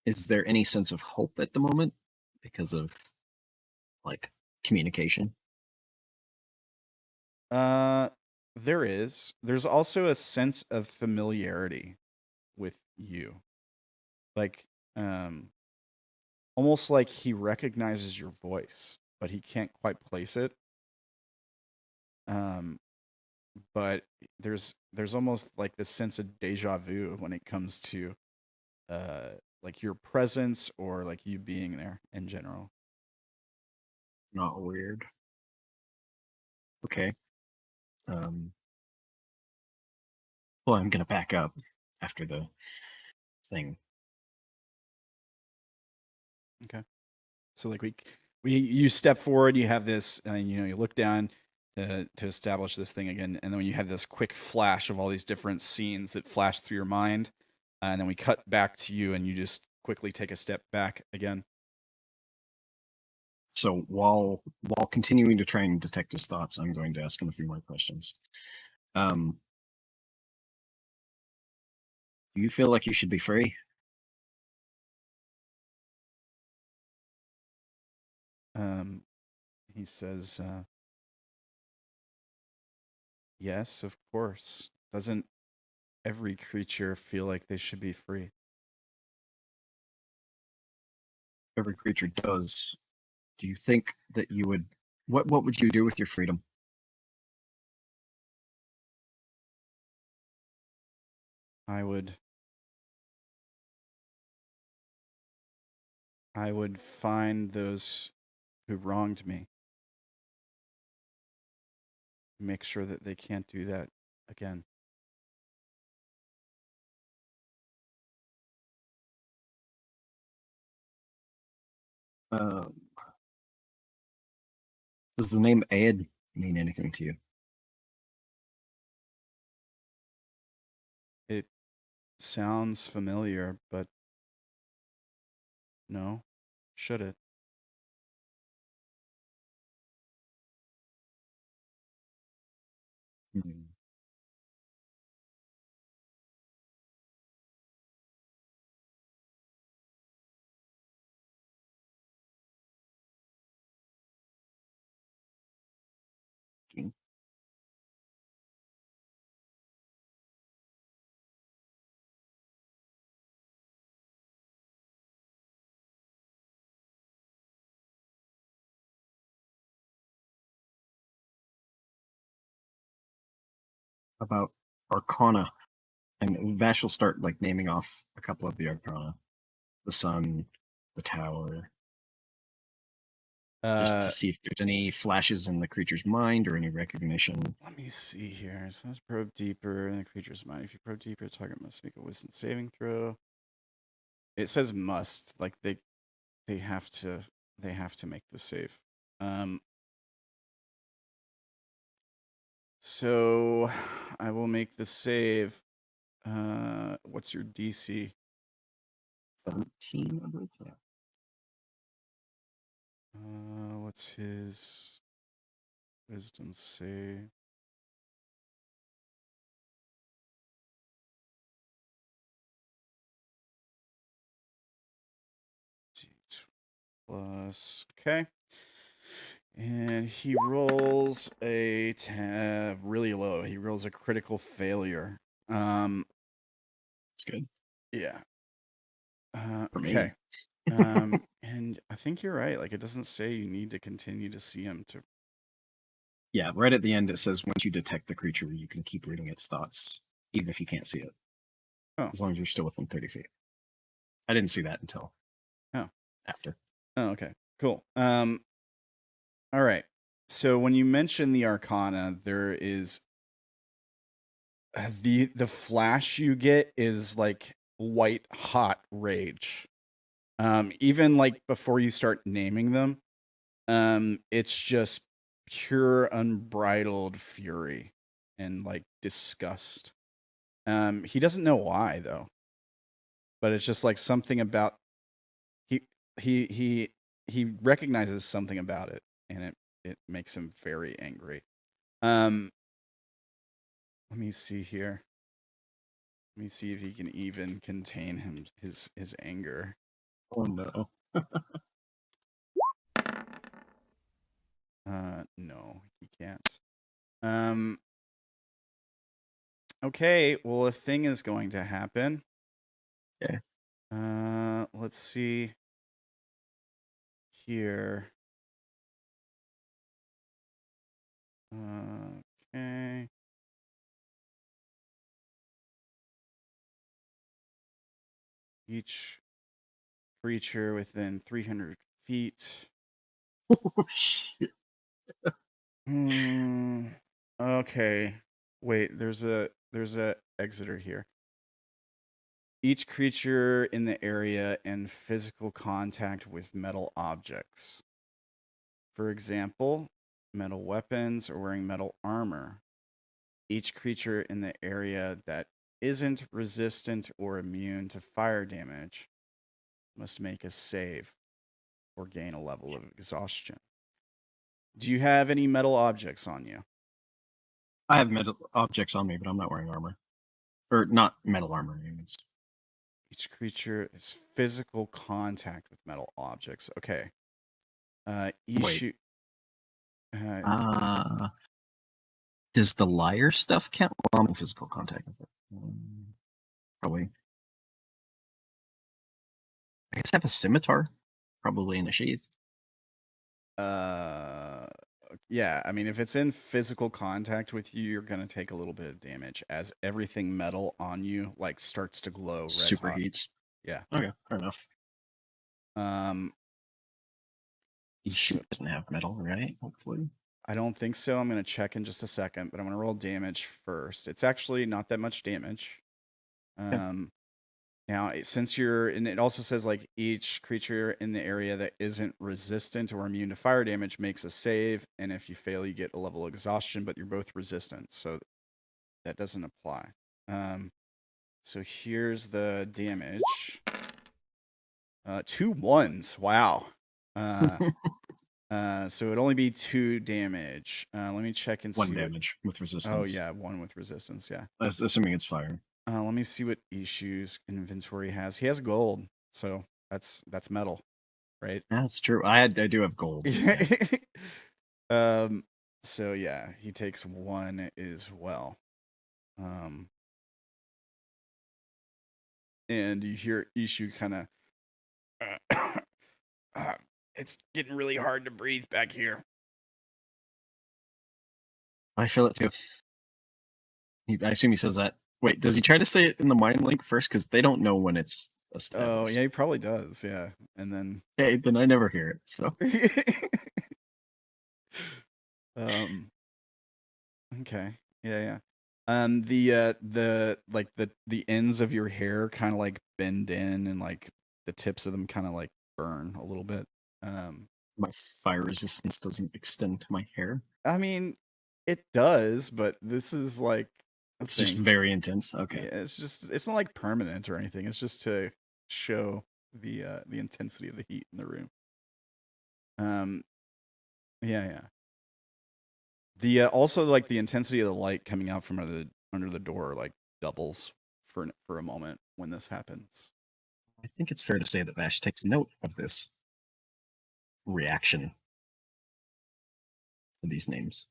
Is there any sense of hope at the moment because of like communication? There is. There's also a sense of familiarity with you. Like, almost like he recognizes your voice, but he can't quite place it. But there's almost like this sense of deja vu when it comes to like your presence or like you being there in general. Not weird. Okay. Well, I'm gonna back up after the thing. Okay. So like you step forward, you have this, you look down to establish this thing again, and then you have this quick flash of all these different scenes that flash through your mind, and then we cut back to you, and you just quickly take a step back again. So while continuing to try and detect his thoughts, I'm going to ask him a few more questions. Do you feel like you should be free? He says, yes, of course. Doesn't every creature feel like they should be free? Every creature does. Do you think that you would... What would you do with your freedom? I would find those who wronged me. Make sure that they can't do that again. Does the name Aed mean anything to you? sounds familiar, but no. Should it? Hmm. Okay. About Arcana, and Vash will start like naming off a couple of the Arcana, the sun, the tower, just to see if there's any flashes in the creature's mind or any recognition. Let me see here. So let's probe deeper in the creature's mind. If you probe deeper, the target must make a wisdom saving throw. It says must, like they have to make the save. So I will make the save. What's your DC? 13, I believe. Yeah. What's his wisdom save? Plus, okay. And he rolls a really low. He rolls a critical failure. It's good. Yeah. For me. Okay. And I think you're right. Like, it doesn't say you need to continue to see him to. Yeah, right at the end it says once you detect the creature, you can keep reading its thoughts, even if you can't see it. Oh. As long as you're still within 30 feet. I didn't see that until after. Oh, okay. Cool. All right. So when you mention the Arcana, there is the flash you get is like white hot rage. Even like before you start naming them, it's just pure unbridled fury and like disgust. He doesn't know why though, but it's just like something about he recognizes something about it, and it makes him very angry. Let me see here. Let me see if he can even contain his anger. Oh no. No, he can't. Okay, well, a thing is going to happen. Okay. Let's see here. Okay. Each creature within 300 feet. Oh shit. Okay. Wait, there's a exeter here. Each creature in the area in physical contact with metal objects. For example, metal weapons or wearing metal armor. Each creature in the area that isn't resistant or immune to fire damage must make a save or gain a level of exhaustion. Do you have any metal objects on you? I have metal objects on me, but I'm not wearing armor. Or not metal armor, I mean. Each creature is physical contact with metal objects. Okay. Ishu. Does the liar stuff count? Well, I'm in physical contact with it. Probably. I guess I have a scimitar, probably in a sheath. Yeah, I mean, if it's in physical contact with you, you're gonna take a little bit of damage as everything metal on you like starts to glow red hot. Superheats. Yeah. Okay, fair enough. Ishu doesn't have metal, right? Hopefully. I don't think so. I'm gonna check in just a second, but I'm gonna roll damage first. It's actually not that much damage. Now, since you're, and it also says like each creature in the area that isn't resistant or immune to fire damage makes a save, and if you fail, you get a level of exhaustion. But you're both resistant, so that doesn't apply. So here's the damage. 2 1s. Wow. So it'd only be 2 damage. Let me check and 1 see damage with what. resistance. Oh yeah, 1 with resistance. Yeah. Assuming it's fire. Let me see what Ishu's inventory has. He has gold, so that's metal, right? That's true. I do have gold. So yeah, he takes 1 as well. And you hear Ishu kind of, it's getting really hard to breathe back here. I feel it too. I assume he says that. Wait, does he try to say it in the mind link first? Because they don't know when it's established. Oh yeah, he probably does. Yeah, and then. Hey, then I never hear it. So. Okay. Yeah. The ends of your hair kind of like bend in, and like the tips of them kind of like burn a little bit. My fire resistance doesn't extend to my hair. I mean, it does, but this is like it's just very intense. Okay. Yeah, it's not like permanent or anything. It's just to show the intensity of the heat in the room. Yeah. The also like the intensity of the light coming out from under the door like doubles for a moment when this happens. I think it's fair to say that Vash takes note of this reaction to these names.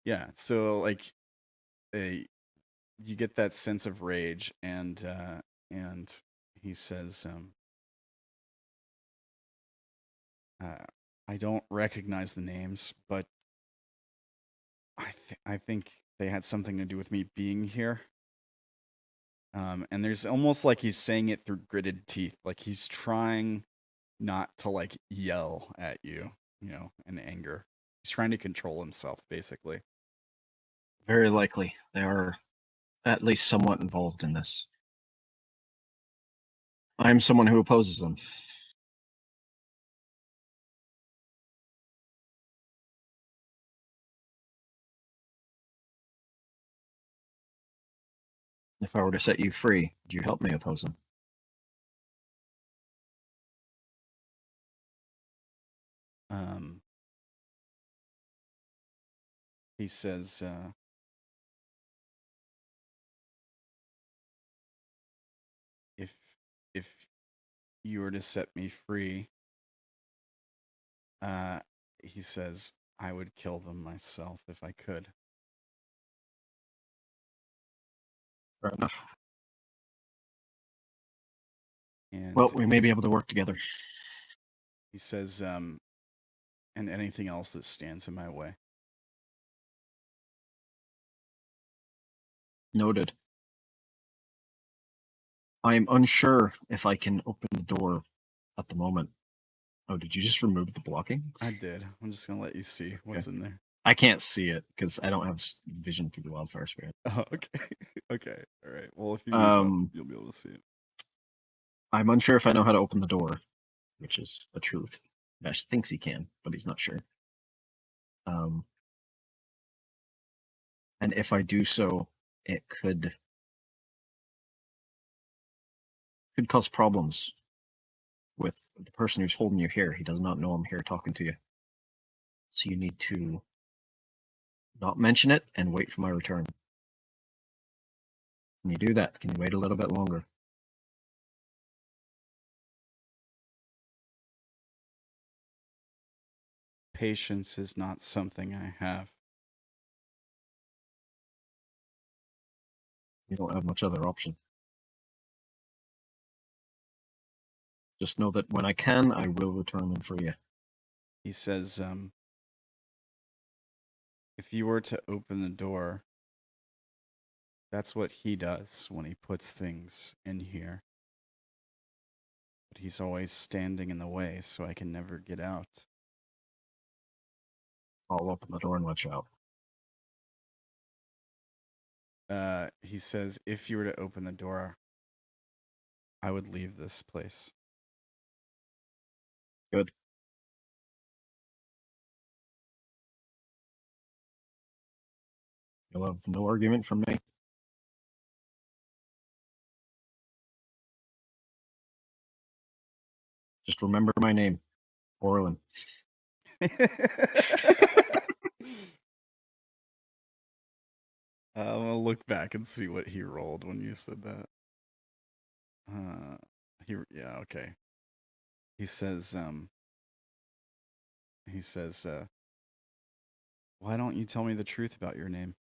Yeah, so like you get that sense of rage, and he says, I don't recognize the names, but I think they had something to do with me being here. And there's almost like he's saying it through gritted teeth, like he's trying not to like yell at you, in anger. He's trying to control himself, basically. Very likely. They are at least somewhat involved in this. I'm someone who opposes them. If I were to set you free, would you help me oppose them? He says, if you were to set me free, he says, I would kill them myself if I could. Fair enough. And well, we may be able to work together. He says, and anything else that stands in my way. Noted. I am unsure if I can open the door at the moment. Oh, did you just remove the blocking? I did. I'm just going to let you see what's in there. I can't see it because I don't have vision through the wildfire spirit. Oh, okay. Okay. All right. Well, if you move up, you'll be able to see it. I'm unsure if I know how to open the door, which is the truth. Vash thinks he can, but he's not sure. And if I do so, it could cause problems with the person who's holding you here. He does not know I'm here talking to you. So you need to not mention it and wait for my return. Can you do that? Can you wait a little bit longer? Patience is not something I have. You don't have much other option. Just know that when I can, I will return them for you. He says, if you were to open the door, that's what he does when he puts things in here. But he's always standing in the way, so I can never get out. I'll open the door and let you out. He says, if you were to open the door, I would leave this place. Good. You'll have no argument from me. Just remember my name, Orilyn. I'm gonna look back and see what he rolled when you said that. Yeah, okay. He says, why don't you tell me the truth about your name?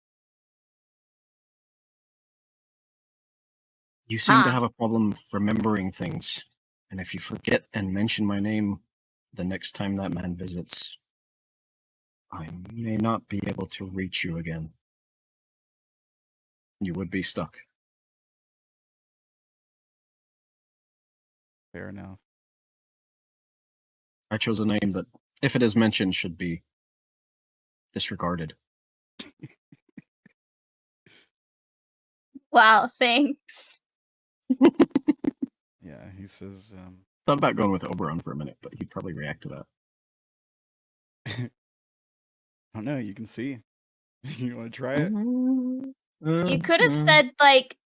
You seem to Huh. have a problem remembering things, and if you forget and mention my name the next time that man visits, I may not be able to reach you again. You would be stuck. Fair enough. I chose a name that, if it is mentioned, should be disregarded. Wow, thanks. Yeah, he says, Thought about going with Oberon for a minute, but he'd probably react to that. I don't know, you can see. You want to try it? You could have said, like,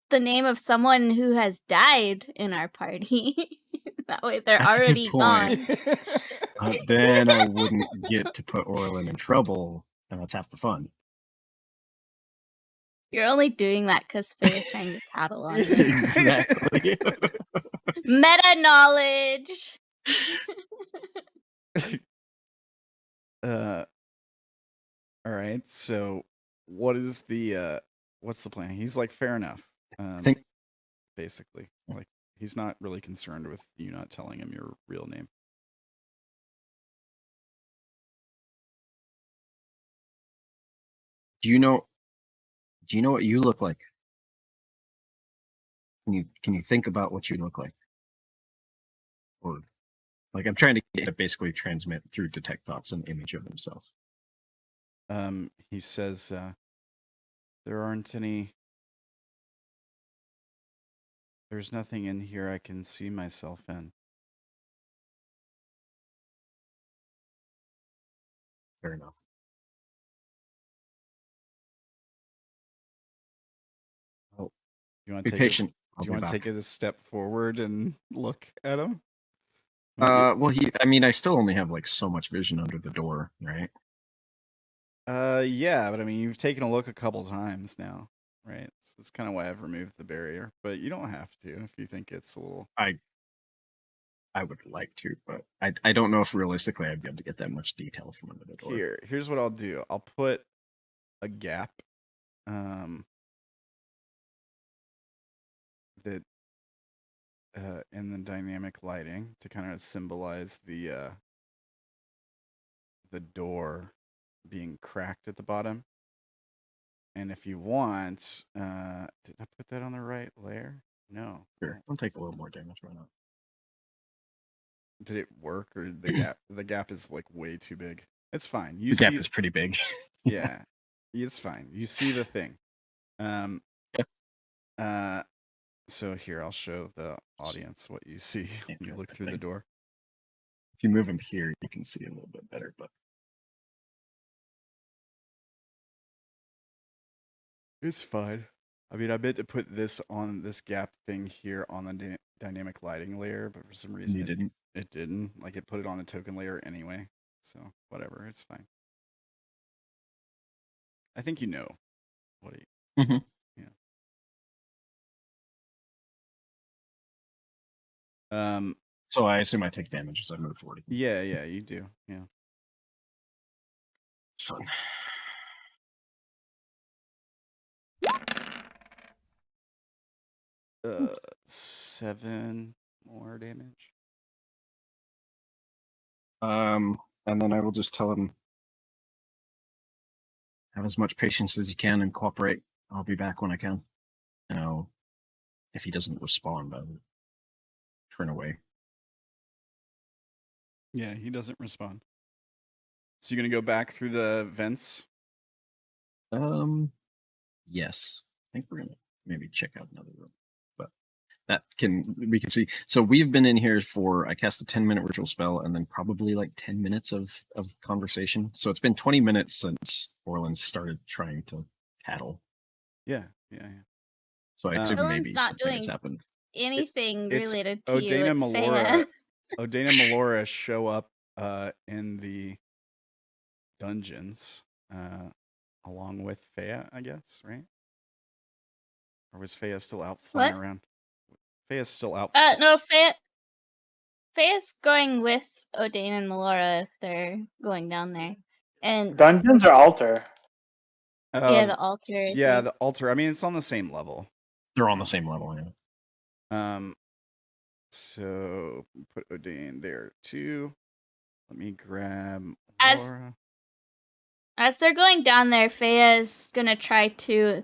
the name of someone who has died in our party. That way they're That's a good already point. gone. Then I wouldn't get to put Orilyn in trouble, and that's half the fun. You're only doing that because Faye is trying to tattle on you. Exactly. Meta knowledge. All right. So, what's the plan? He's like, fair enough. I think Basically, like, he's not really concerned with you not telling him your real name. Do you know what you look like? Can you think about what you look like? Or like I'm trying to get to basically transmit through detect thoughts an image of himself. He says, there's nothing in here I can see myself in. Fair enough. Well, You want be to take patient. Do you want to take it a step forward and look at him? Well, I still only have like so much vision under the door, right? Yeah, but I mean, you've taken a look a couple times now, right? So that's kind of why I've removed the barrier, but you don't have to if you think it's a little. I would like to, but I don't know if realistically I'd be able to get that much detail from under the door. Here's what I'll do. I'll put a gap, that in the dynamic lighting to kind of symbolize the door being cracked at the bottom. And if you want, did I put that on the right layer? No. Sure, I'll take a little more damage. Why not? Did it work, or the gap is like way too big? It's fine. The gap is pretty big. Yeah, it's fine. You see the thing. So here, I'll show the audience what you see when you look through the door. If you move him here, you can see a little bit better, but it's fine. I mean, I meant to put this on this gap thing here on the dynamic lighting layer, but for some reason you didn't. It didn't. Like, it put it on the token layer anyway. So whatever, it's fine. I think you know what he. Mm-hmm. Yeah. So I assume I take damage as I move forward. Yeah, you do. Yeah. It's fun. Uh, 7 more damage. And then I will just tell him, have as much patience as you can and cooperate. I'll be back when I can. Now, if he doesn't respond, I will turn away. Yeah, he doesn't respond. So you're gonna go back through the vents? Yes. I think we're gonna maybe check out another room, but we can see. So we've been in here for, I cast a 10-minute ritual spell and then probably like 10 minutes of conversation. So it's been 20 minutes since Orilyn started trying to cattle. Yeah. So I assume Orilyn's maybe not something has doing- happened. Anything It's related to you, Odayn and it's Melora. Feya. Odayn and Melora show up in the dungeons along with Feya, I guess, right? Or was Feya still out flying What? around? Feya's still out. No, Feya's going with Odayn and Melora if they're going down there. And Dungeons or altar? yeah, the altar. Yeah, thing. the altar. I mean, it's on the same level. They're on the same level. Yeah. So put Odayn there too. Let me grab As- Melora. As they're going down there, Feya's gonna try to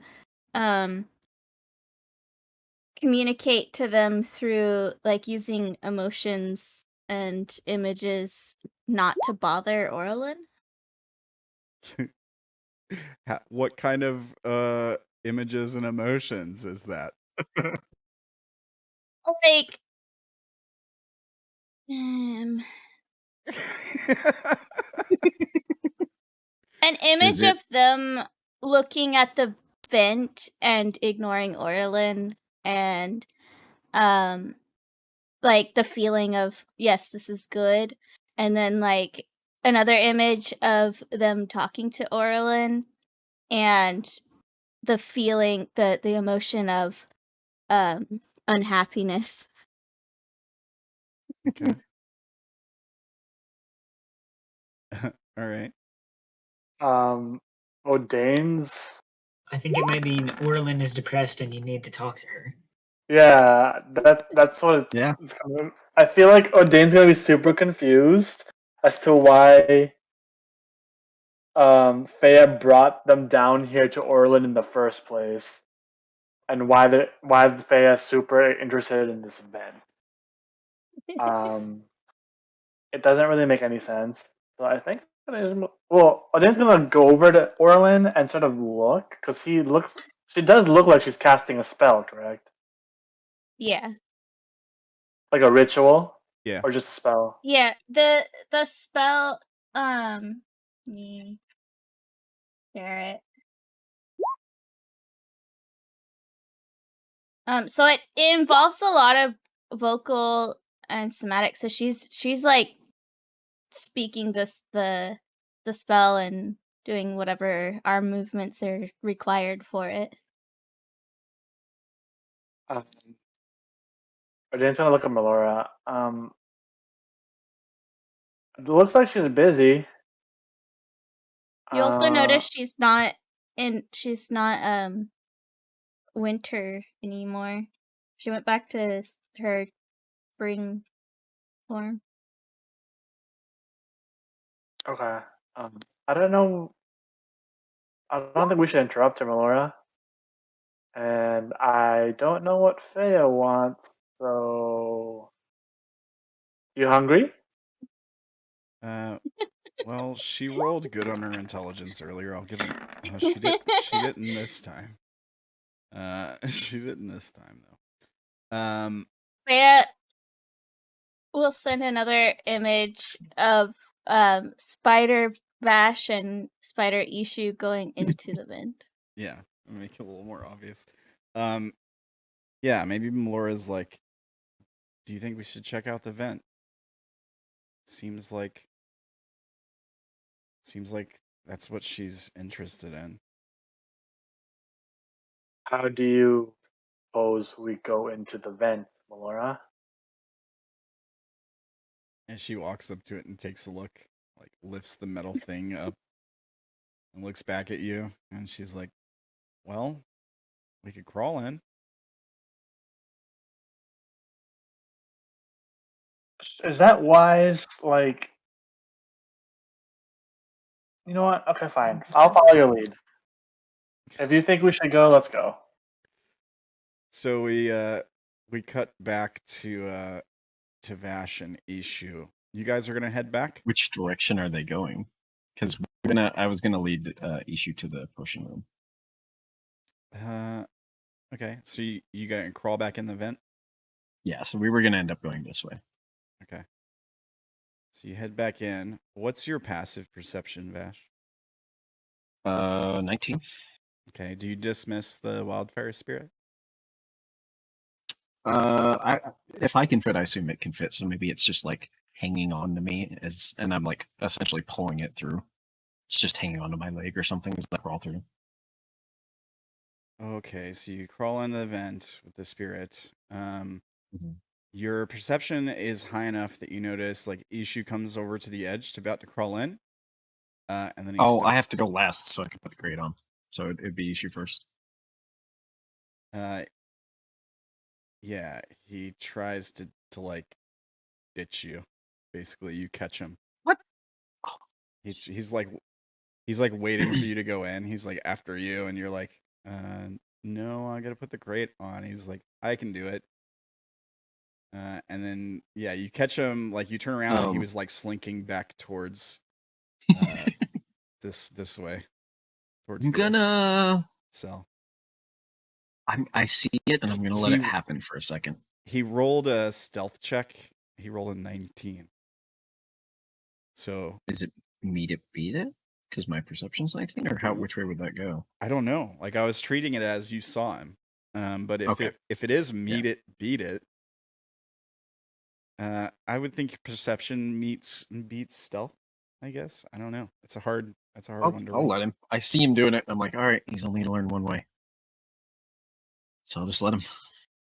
communicate to them through like using emotions and images not to bother Orilyn. What kind of images and emotions is that? Like an image of them looking at the vent and ignoring Orilyn, and like the feeling of yes, this is good, and then like another image of them talking to Orilyn and the feeling, the emotion of unhappiness. Okay. All right. Odayn's. I think it might mean Orilyn is depressed and you need to talk to her. Yeah, that's what Yeah. it's kind of. I feel like Odayn's gonna be super confused as to why Feya brought them down here to Orilyn in the first place, and why Feya is super interested in this event. It doesn't really make any sense. So I think Odayn's gonna go over to Orilyn and sort of look, because she does look like she's casting a spell, correct? Yeah. Like a ritual? Yeah. Or just a spell? Yeah, the spell me share it. So it involves a lot of vocal and somatic. So she's like speaking the spell and doing whatever arm movements are required for it. Odayn's gonna look at Melora. It looks like she's busy. You also notice she's not winter anymore. She went back to her spring form. Okay. I don't know. I don't think we should interrupt her, Melora. And I don't know what Feya wants, so. You hungry? Well, she rolled good on her intelligence earlier. I'll give her. Oh, she didn't this time. She didn't this time though. Feya will send another image of Spider Vash and Spider Ishu going into the vent. Yeah, make it a little more obvious. Yeah, maybe Melora's like, do you think we should check out the vent? Seems like that's what she's interested in. How do you suppose we go into the vent, Melora? And she walks up to it and takes a look, like lifts the metal thing up and looks back at you, and she's like, well, we could crawl in. Is that wise? Like, you know what? Okay, fine. I'll follow your lead. If you think we should go, let's go. So we cut back to Vash and Ishu. You guys are gonna head back? Which direction are they going? Because I was gonna lead Ishu to the potion room. Okay. So you gonna crawl back in the vent? Yeah, so we were gonna end up going this way. Okay. So you head back in. What's your passive perception, Vash? 19. Okay. Do you dismiss the wildfire spirit? If I can fit, I assume it can fit. So maybe it's just like hanging on to me and I'm like essentially pulling it through. It's just hanging onto my leg or something as I crawl through. Okay, so you crawl into the vent with the spirit. Mhm. Your perception is high enough that you notice like Ishu comes over to the edge, about to crawl in, and then he I have to go last so I can put the grade on. So it'd be issue first. Yeah, he tries to like ditch you. Basically, you catch him. What? He's like waiting for you to go in. He's like after you, and you're like, no, I gotta put the grate on. He's like, I can do it. And then yeah, you catch him. Like you turn around, and he was like slinking back towards this way. Towards I'm gonna. cell. I see it, and I'm gonna let it happen for a second. He rolled a stealth check. He rolled a 19. So is it me to beat it? Because my perception's 19, or which way would that go? I don't know. Like I was treating it as you saw him. But if it is beat it, I would think perception beats stealth. I guess I don't know. It's a hard one to roll. I'll let him. I see him doing it. I'm like, all right, he's only to learn one way, so I'll just let him.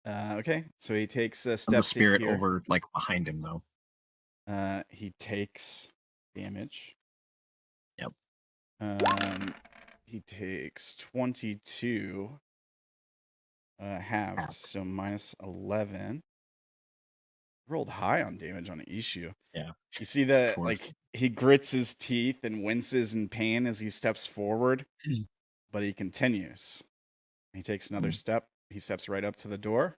Okay, so he takes a step. The spirit over like behind him though. He takes damage. Yep. He takes 22. Halved, so minus 11. Rolled high on damage on an Ishu. Yeah. You see that, like, he grits his teeth and winces in pain as he steps forward, but he continues. He takes another step. He steps right up to the door.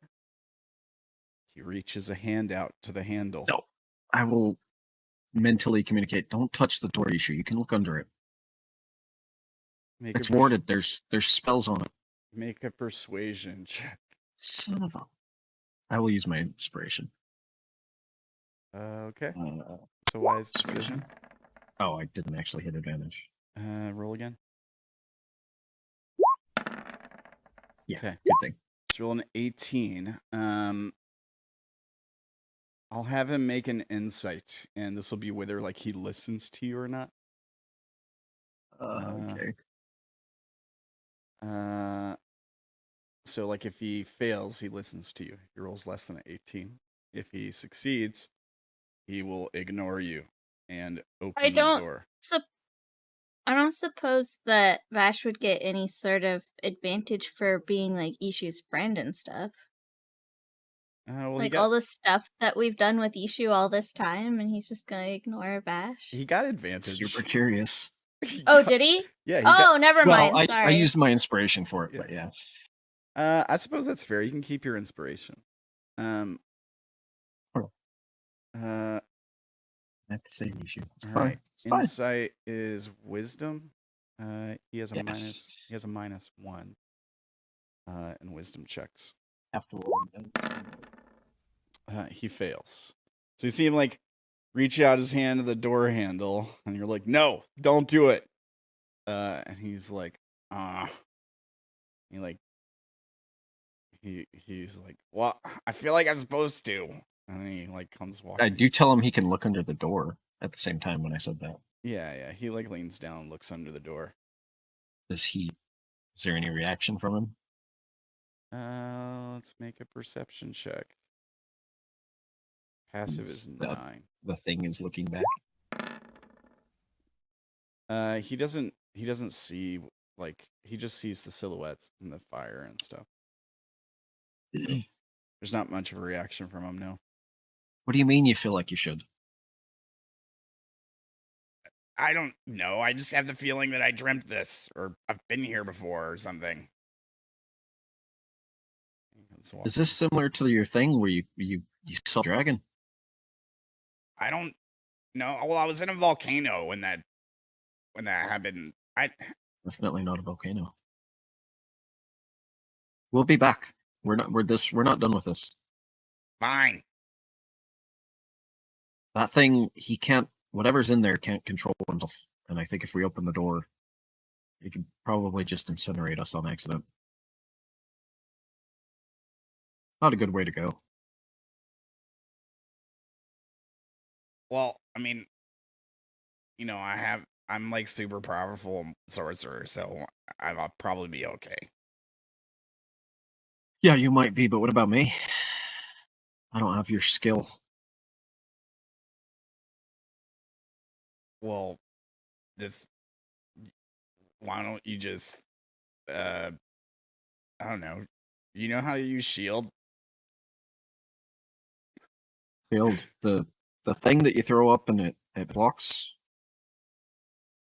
He reaches a hand out to the handle. No, I will mentally communicate. Don't touch the door, Ishu. You can look under it. It's warded. There's spells on it. Make a persuasion check. Son of a... I will use my inspiration. Okay. It's a wise decision. Oh, I didn't actually hit advantage. Roll again. Yeah, okay. Good thing. Let's roll an 18. I'll have him make an insight, and this will be whether like he listens to you or not. Okay. So like if he fails, he listens to you. If he rolls less than an 18. If he succeeds, he will ignore you and open the door. I don't suppose that Vash would get any sort of advantage for being like Ishu's friend and stuff. Like all the stuff that we've done with Ishu all this time, and he's just gonna ignore Vash. He got advantage. Super curious. Did he? Yeah. Never mind. Sorry. I used my inspiration for it, but yeah. I suppose that's fair. You can keep your inspiration. I have to say Ishu. It's fine. Right. It's Insight is wisdom. He has a minus. He has a -1. In wisdom checks. Have to roll. He fails. So you see him like reach out his hand to the door handle, and you're like, "No, don't do it." And he's like, He like, he's like, "Well, I feel like I'm supposed to." And then he like comes walking. I do tell him he can look under the door at the same time when I said that. Yeah. He like leans down and looks under the door. Is there any reaction from him? Let's make a perception check. Passive is 9. The thing is looking back. He doesn't see, like, he just sees the silhouettes and the fire and stuff. There's not much of a reaction from him, no. What do you mean you feel like you should? I don't know. I just have the feeling that I dreamt this, or I've been here before, or something. Is this similar to your thing where you saw a dragon? I don't know. Well, I was in a volcano when that happened. Definitely not a volcano. We'll be back. We're not done with this. Fine. That thing, whatever's in there can't control himself. And I think if we open the door, He could probably just incinerate us on accident. Not a good way to go. Well, I mean, you know, I'm like super powerful sorcerer, so I'll probably be okay. Yeah, you might be, but what about me? I don't have your skill. Well, this. Why don't you just, I don't know. You know how to use shield? Shield, the thing that you throw up and it blocks.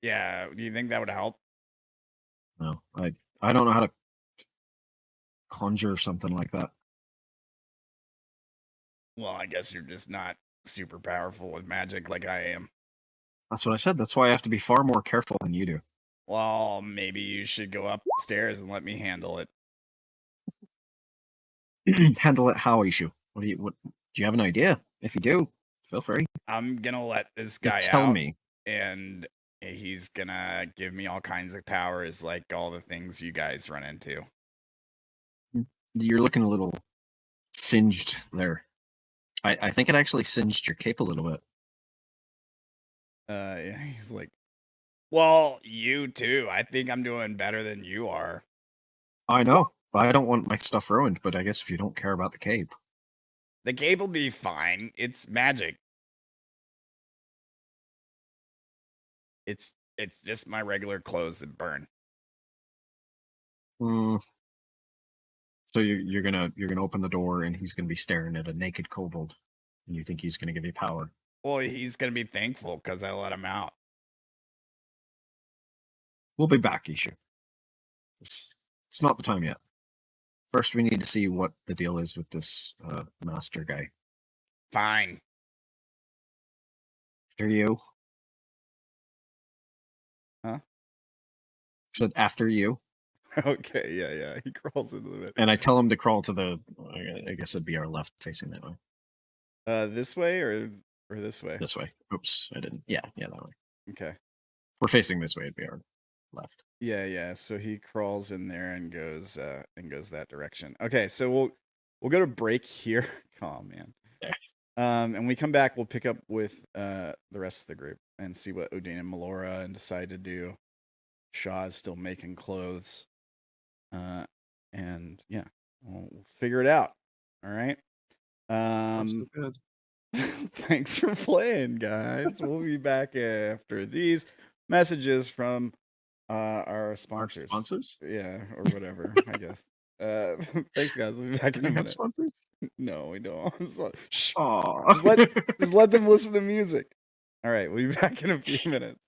Yeah. Do you think that would help? No, I don't know how to conjure something like that. Well, I guess you're just not super powerful with magic like I am. That's what I said. That's why I have to be far more careful than you do. Well, maybe you should go upstairs and let me handle it. Handle it how, Ishu? What do you have an idea? If you do, feel free. I'm gonna let this guy Just tell out, me. and he's gonna give me all kinds of powers, like all the things you guys run into. You're looking a little singed there. I think it actually singed your cape a little bit. Yeah, he's like, well, you too. I think I'm doing better than you are. I know. I don't want my stuff ruined, but I guess if you don't care about the cape. The cape will be fine. It's magic. It's just my regular clothes that burn. So you're gonna open the door and he's gonna be staring at a naked kobold, and you think he's gonna give you power? Well, he's gonna be thankful because I let him out. We'll be back, Ishu. It's not the time yet. First, we need to see what the deal is with this master guy. Fine. After you. Huh? Said after you. Okay, yeah. He crawls into the bed. And I tell him to crawl to the. I guess it'd be our left, facing that way. This way or this way? This way. Oops, I didn't. Yeah, that way. Okay. We're facing this way. It'd be our left. Yeah. So he crawls in there and goes that direction. Okay, so we'll go to break here. Oh man. Yeah. And we come back. We'll pick up with the rest of the group and see what Odayn and Melora and decide to do. Sha'ah is still making clothes. And yeah, we'll figure it out. All right. So good. Thanks for playing, guys. We'll be back after these messages from our sponsors. Our sponsors? Yeah, or whatever, I guess. Thanks, guys. We'll be back in a Do we have minute. sponsors? No, we don't. Shh. Aww. Just let them listen to music. All right, we'll be back in a few minutes.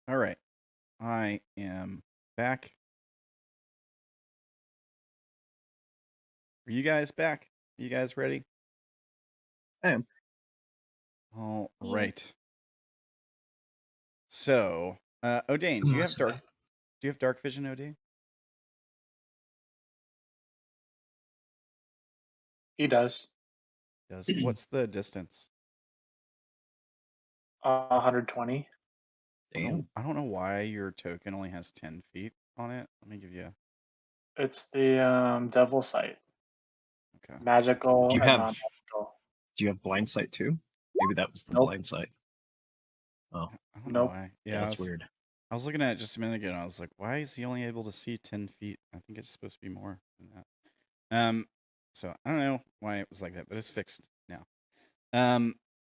All right. I am back. Are you guys back? Are you guys ready? I am. All Yeah. right. So, Odayn, do you have dark vision, Odayn? He does. What's the distance? 120. Damn. I don't know why your token only has 10 feet on it. Let me give you. It's the devil sight. Okay. Magical Do you and have non-magical. Do you have blind sight too? Maybe that was the Nope. blind sight. Oh, I don't know Nope. why. yeah, that's weird. I was looking at it just a minute ago and I was like, why is he only able to see 10 feet? I think it's supposed to be more than that. So I don't know why it was like that, but it's fixed now.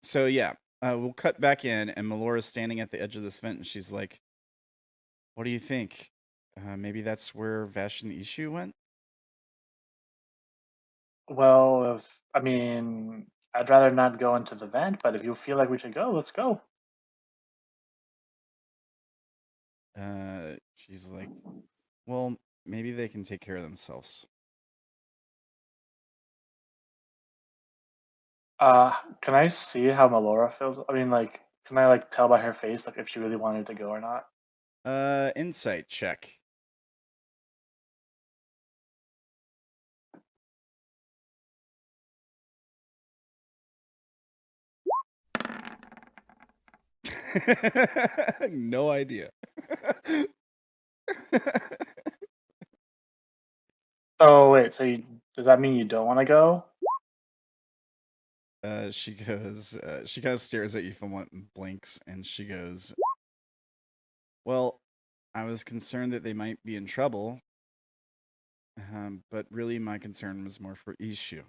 So yeah, we'll cut back in and Melora's standing at the edge of this vent and she's like, what do you think? Maybe that's where Vash and Ishu went? Well, I'd rather not go into the vent, but if you feel like we should go, let's go. She's like, well, maybe they can take care of themselves. Can I see how Melora feels? Can I tell by her face if she really wanted to go or not? Insight check. No idea. Oh wait, does that mean you don't want to go? She goes, she kind of stares at you from what blinks, and she goes, well, I was concerned that they might be in trouble, but really my concern was more for Ishu.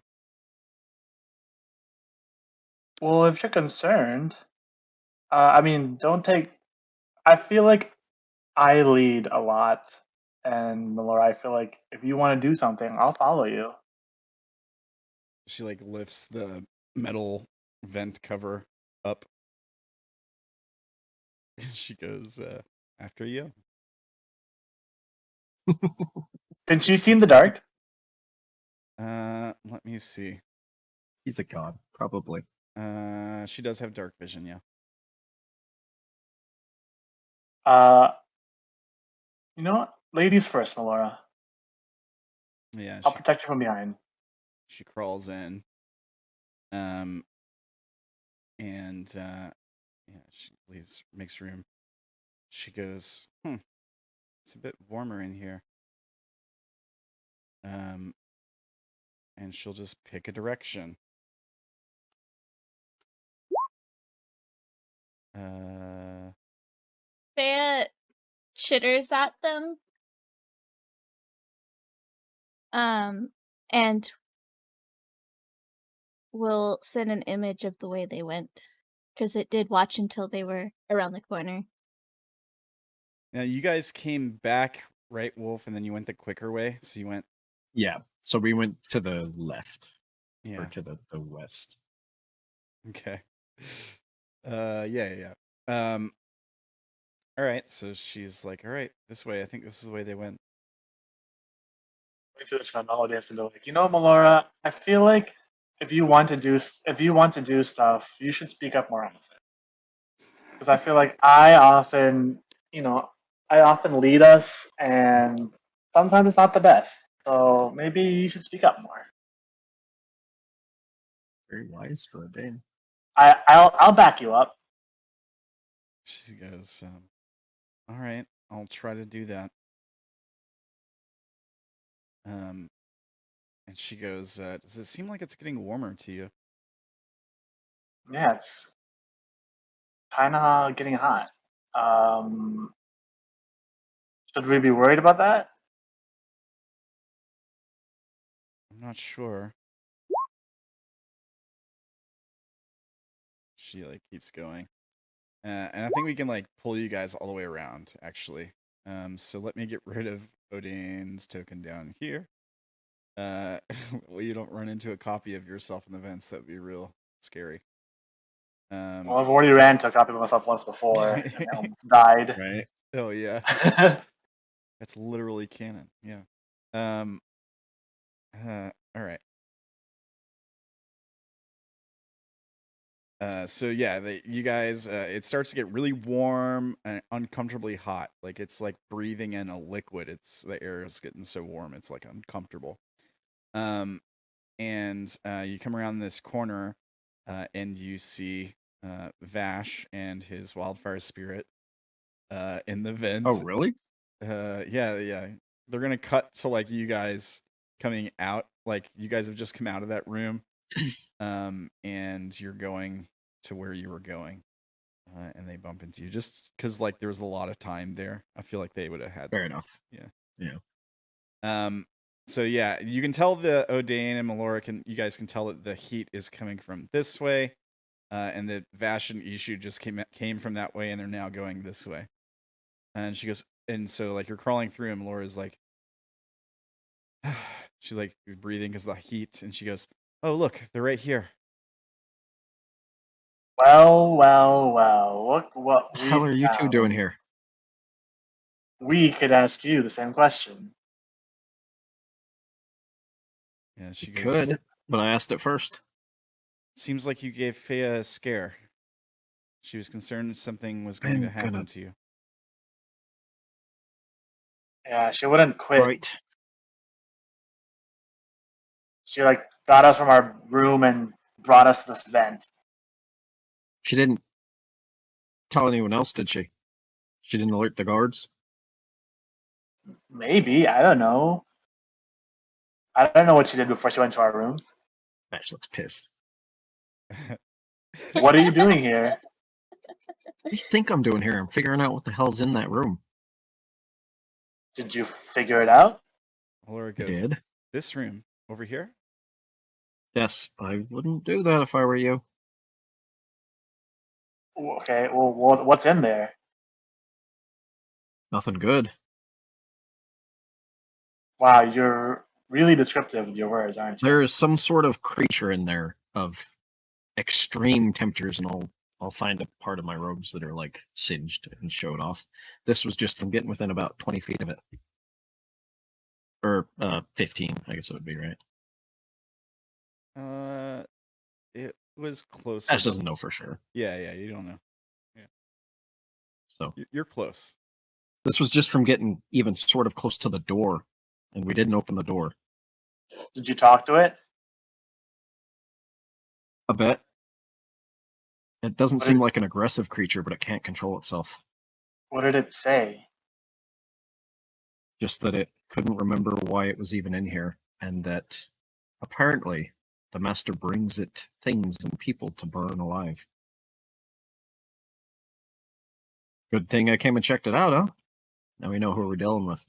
Well, if you're concerned, don't take. I feel like I lead a lot, and Melora, I feel like if you want to do something, I'll follow you. She lifts the metal vent cover up. She goes, after you. Can she see in the dark? Let me see. He's a god, probably. She does have dark vision, yeah. You know what? Ladies first, Melora. Yeah, I'll protect you from behind. she crawls in. And yeah, she makes room. She goes, it's a bit warmer in here. And she'll just pick a direction. Feya chitters at them. And will send an image of the way they went. Because it did watch until they were around the corner. Now, you guys came back, right, Wolf, and then you went the quicker way. So you went. Yeah. So we went to the left. Yeah. Or to the west. Okay. Yeah. All right. So she's like, all right, this way. I think this is the way they went. Melora, I feel like if you want to do stuff, you should speak up more often. Because I feel like I often lead us, and sometimes it's not the best. So maybe you should speak up more. Very wise for Odayn. I'll back you up. She goes, all right, I'll try to do that. And she goes, does it seem like it's getting warmer to you? Yeah, it's kind of getting hot. Should we be worried about that? I'm not sure. She keeps going. And I think we can pull you guys all the way around, actually. So let me get rid of Odayn's token down here. Well, you don't run into a copy of yourself in the vents. That'd be real scary. Well, I've already ran to a copy of myself once before and I almost died. Right. Oh yeah, that's literally canon. Yeah. All right. So yeah, you guys, it starts to get really warm and uncomfortably hot. Like it's like breathing in a liquid. The air is getting so warm, it's like uncomfortable. And you come around this corner, and you see Vash and his wildfire spirit in the vent. Oh, really? Yeah. They're gonna cut to like you guys coming out. Like you guys have just come out of that room, and you're going to where you were going, and they bump into you just because like there was a lot of time there. I feel like they would have had. Fair enough. Yeah. So yeah, you can tell the Odayn and Melora you guys can tell that the heat is coming from this way, and that Vash and Ishu just came from that way, and they're now going this way. And she goes, and so like you're crawling through, and Melora's like, she's like breathing because of the heat, and she goes, "Oh look, they're right here." Well. Look what What the we hell are you two found. doing here? We could ask you the same question. Yeah, she You goes, could, but I asked it first. "Seems like you gave Feya a scare. She was concerned something was going to happen to you." Yeah, she wouldn't quit. Right. She like got us from our room and brought us to this vent. She didn't tell anyone else, did she? She didn't alert the guards? Maybe, I don't know. I don't know what she did before she went to our room. Ash looks pissed. What are you doing here? What do you think I'm doing here? I'm figuring out what the hell's in that room. Did you figure it out? Melora I goes, did. "This room over here." Yes, I wouldn't do that if I were you. Okay, well, what's in there? Nothing good. Wow, you're really descriptive with your words, aren't you? There is some sort of creature in there of extreme temperatures, and I'll find a part of my robes that are like singed and show it off. This was just from getting within about 20 feet of it. Or 15, I guess it would be, right? It was close. Ash doesn't know for sure. Yeah, you don't know. So You're close. this was just from getting even sort of close to the door, and we didn't open the door. Did you talk to it? A bit. It doesn't What seem did- like an aggressive creature, but it can't control itself. What did it say? Just that it couldn't remember why it was even in here, and that apparently the master brings it things and people to burn alive. Good thing I came and checked it out, huh? Now we know who we're dealing with.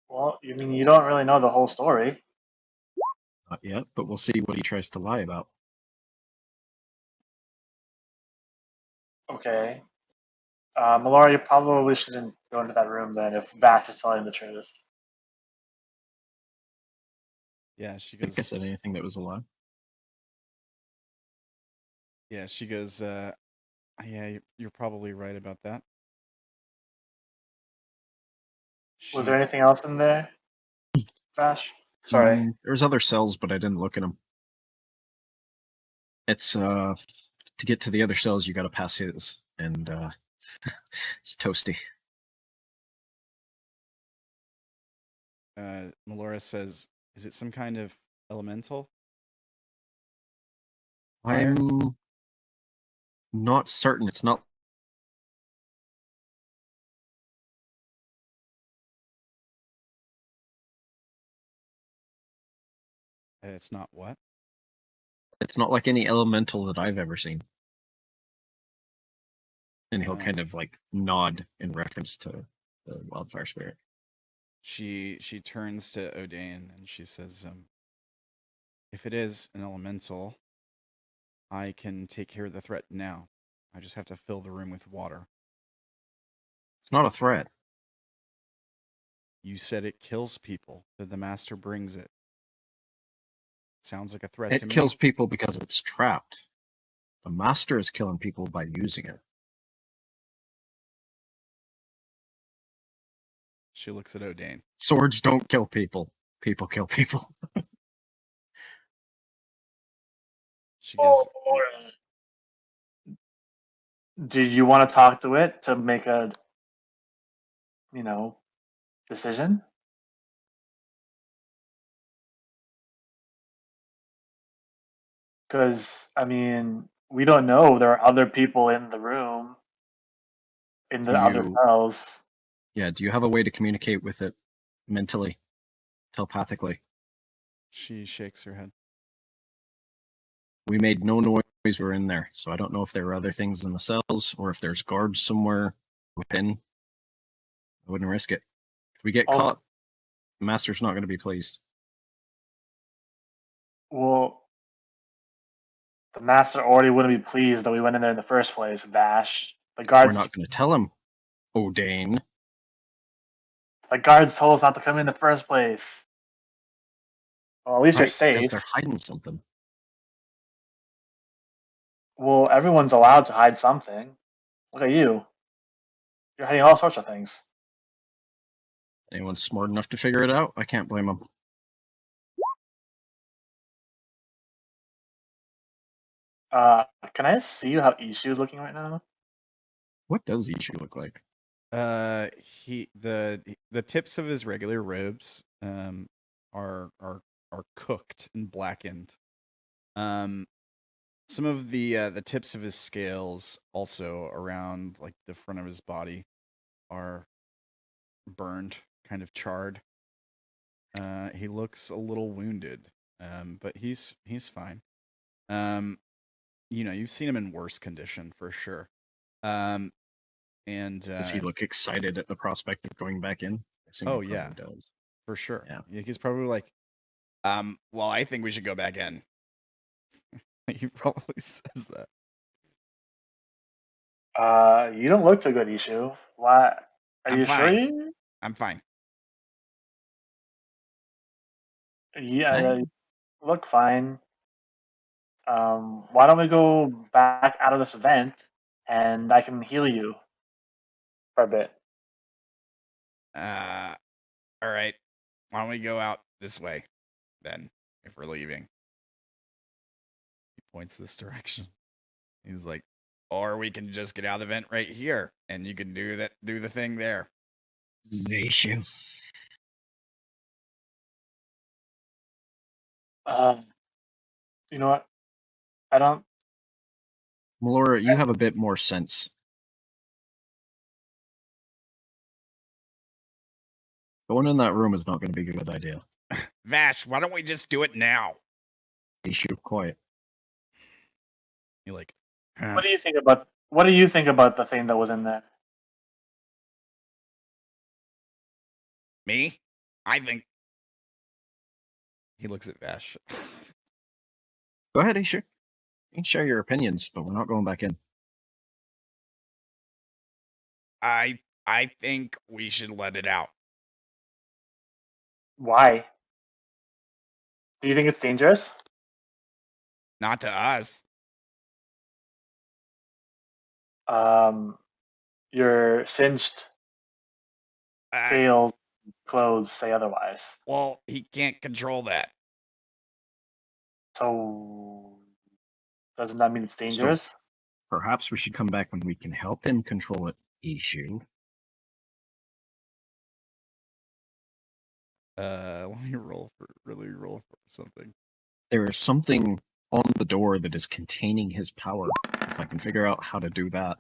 Well, you mean you don't really know the whole story? Not yet, but we'll see what he tries to lie about. Okay. Melora, you probably shouldn't go into that room then if Vash is telling the truth. Yeah, she I think I goes. said anything that was a lie. Yeah, she goes. Yeah, you're probably right about that. Was there anything else in there, Vash? Sorry. There's other cells, but I didn't look at them. It's to get to the other cells, you got to pass his, and it's toasty. Melora says, "Is it some kind of elemental?" I'm not certain. It's not. It's not what? It's not like any elemental that I've ever seen. And he'll Oh. kind of like nod in reference to the wildfire spirit. She turns to Odayn and she says, "If it is an elemental, I can take care of the threat now. I just have to fill the room with water." It's not a threat. "You said it kills people, that the master brings it. Sounds like a threat to It me." kills people because it's trapped. A master is killing people by using it. She looks at Odayn. Swords don't kill people. People kill people. She gives. Do you want to talk to it to make a, decision? Because, we don't know. There are other people in the room, in the other cells. Yeah, do you have a way to communicate with it mentally, telepathically? She shakes her head. We made no noise we were in there, so I don't know if there are other things in the cells or if there's guards somewhere within. I wouldn't risk it. If we get caught, the master's not going to be pleased. Well, the master already wouldn't be pleased that we went in there in the first place, Vash. The guards. We're not going to tell him, Odayn. The guards told us not to come in the first place. Well, at least you're safe. Because they're hiding something. Well, everyone's allowed to hide something. Look at you. You're hiding all sorts of things. Anyone smart enough to figure it out? I can't blame them. Can I see how Ishu is looking right now? What does Ishu look like? The tips of his regular robes are cooked and blackened. Some of the tips of his scales, also around like the front of his body, are burned, kind of charred. He looks a little wounded, but he's fine. You've seen him in worse condition for sure. And does he look excited at the prospect of going back in? Oh yeah, does. For sure. Yeah. He's probably like, well, I think we should go back in. He probably says that. You don't look too good, Ishu. Why? Are you fine. sure? I'm fine. Yeah, you look fine. Why don't we go back out of this event and I can heal you for a bit? All right. Why don't we go out this way then, if we're leaving? He points this direction. He's like, or we can just get out of the vent right here, and you can do the thing there. Nation. You know what? I don't. Melora, you have a bit more sense. Going in that room is not going to be a good idea. Vash, why don't we just do it now? Issue, quiet. You're like, What do you think about the thing that was in there? Me? I think. He looks at Vash. Go ahead, Ishu. You can share your opinions, but we're not going back in. I think we should let it out. Why? Do you think it's dangerous? Not to us. Your singed, pale clothes say otherwise. Well, he can't control that. So, doesn't that mean it's dangerous? So, perhaps we should come back when we can help him control it, Ishu. Let me roll for something. There is something on the door that is containing his power. If I can figure out how to do that,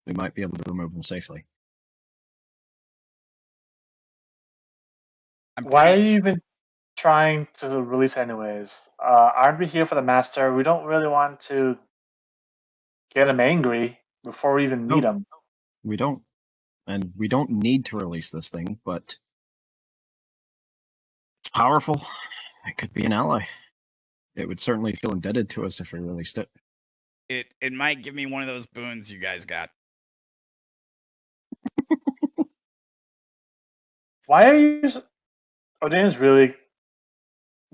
we might be able to remove him safely. Why are you even trying to release anyways? Aren't we here for the master? We don't really want to get him angry before we even meet him. We don't. And we don't need to release this thing, but it's powerful. It could be an ally. It would certainly feel indebted to us if we released it. It might give me one of those boons you guys got. Why are you... Odayn's really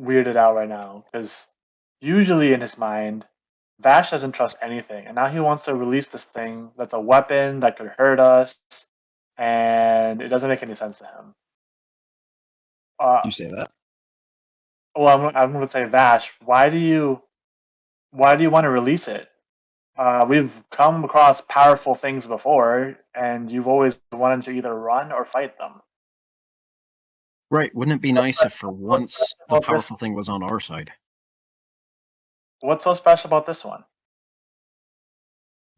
weirded out right now, because usually in his mind, Vash doesn't trust anything, and now he wants to release this thing that's a weapon that could hurt us, and it doesn't make any sense to him. You say that? Well, I'm going to say, Vash, why do you want to release it? We've come across powerful things before, and you've always wanted to either run or fight them. Right. Wouldn't it be nice if for once the about this- powerful thing was on our side? What's so special about this one?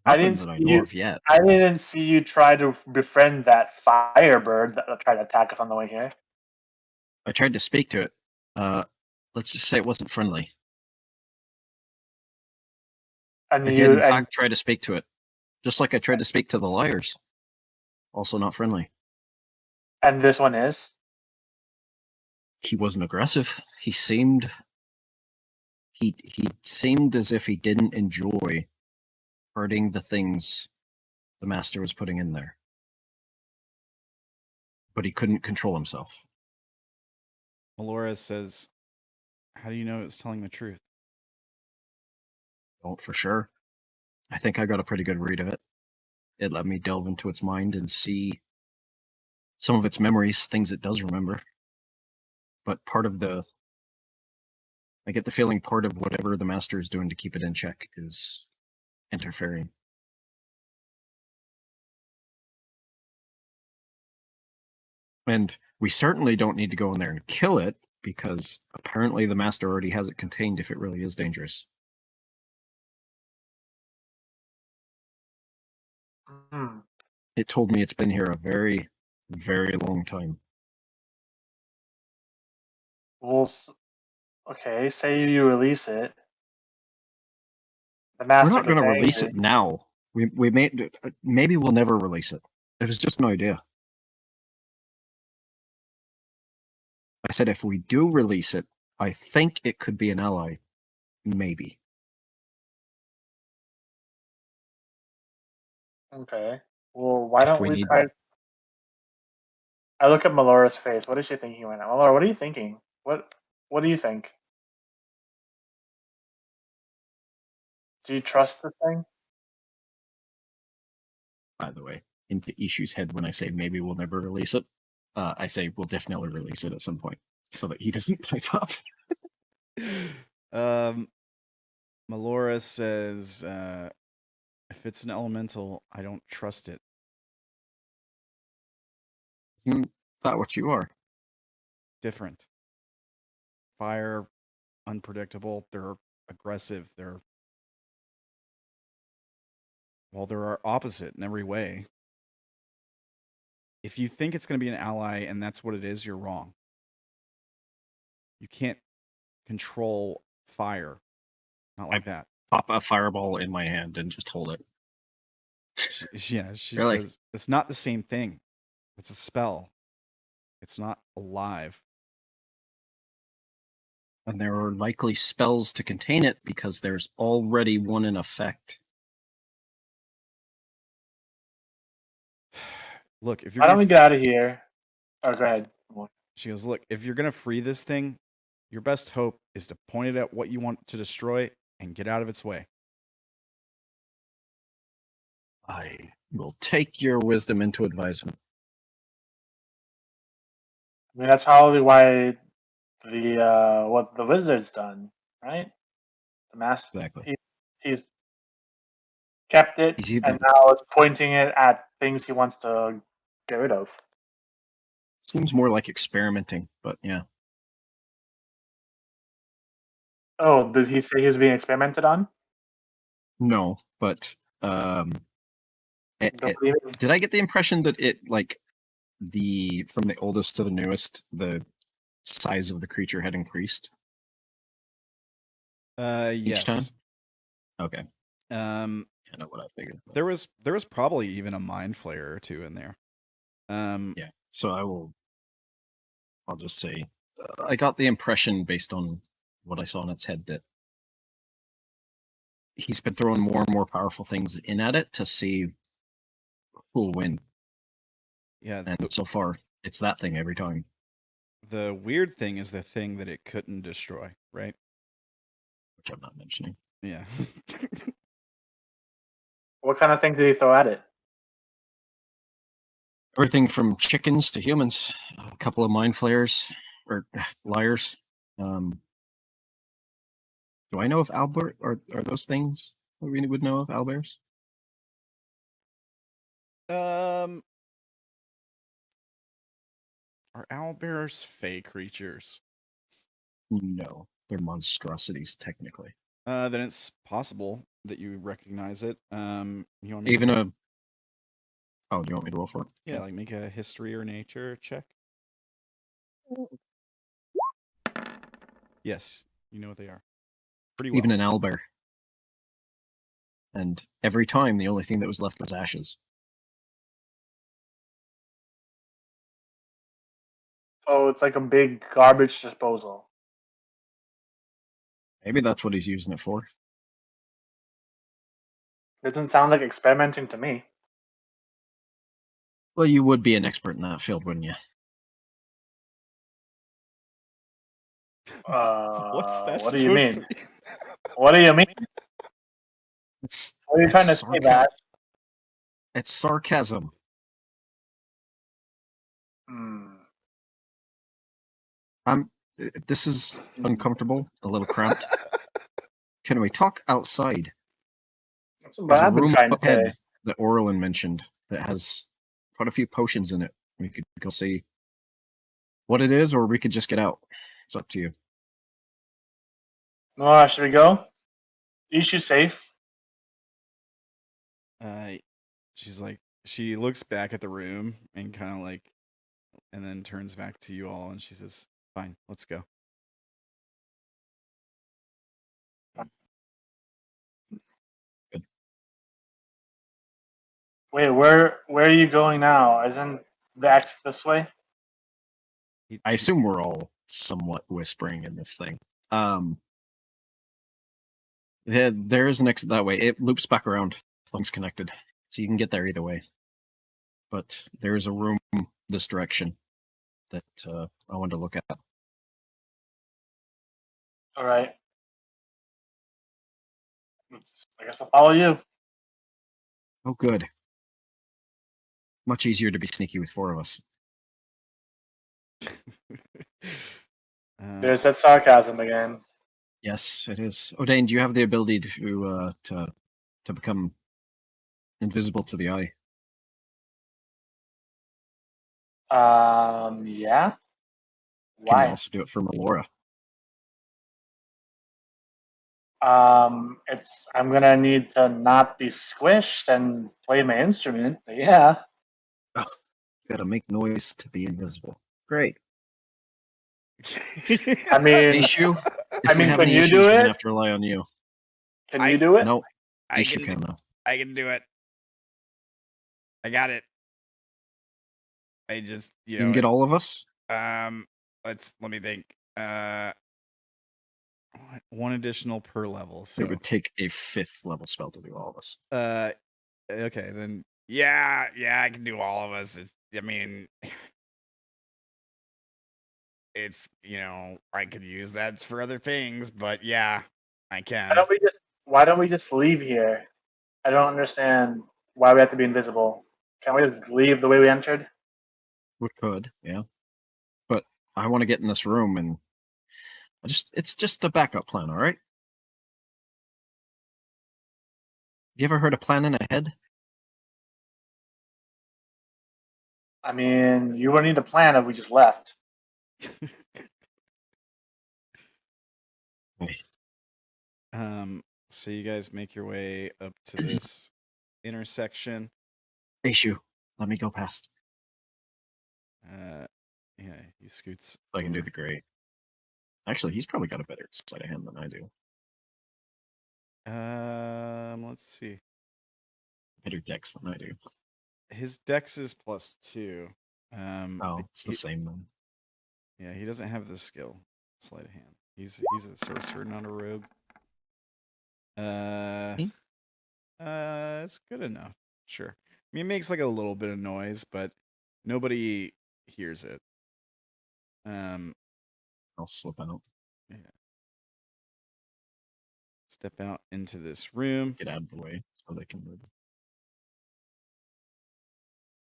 Nothing that I know of yet. I didn't see you try to befriend that firebird that tried to attack us on the way here. I tried to speak to it. Let's just say it wasn't friendly. And I did, in fact, try to speak to it. Just like I tried to speak to the liars. Also not friendly. And this one is? He wasn't aggressive. He seemed... He seemed as if he didn't enjoy hurting the things the master was putting in there. But he couldn't control himself. Melora says, how do you know it was telling the truth? Don't for sure. I think I got a pretty good read of it. It let me delve into its mind and see some of its memories, things it does remember. But part of the... I get the feeling part of whatever the master is doing to keep it in check is interfering. And we certainly don't need to go in there and kill it, because apparently the master already has it contained if it really is dangerous. Hmm. It told me it's been here a very, very long time. Well, okay, say you release it. The We're master not going to gets release angry. it now. We maybe we'll never release it. It was just an idea. I said if we do release it, I think it could be an ally. Maybe. Okay. Well, why If don't we we need try? one. I look at Melora's face. What is she thinking right now? Melora, what are you thinking? What do you think? Do you trust the thing? By the way, into Ishu's head when I say maybe we'll never release it, I say we'll definitely release it at some point, so that he doesn't pipe up. Melora says, if it's an elemental, I don't trust it. Isn't that what you are? Different. Fire, unpredictable. They're aggressive. They're opposite in every way. If you think it's going to be an ally and that's what it is, you're wrong. You can't control fire. Not like that. Pop a fireball in my hand and just hold it. She Really? says, it's not the same thing. It's a spell. It's not alive. And there are likely spells to contain it because there's already one in effect. Look, if you're Why don't gonna we get out of here? Oh, go ahead. She goes, look, if you're going to free this thing, your best hope is to point it at what you want to destroy and get out of its way. I will take your wisdom into advisement. I mean, that's probably why what the wizard's done, right? The master. Exactly. He's kept it, He's either and now it's pointing it at things he wants to get rid of. seems more like experimenting, but yeah. Oh, did he say he was being experimented on? No, but Don't believe it. did I get the impression that it from the oldest to the newest, the size of the creature had increased? Yes. Each time? Okay. Um, Kind of what I figured. there was probably even a mind flayer or two in there. Yeah. So I'll just say, I got the impression based on what I saw in its head that he's been throwing more and more powerful things in at it to see who'll win. Yeah. And so far, it's that thing every time. The weird thing is the thing that it couldn't destroy, right? Which I'm not mentioning. Yeah. What kind of thing did he throw at it? Everything from chickens to humans. A couple of mind flayers or liars. Do I know of Albert? Are those things that we would know of owlbears? Are owlbears Fae creatures? No, they're monstrosities technically. Then it's possible that you recognize it. You want me Even to, a. Oh, do you want me to roll for it? yeah, Okay. like make a history or nature check. Yes, you know what they are. Pretty well. Even an owlbear. And every time, the only thing that was left was ashes. Oh, it's like a big garbage disposal. Maybe that's what he's using it for. Doesn't sound like experimenting to me. Well, you would be an expert in that field, wouldn't you? What's that What do supposed you mean? to be? What do you mean? It's What are you it's trying to say, Vash? It's sarcasm. Hmm. This is uncomfortable, a little cramped. Can we talk outside? That's what There's a I've been room trying to ahead say. that Orilyn mentioned that has quite a few potions in it. We could go see what it is, or we could just get out. It's up to you. Nora, should we go? Ishu safe? She's like, she looks back at the room and kind of like, and then turns back to you all and she says, "Fine, let's go." Good. Wait, where are you going now? Isn't the exit this way? I assume we're all somewhat whispering in this thing. There is an exit that way. It loops back around. Things connected, so you can get there either way. But there is a room this direction that I wanted to look at. All right. I guess I'll follow you. Oh, good. Much easier to be sneaky with four of us. There's that sarcasm again. Yes, it is. Odayn, do you have the ability to become invisible to the eye? Yeah. Can you Why? also do it for Melora? I'm gonna need to not be squished and play my instrument. But yeah. Oh, gotta make noise to be invisible. Great. I mean, Ishu, if we have can any you issues, do we're gonna it? have to rely on you. Can you do it? No, I Ishu can, can though. I can do it. I got it. I just, You can get all of us. let me think. One additional per level. So It would take a 5th level spell to do all of us. okay, then yeah, I can do all of us. I mean, it's, I could use that for other things, but yeah, I can. Why don't we just leave here? I don't understand why we have to be invisible. Can't we just leave the way we entered? We could, yeah. But I want to get in this room and it's just a backup plan, all right? You ever heard of planning ahead? I mean, you wouldn't need to plan if we just left. So you guys make your way up to this intersection. Ishu, let me go past. Yeah, he scoots. I can do over. the great. Actually, he's probably got a better sleight of hand than I do. Let's see. Better dex than I do. His dex is +2. Oh, it's the same then. Yeah, he doesn't have the skill, sleight of hand. He's a sorcerer, not a rogue. It's good enough. Sure. I mean, it makes like a little bit of noise, but nobody hears it. I'll slip out. Yeah. step out into this room. Get out of the way so they can move.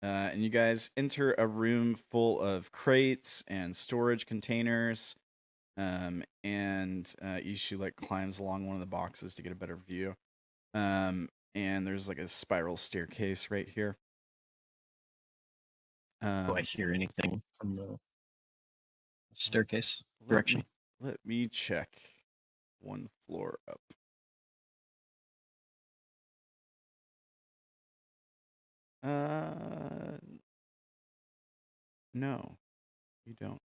And you guys enter a room full of crates and storage containers. And Ishu like climbs along one of the boxes to get a better view. And there's like a spiral staircase right here. Do I hear anything from the staircase Let direction? Let me check. One floor up. No, you don't.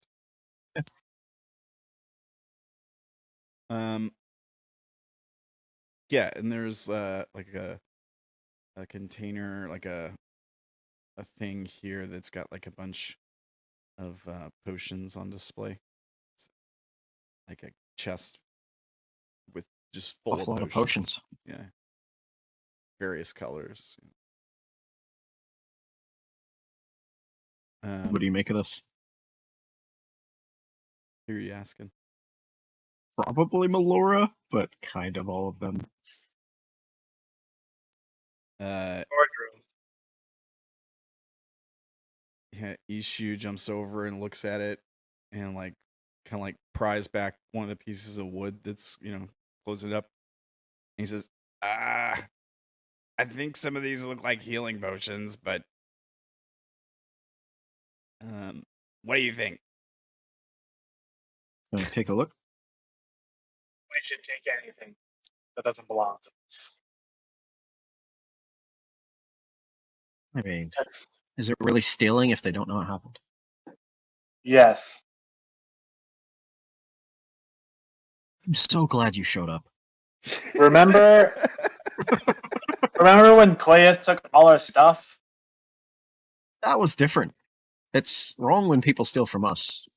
Yeah, and there's like a container, like a thing here that's got like a bunch of potions on display. It's like a chest with just full A of lot of potions. Yeah, various colors. What do you make of this? Who are you asking? Probably Melora, but kind of all of them. Boardroom. Yeah, Ishu jumps over and looks at it and like kind of like pries back one of the pieces of wood that's, close it up. And he says, I think some of these look like healing potions, but what do you think? Can I take a look? We should take anything that doesn't belong to us. I mean, That's, is it really stealing if they don't know what happened? yes. I'm so glad you showed up. Remember when Clayus took all our stuff? That was different. It's wrong when people steal from us.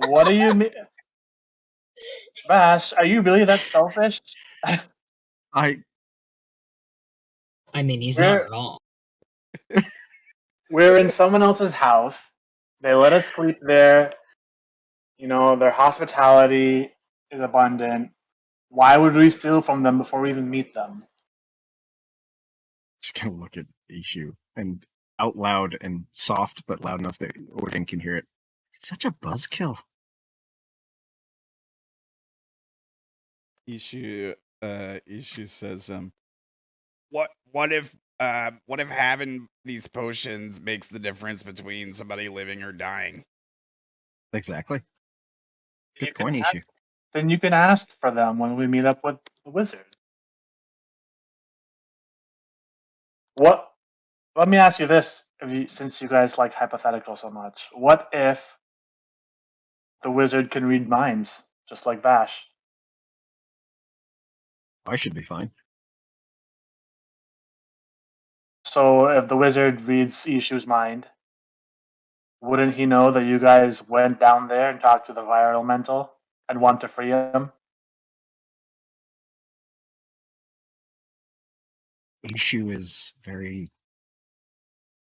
What do you mean? Vash, are you really that selfish? I I mean, he's We're- not wrong. We're in someone else's house. They let us sleep there. Their hospitality is abundant. Why would we steal from them before we even meet them? just gonna look at Ishu and out loud and soft, but loud enough that Odayn can hear it. He's such a buzzkill. Ishu says, what if having these potions makes the difference between somebody living or dying? Exactly. You Good can point, ask- Ishu. Then you can ask for them when we meet up with the wizard. What? Let me ask you this, since you guys like hypothetical so much. What if the wizard can read minds, just like Vash? I should be fine. So if the wizard reads Ishu's mind, wouldn't he know that you guys went down there and talked to the viral mental and want to free him? Ishu is very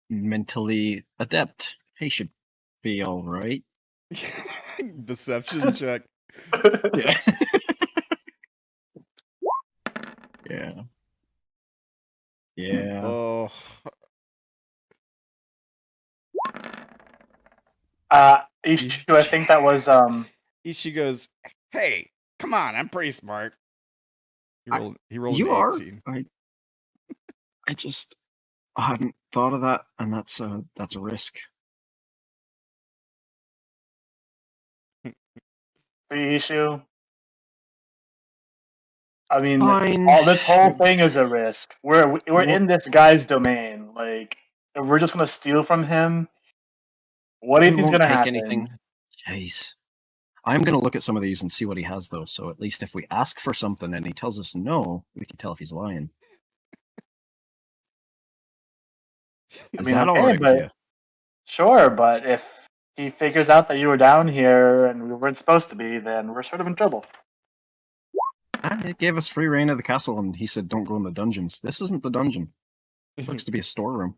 mentally adept. He should be all right. Deception check. Yeah. Yeah. Yeah. Oh, Ishu, I think that was Ishu goes, "Hey, come on, I'm pretty smart." He rolled You an are. 18. I just hadn't thought of that, and that's a risk. the issue. I mean, Fine. this whole thing is a risk. We're in this guy's domain. Like, if we're just gonna steal from him, what do you We think's won't gonna take happen? anything. Jeez. I'm gonna look at some of these and see what he has, though. So at least if we ask for something and he tells us no, we can tell if he's lying. Is that all right with you? Sure, but if he figures out that you were down here and we weren't supposed to be, then we're sort of in trouble. It gave us free reign of the castle, and he said, "Don't go in the dungeons." This isn't the dungeon. It looks to be a storeroom.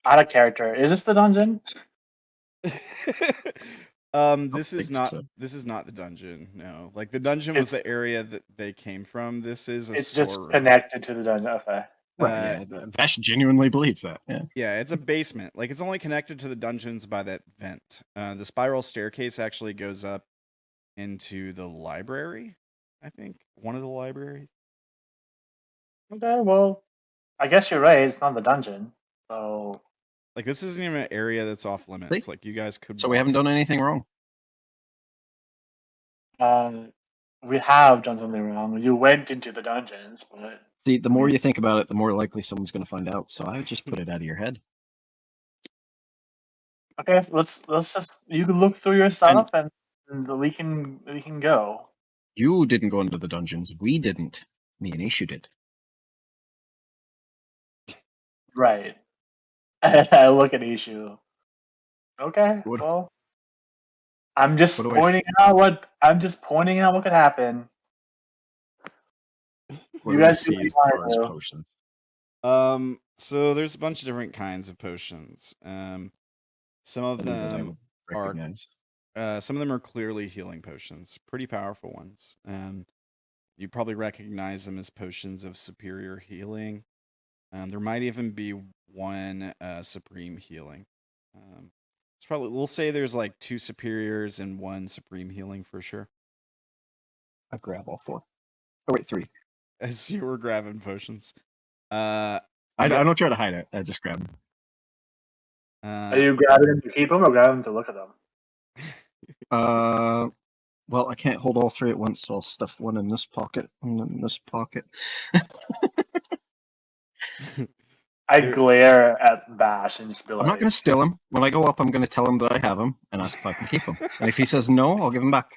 Out of character. Is this the dungeon? This is think not so. this is not the dungeon. No, like the dungeon was the area that they came from. This is a It's just storeroom. connected to the dungeon. Okay. Right, yeah. Vash genuinely believes that. Yeah. Yeah, it's a basement. Like it's only connected to the dungeons by that vent. The spiral staircase actually goes up into the library. I think one of the libraries. Okay, well, I guess you're right. It's not the dungeon. So, Like this isn't even an area that's off limits. See? Like you guys could. So we haven't done anything wrong. we have done something wrong. You went into the dungeons, but See, the more you think about it, the more likely someone's going to find out. So I would just put it out of your head. okay, let's just you can look through your stuff and we can go. You didn't go into the dungeons. We didn't. Me and Ishu did. Right. I look at Ishu. Okay, What- well, I'm just what do I pointing s- out what could happen. What You do we guys do see what you as wanna far as do. potions? So there's a bunch of different kinds of potions. Some of Any that I them would are recognize. some of them are clearly healing potions, pretty powerful ones. You probably recognize them as potions of superior healing. There might even be one supreme healing. It's probably we'll say there's like 2 superiors and 1 supreme healing for sure. I grab all 4. Oh wait, 3. As you were grabbing potions, I Yeah. don't try to hide it. I just grab them. Are you grabbing them to keep them or grabbing them to look at them? Well, I can't hold all 3 at once, so I'll stuff one in this pocket and then in this pocket. I There- glare at Bash and just be I'm like, not going to steal him. When I go up, I'm going to tell him that I have him and ask if I can keep him. And if he says no, I'll give him back.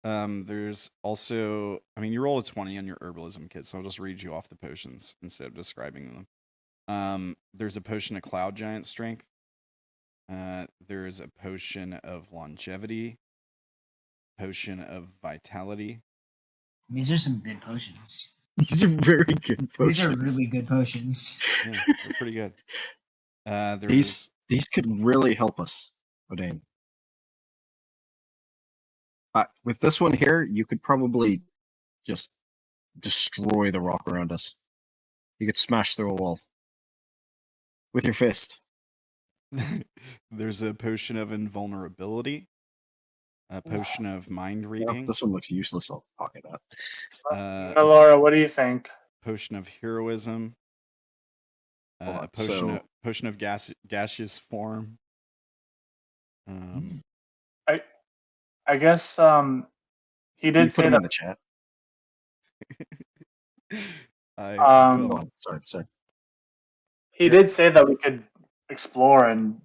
There's also, I mean, you rolled a 20 on your herbalism kit, so I'll just read you off the potions instead of describing them. There's a potion of cloud giant strength. There's a potion of longevity, potion of vitality. These are some good potions. These are very good potions. These are really good potions. Yeah, they're pretty good. There's These could really help us, Odayn. With this one here, you could probably just destroy the rock around us. You could smash through a wall with your fist. there's a potion of invulnerability, a potion of mind Oh, reading, this one looks useless. I'll pocket that. Laura, what do you think? potion of heroism, Hold on, potion of gaseous form. I guess he Can you did put say them in that. the chat. I Um, will. Oh, sorry. He did say that we could explore and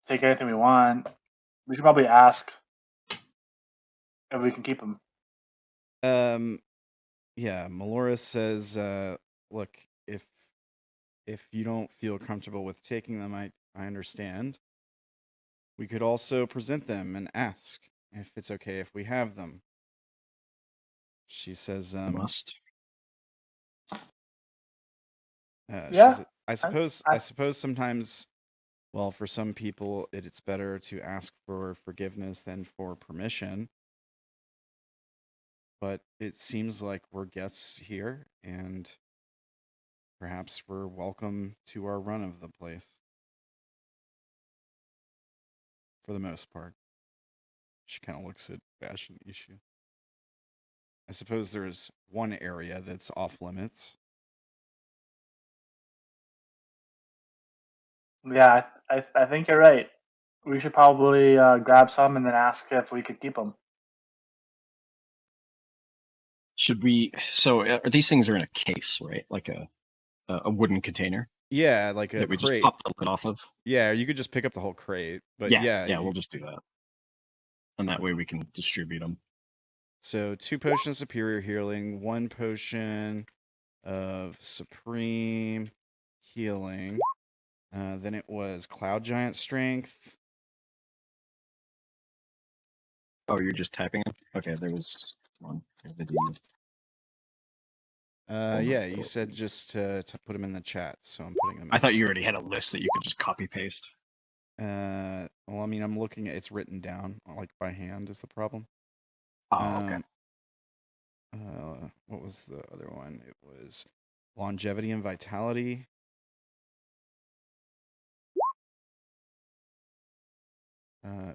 take anything we want. We should probably ask if we can keep them. Yeah, Meloris says, look, if you don't feel comfortable with taking them, I understand. We could also present them and ask if it's okay if we have them. She says, Must. Yeah, I suppose sometimes, well, for some people it's better to ask for forgiveness than for permission. But it seems like we're guests here, and perhaps we're welcome to our run of the place. For the most part. She kind of looks at Vash and Ishu. I suppose there's one area that's off limits. Yeah, I think you're right. We should probably grab some and then ask if we could keep them. Should we? So these things are in a case, right? Like a wooden container Yeah, like a that we just crate. pop the lid off of. Yeah, you could just pick up the whole crate. But Yeah, we'll just do that, and that way we can distribute them. So 2 potions of superior healing, 1 potion of supreme healing. Then it was cloud giant strength. Oh, you're just typing them? Okay, there was one. Yeah, you said just to put them in the chat, so I'm putting them. I thought you already had a list that you could just copy paste. Well, I mean, I'm looking at it's written down like by hand is the problem. Oh, okay. What was the other one? It was longevity and vitality.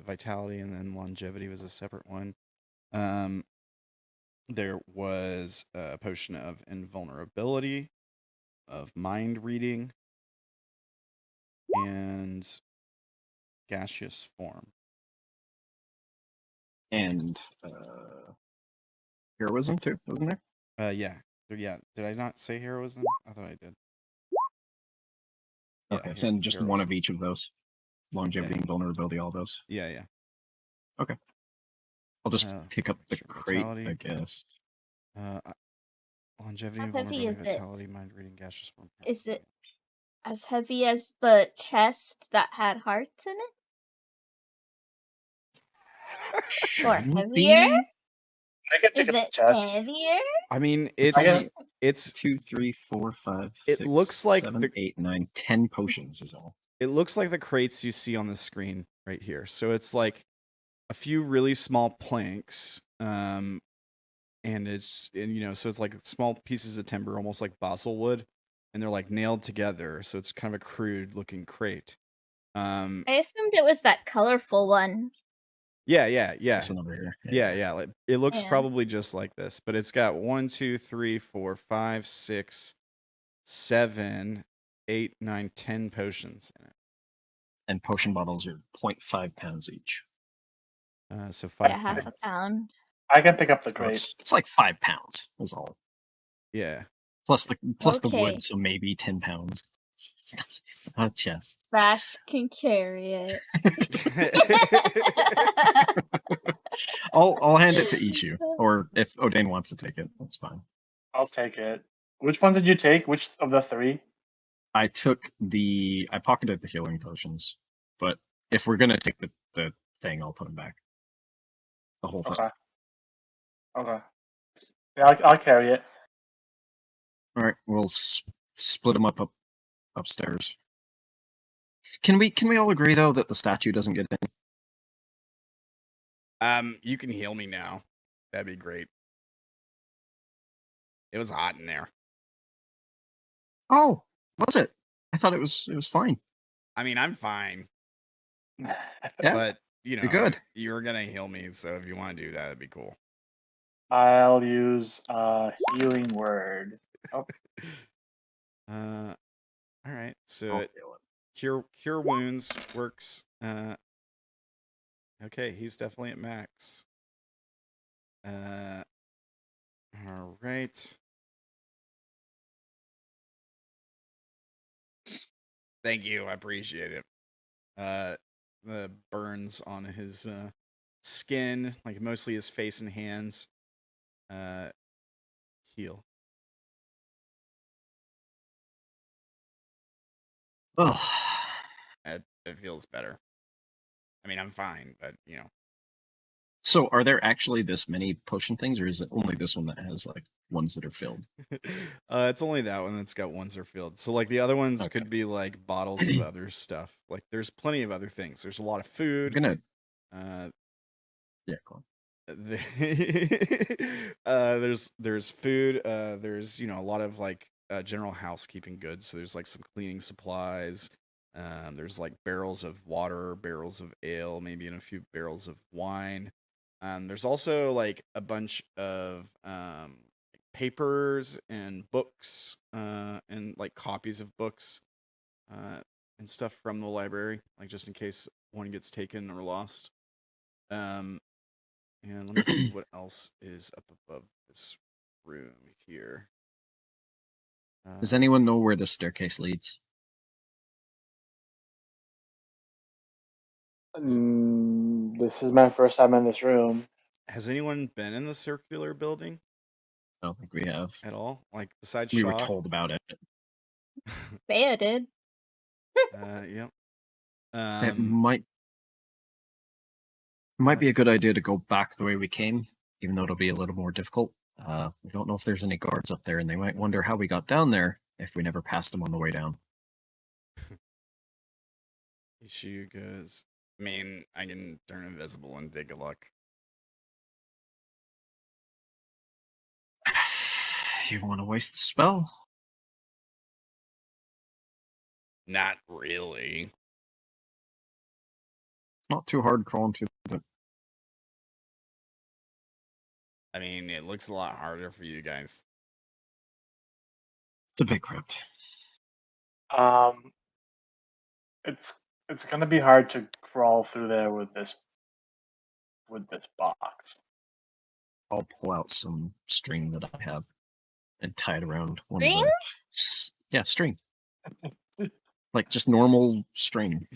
Vitality and then longevity was a separate one. There was a potion of invulnerability, of mind reading, and gaseous form. And heroism too, wasn't there? Yeah. Did I not say heroism? I thought I did. Okay, so then just one of each of those. Longevity and vulnerability, all those. Yeah. Okay. I'll just pick up the crate, vitality. I guess. Longevity, How and heavy vulnerability, is it? vitality, mind reading, gaseous form. Is it as heavy as the chest that had hearts in it? Or Shouldn't heavier? be. I can pick Is up the it chest. heavier? I mean, I guess- it's 2, 3, 4, 5, It 6, looks like 7, the- 8, 9, 10 potions is all. it looks like the crates you see on the screen right here. So it's like a few really small planks, and so it's like small pieces of timber, almost like balsa wood, and they're like nailed together. So it's kind of a crude looking crate. I assumed it was that colorful one. Yeah. This one over here. Yeah. Like, it looks Yeah. probably just like this, but it's got 1, 2, 3, 4, 5, 6, 7, 8, 9, 10 potions in it. And potion bottles are 0.5 pounds each. So 5 Yeah, half a pounds. pound. I can pick up the So crate. it's like 5 pounds is all. Yeah. Plus the Okay. wood, so maybe 10 pounds. It's not chest. Vash can carry it. I'll hand it to Ishu, or if Odayn wants to take it, that's fine. I'll take it. Which one did you take? Which of the 3? I pocketed the healing potions, but if we're gonna take the thing, I'll put them back. The whole thing. Okay. Yeah, I'll carry it. All right, we'll split them up upstairs. Can we all agree though that the statue doesn't get any? You can heal me now. That'd be great. It was hot in there. Oh, was it? I thought it was fine. I mean, I'm fine, Yeah, but you're good. You're gonna heal me, so if you want to do that, that'd be cool. I'll use healing word. Oh. All right. So I'll it heal it. cure wounds works. Okay, he's definitely at max. All right. Thank you. I appreciate it. The burns on his skin, like mostly his face and hands, heal. Ugh. It feels better. I mean, I'm fine, but So, are there actually this many potion things, or is it only this one that has like ones that are filled? It's only that one that's got ones that are filled. So like the other ones Okay. could be like bottles of other stuff. Like there's plenty of other things. There's a lot of food. I'm gonna. Yeah, cool. There's food. There's a lot of like general housekeeping goods. So there's like some cleaning supplies. There's like barrels of water, barrels of ale, maybe and a few barrels of wine. There's also like a bunch of papers and books and like copies of books and stuff from the library, like just in case one gets taken or lost. And let me see what else is up above this room here. Does anyone know where the staircase leads? This is my first time in this room. Has anyone been in the circular building I don't think we have. at all? Like besides We were Sha'ah? told about it. Feya did. Yep. It might be a good idea to go back the way we came, even though it'll be a little more difficult. We don't know if there's any guards up there, and they might wonder how we got down there if we never passed them on the way down. Ishu goes, I mean, I can turn invisible and take a look. You want to waste the spell? Not really. Not too hard crawling to the. I mean, it looks a lot harder for you guys. It's a big crypt. It's gonna be hard to crawl through there with this box. I'll pull out some string that I have and tie it around one String? of the. Yeah, string. Like just normal string.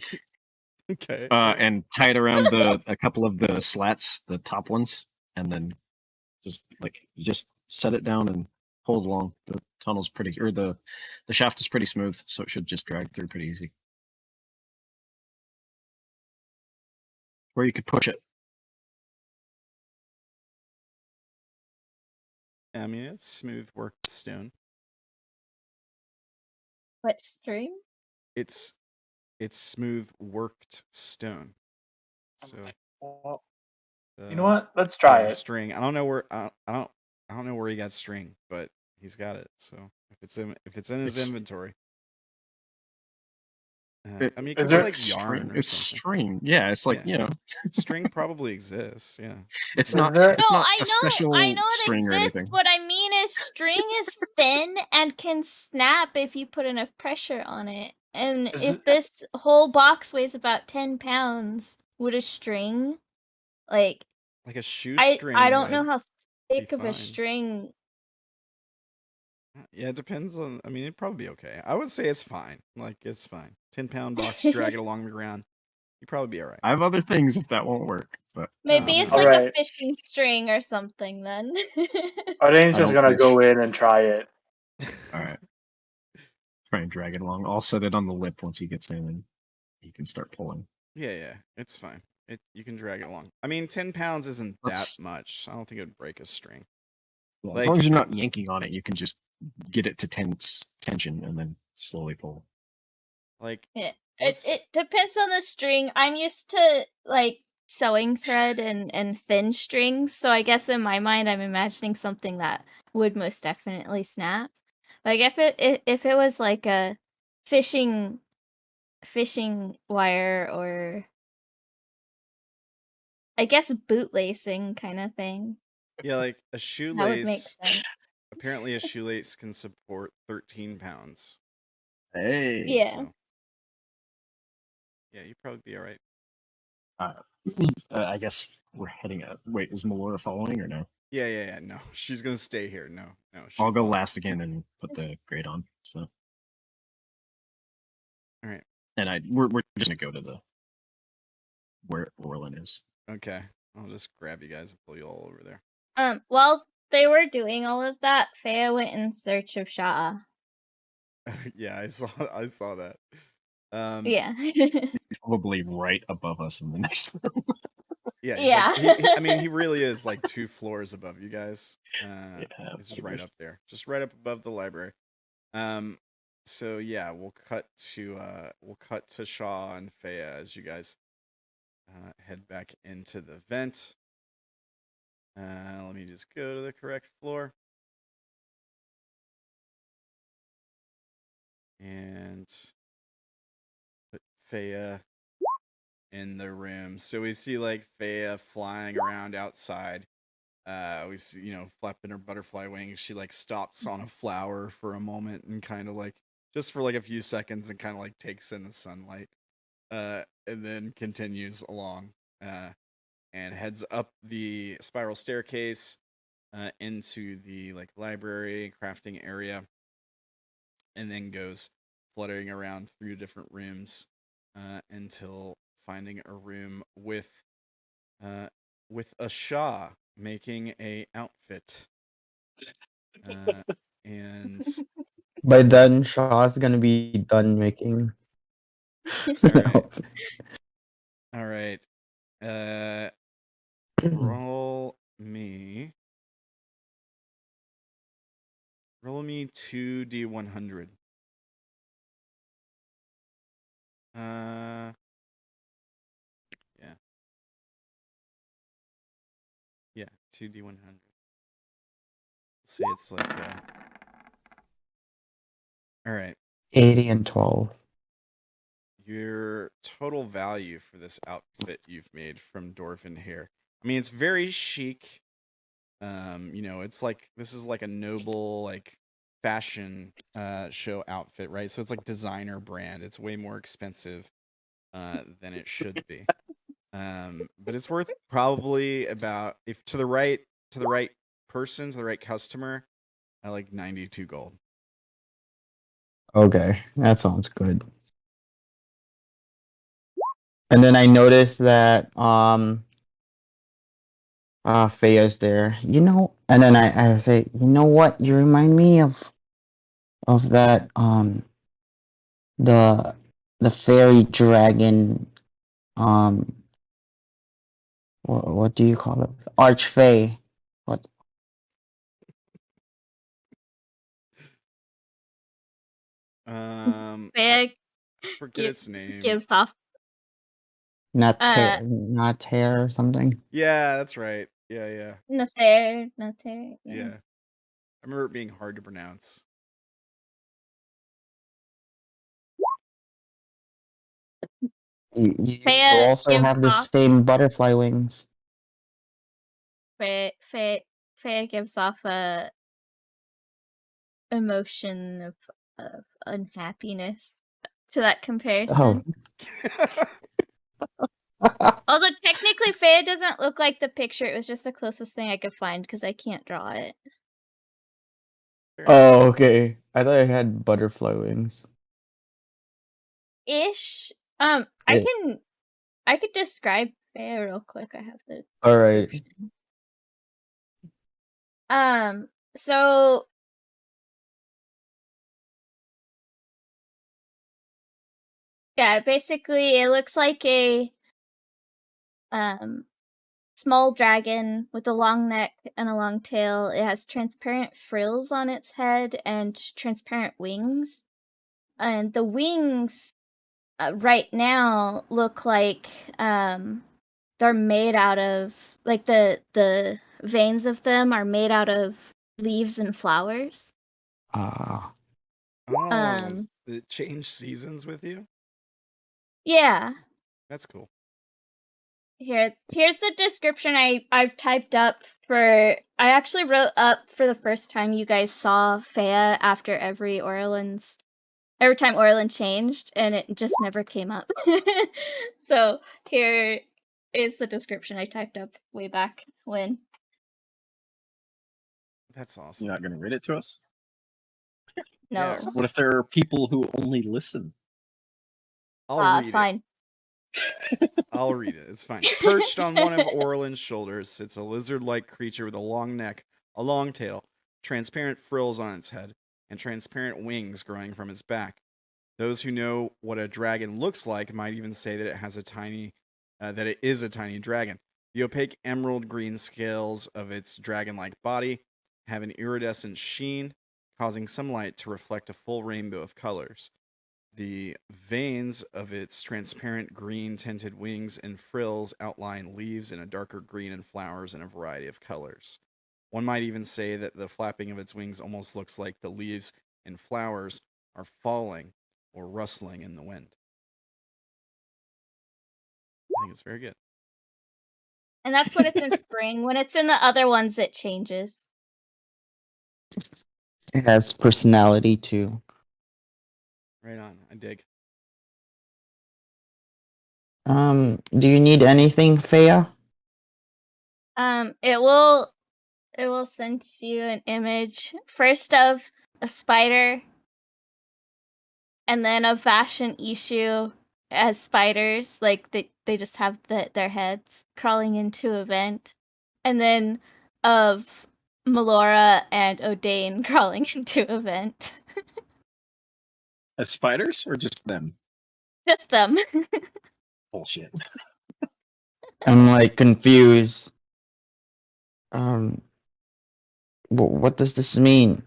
Okay. And tie it around a couple of the slats, the top ones, and then just set it down and hold along. The tunnel's pretty, or the shaft is pretty smooth, so it should just drag through pretty easy. Or you could push it. I mean, it's smooth worked stone. What string? It's smooth worked stone. So Well, you know what? Let's try it. String. I don't know where I don't know where he got string, but he's got it. So if it's in his inventory. I mean, it could be like yarn or it's something. string. Yeah, it's like, Yeah. String probably exists. Yeah. It's Is not. there- It's No, not I a special know it string or exists. anything. What I mean is string is thin and can snap if you put enough pressure on it. And Is if it- this whole box weighs about 10 pounds, would a string, like Like a shoestring. I don't know would how thick be of a fine. string. Yeah, it depends on. I mean, it'd probably be okay. I would say it's fine. Like it's fine. 10-pound box, drag it along the ground. You'd probably be all right. I have other things if that won't work, but Maybe No, it's no. like a Alright. fishing string or something then. Odayn's I just don't gonna fish. go in and try it. all right. Try and drag it along. I'll set it on the lip once he gets in, and he can start pulling. Yeah, it's fine. You can drag it along. I mean, 10 pounds isn't That's- that much. I don't think it would break a string. Yeah, Like- as long as you're not yanking on it, you can just get it to tension and then slowly pull. Like Yeah. let's- It depends on the string. I'm used to like sewing thread and thin strings, so I guess in my mind I'm imagining something that would most definitely snap. Like if it was like a fishing wire, or I guess bootlasing kind of thing. yeah, like a That would make shoelace. sense. Apparently, a shoelace can support 13 pounds. Hey. Yeah. So, yeah, you'd probably be all right. I guess we're heading out. Wait, is Melora following or no? Yeah. No, she's gonna stay here. No. I'll go she'll- last again and put the grade on. So. All right. And we're just gonna go to the where Orilyn is. Okay, I'll just grab you guys and pull you all over there. While they were doing all of that, Feya went in search of Sha'ah. Yeah, I saw that. Yeah. Probably right above us in the next room. Yeah. He's Yeah. like, I mean, he really is like 2 floors above you guys. Yeah, This is right up there, just right up above the library. So yeah, we'll cut to Sha'ah and Feya as you guys head back into the vent. Let me just go to the correct floor. And put Feya in the room. So we see like Feya flying around outside. We see, flapping her butterfly wings. She like stops on a flower for a moment and kind of like just for like a few seconds and kind of like takes in the sunlight. And then continues along. And heads up the spiral staircase into the like library crafting area, and then goes fluttering around through different rooms until finding a room with a Sha'ah making a outfit. And By then, Shaw's gonna be done making. all right. Roll me Roll me 2d100. Yeah. Yeah, 2d100. Say it's like all right. 80 and 12. Your total value for this outfit you've made from Dwarven Hair. I mean, it's very chic. It's like this is like a noble like fashion show outfit, right? So it's like designer brand. It's way more expensive than it should be. But it's worth probably about if to the right person, to the right customer, I like 92 gold. Okay, that sounds good. And then I noticed that Feya's there. And then I say, you know what? You remind me of that the fairy dragon what do you call it? Archfey. What? Faye Forget its name. gives off. Not tear or something. Yeah, that's right. Yeah. Nathair. Yeah. I remember it being hard to pronounce. You Feya also gives have the off. same butterfly wings. Feya gives off a emotion of unhappiness to that comparison. Although technically Feya doesn't look like the picture, it was just the closest thing I could find because I can't draw it. Oh, okay. I thought it had butterfly wings. Ish. Yeah. I could describe Feya real quick. I have the All right. description. So yeah, basically it looks like a small dragon with a long neck and a long tail. It has transparent frills on its head and transparent wings. And the wings right now look like they're made out of like the veins of them are made out of leaves and flowers. It changed seasons with you? Yeah. That's cool. Here's the description I've typed up for. I actually wrote up for the first time you guys saw Feya after every time Orilyn changed, and it just never came up. So here is the description I typed up way back when. That's awesome. You're not going to read it to us? No. Yeah. What if there are people who only listen? I'll read fine. I'll read it. It's fine. Perched on one of Orilyn's shoulders sits a lizard-like creature with a long neck, a long tail, transparent frills on its head, and transparent wings growing from its back. Those who know what a dragon looks like might even say that it is a tiny dragon. The opaque emerald green scales of its dragon-like body have an iridescent sheen, causing some light to reflect a full rainbow of colors. The veins of its transparent green tinted wings and frills outline leaves in a darker green and flowers in a variety of colors. One might even say that the flapping of its wings almost looks like the leaves and flowers are falling or rustling in the wind. I think it's very good. And that's when it's in spring. When it's in the other ones, it changes. It has personality too. Right on. I dig. Do you need anything, Feya? It will send you an image first of a spider, and then of Vash and Ishu as spiders, like they just have their heads crawling into a vent, and then of Melora and Odayn crawling into a vent. As spiders or just them? Just them. Bullshit. I'm like confused. What does this mean?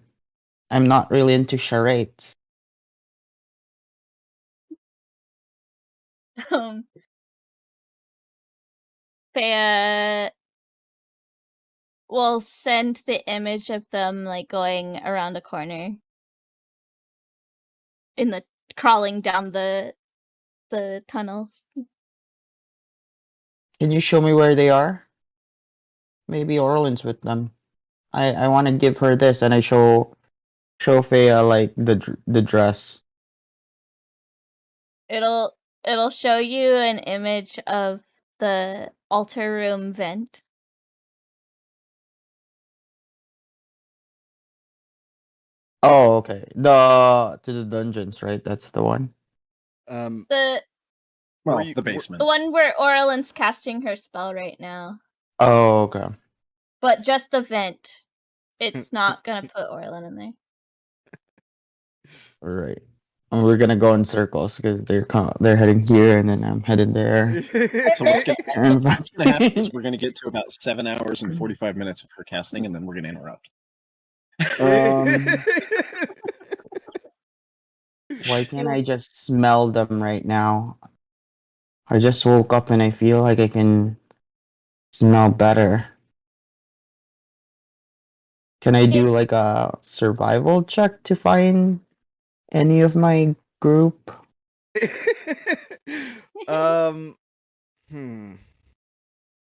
I'm not really into charades. Feya will send the image of them like going around a corner in the crawling down the tunnels. Can you show me where they are? Maybe Orilyn's with them. I want to give her this, and I show Feya like the dress. It'll show you an image of the altar room vent. Oh, okay. To the dungeons, right? That's the one. The Well, you- the basement. the one where Orilyn's casting her spell right now. Oh, okay. But just the vent. It's not gonna put Orilyn in there. All right. And we're gonna go in circles because they're heading here, and then I'm headed there. So what's gonna And happen is we're gonna get to about 7 hours and 45 minutes of her casting, and then we're gonna interrupt. Why can't I just smell them right now? I just woke up and I feel like I can smell better. Can I do like a survival check to find any of my group?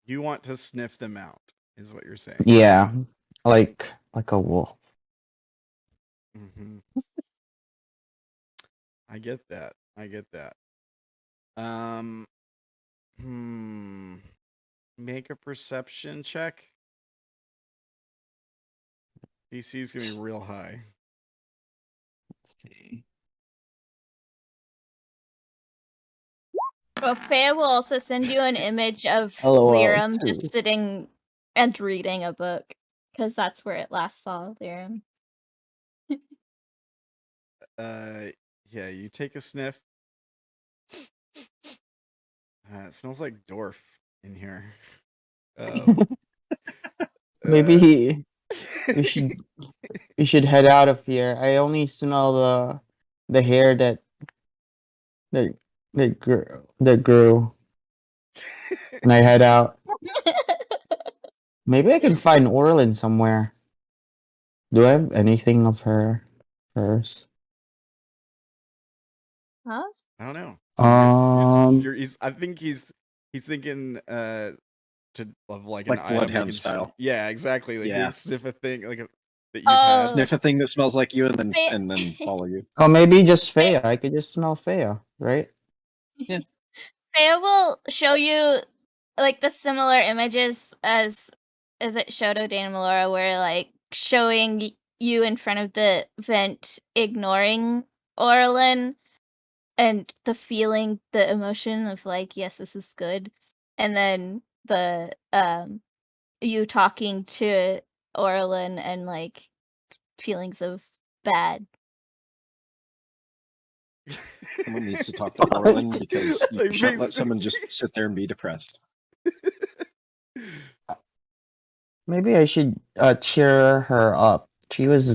You want to sniff them out, is what you're saying. Yeah, like a wolf. Mm-hmm. I get that. Make a perception check. DC is gonna be real high. Well, Feya will also send you an image of LOL, Lyram too. just sitting and reading a book, because that's where it last saw Lyram. Yeah, you take a sniff. It smells like Dorf in here. Maybe we should head out of here. I only smell the hair that grew, and I head out. Maybe I can find Orilyn somewhere. Do I have anything of hers? Huh? I don't know. I think he's thinking of like an item Bloodhound you can style. Yeah, exactly. Like Yeah. you sniff a thing like that you've Oh. had. Sniff a thing that smells like you, and then follow you. Oh, maybe just Feya. I could just smell Feya, right? Feya will show you like the similar images as it showed Odayn and Melora, where like showing you in front of the vent ignoring Orilyn and the feeling, the emotion of like, yes, this is good. And then the you talking to Orilyn and like feelings of bad. Someone needs to talk to Orilyn because you Like, can't let someone just sit there and be depressed. Maybe I should cheer her up. She was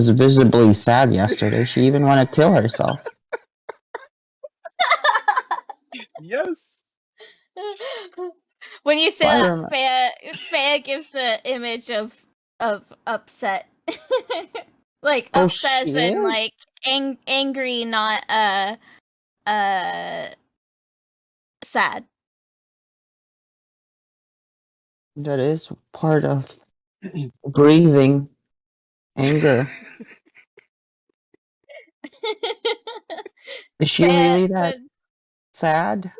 visibly sad yesterday. She even wanted to kill herself. Yes. When you say Lyram- that, Feya gives the image of upset, like Oh, upset she and is? like angry, not sad. That is part of grieving anger. Is she really that sad?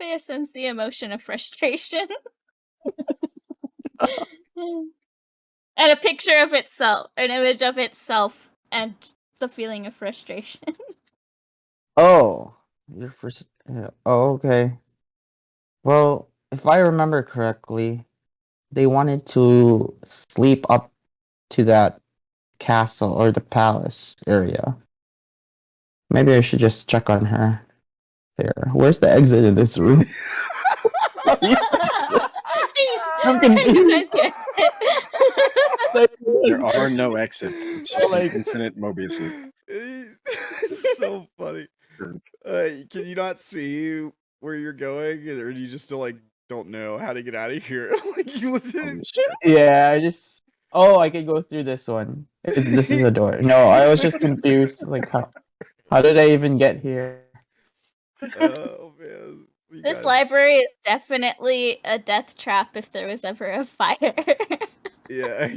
Feya sends the emotion of frustration. And a picture of itself, an image of itself, and the feeling of frustration. Oh, oh, okay. Well, if I remember correctly, they wanted to sleep up to that castle or the palace area. Maybe I should just check on her there. Where's the exit in this room? I'm confused. There are are no exits. It's just Like- an infinite Mobius loop. It's so funny. Can you not see where you're going, or do you just still like don't know how to get out of here? Like you listen. Yeah, I just. Oh, I could go through this one. This is a door. No, I was just confused. Like how did I even get here? Oh man. You This guys- library is definitely a death trap if there was ever a fire. Yeah.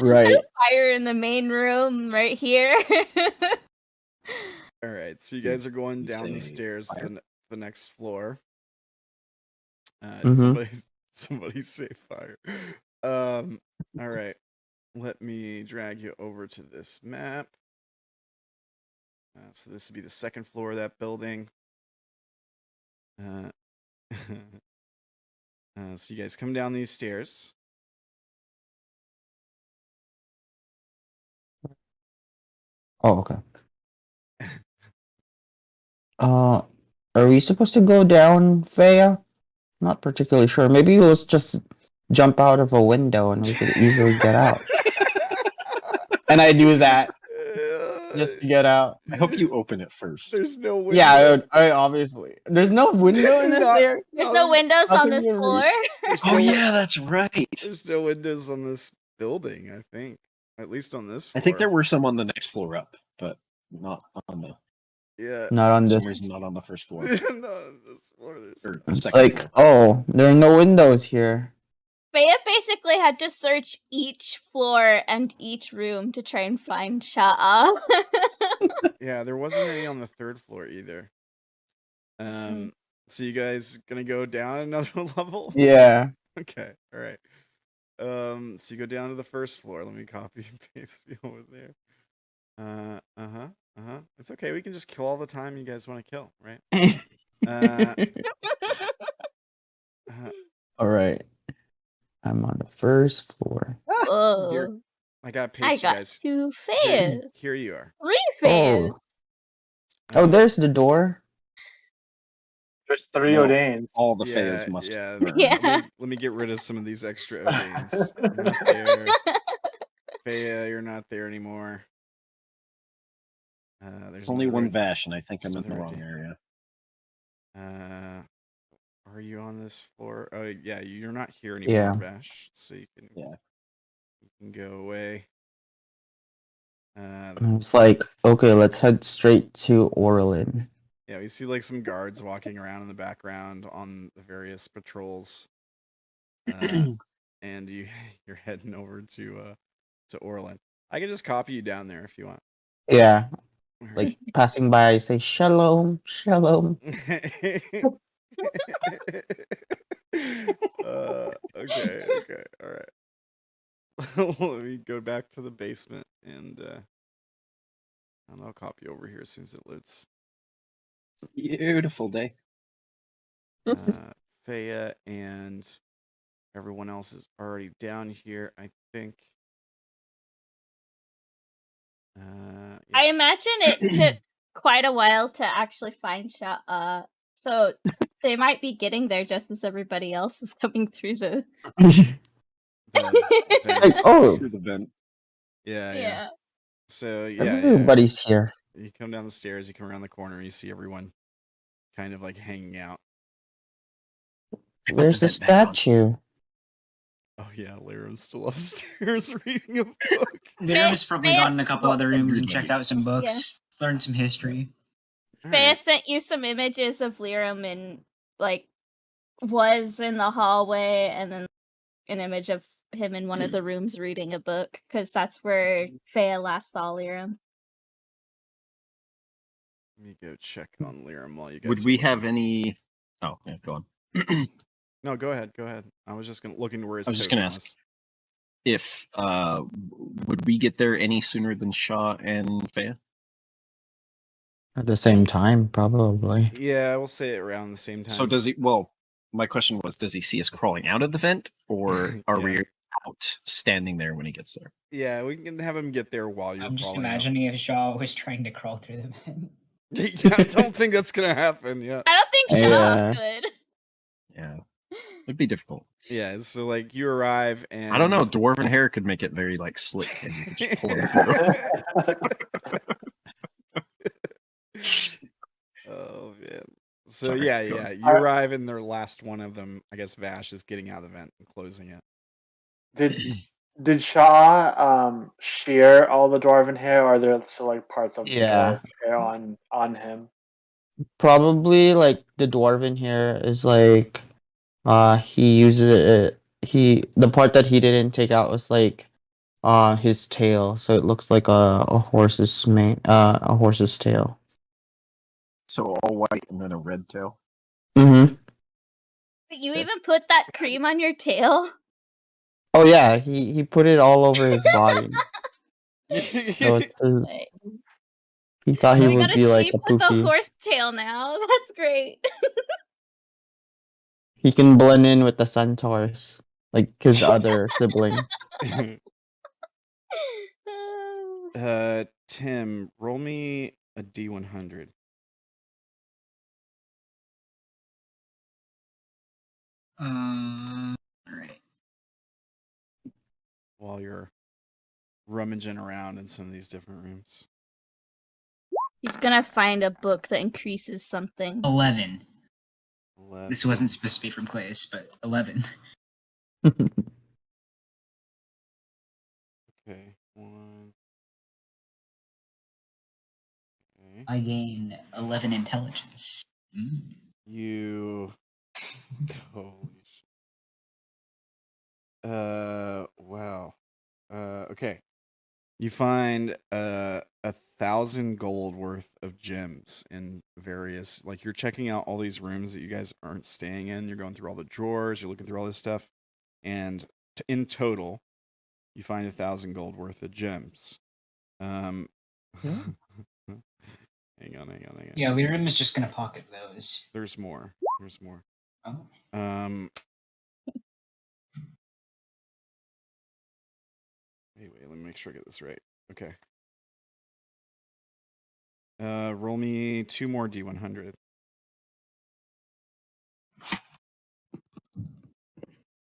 Right. Fire in the main room right here. All right. So you guys are going You down the say stairs to fire? the next floor. Mhm. Somebody say fire. All right. Let me drag you over to this map. So this would be the second floor of that building. So you guys come down these stairs. Oh, okay. Are we supposed to go down, Feya? Not particularly sure. Maybe we'll just jump out of a window and we could easily get out. And I do that just to get out. I hope you open it first. There's no window. Yeah, I obviously. There's no window in this Not- there. There's no windows How on can this you read? floor. There's Oh no, yeah, that's right. There's no windows on this building, I think. At least on this floor. I think there were some on the next floor up, but not on the Yeah. Not on for this. some reason not on the first floor. Not on this floor. There's... Or It's second like, floor. oh, there are no windows here. Feya basically had to search each floor and each room to try and find Sha'ah. Yeah, there wasn't any on the third floor either. So you guys gonna go down another level? Yeah. Okay, all right. So you go down to the first floor. Let me copy and paste you over there. It's okay. We can just kill all the time you guys want to kill, right? All right. I'm on the first floor. Whoa. I got I paste you got guys. 2 Here, Feyas. here you are. 3 Feyas. Oh, there's the door. There's 3 No. Odains. All the Yeah, Feyas must yeah. burn. Yeah. Let me get rid of some of these extra Odains. You're not there. Feya, you're not there anymore. There's There's only one another Vash, and I think I'm in the another wrong Odayn. area. Are you on this floor? Oh, yeah, you're not here anymore, Yeah. Vash. So you can go away. It's like, okay, let's head straight to Orilyn. Yeah, we see like some guards walking around in the background on the various patrols. And you're heading over to Orilyn. I can just copy you down there if you want. Yeah, All right. like passing by, I say shalom, shalom. Okay, all right. Let me go back to the basement and I'll copy over here as soon as it loads. Beautiful day. Feya and everyone else is already down here, I think. Yeah. I imagine it took quite a while to actually find Sha'ah. So they might be getting there just as everybody else is coming through the. the Like, vent. oh, Through the vent. Yeah. So yeah, everybody's here. you come down the stairs, you come around the corner, you see everyone kind of like hanging out. Where's the vent back on. statue? Oh yeah, Lyram's still upstairs reading a book. Lyram's probably Feya- gone in a couple other rooms and checked Everybody. out some books, learned some history. Feya sent you some images of Lyram and like was in the hallway, and then an image of him in one of the rooms reading a book because that's where Feya last saw Lyram. Let me go check on Lyram while you guys. Would are we looking. have any? Oh, yeah, go on. No, go ahead. I was just looking where his. I was just token gonna ask if would we get there any sooner than Sha'ah and Feya? At the same time, probably. Yeah, we'll say it around the same time. So does he? Well, my question was, does he see us crawling out of the vent, or are Yeah. we out standing there when he gets there? Yeah, we can have him get there while you're. I'm just crawling out. imagining if Sha'ah was trying to crawl through the vent. Yeah, I don't think that's gonna happen. Yeah. I don't think Sha'ah Yeah. could. Yeah. It'd be difficult. Yeah, so like you arrive and I don't know. Dwarven hair could make it very like slick, and you could just pull them through. Oh man. So Sorry, yeah, go yeah. on. You arrive and their last one of them, I guess Vash, is getting out of the vent and closing it. Did Sha'ah shear all the dwarven hair, or are there still like parts of Yeah. the hair on him? Probably like the dwarven hair is like he uses it the part that he didn't take out was like his tail, so it looks like a horse's a horse's tail. So all white and then a red tail. Mm-hmm. You Okay. even put that cream on your tail? Oh yeah, he put it all over his body. So Right. he thought he We would got a be like sheep a with a poofy. horse tail now. That's great. He can blend in with the centaurs, like his other siblings. Tim, roll me a D100. All right. While you're rummaging around in some of these different rooms. He's gonna find a book that increases something. 11. 11. This wasn't supposed to be from Clays, but 11. Okay, 1. Okay. I gain 11 intelligence. You. Holy shit. Wow. Okay. You find 1,000 gold worth of gems in various. Like you're checking out all these rooms that you guys aren't staying in. You're going through all the drawers. You're looking through all this stuff, and in total, you find 1,000 gold worth of gems. Hang on. Yeah, Lyram is just gonna pocket those. There's more. There's more. Oh. Wait, let me make sure I get this right. Okay. Roll me 2 more D100.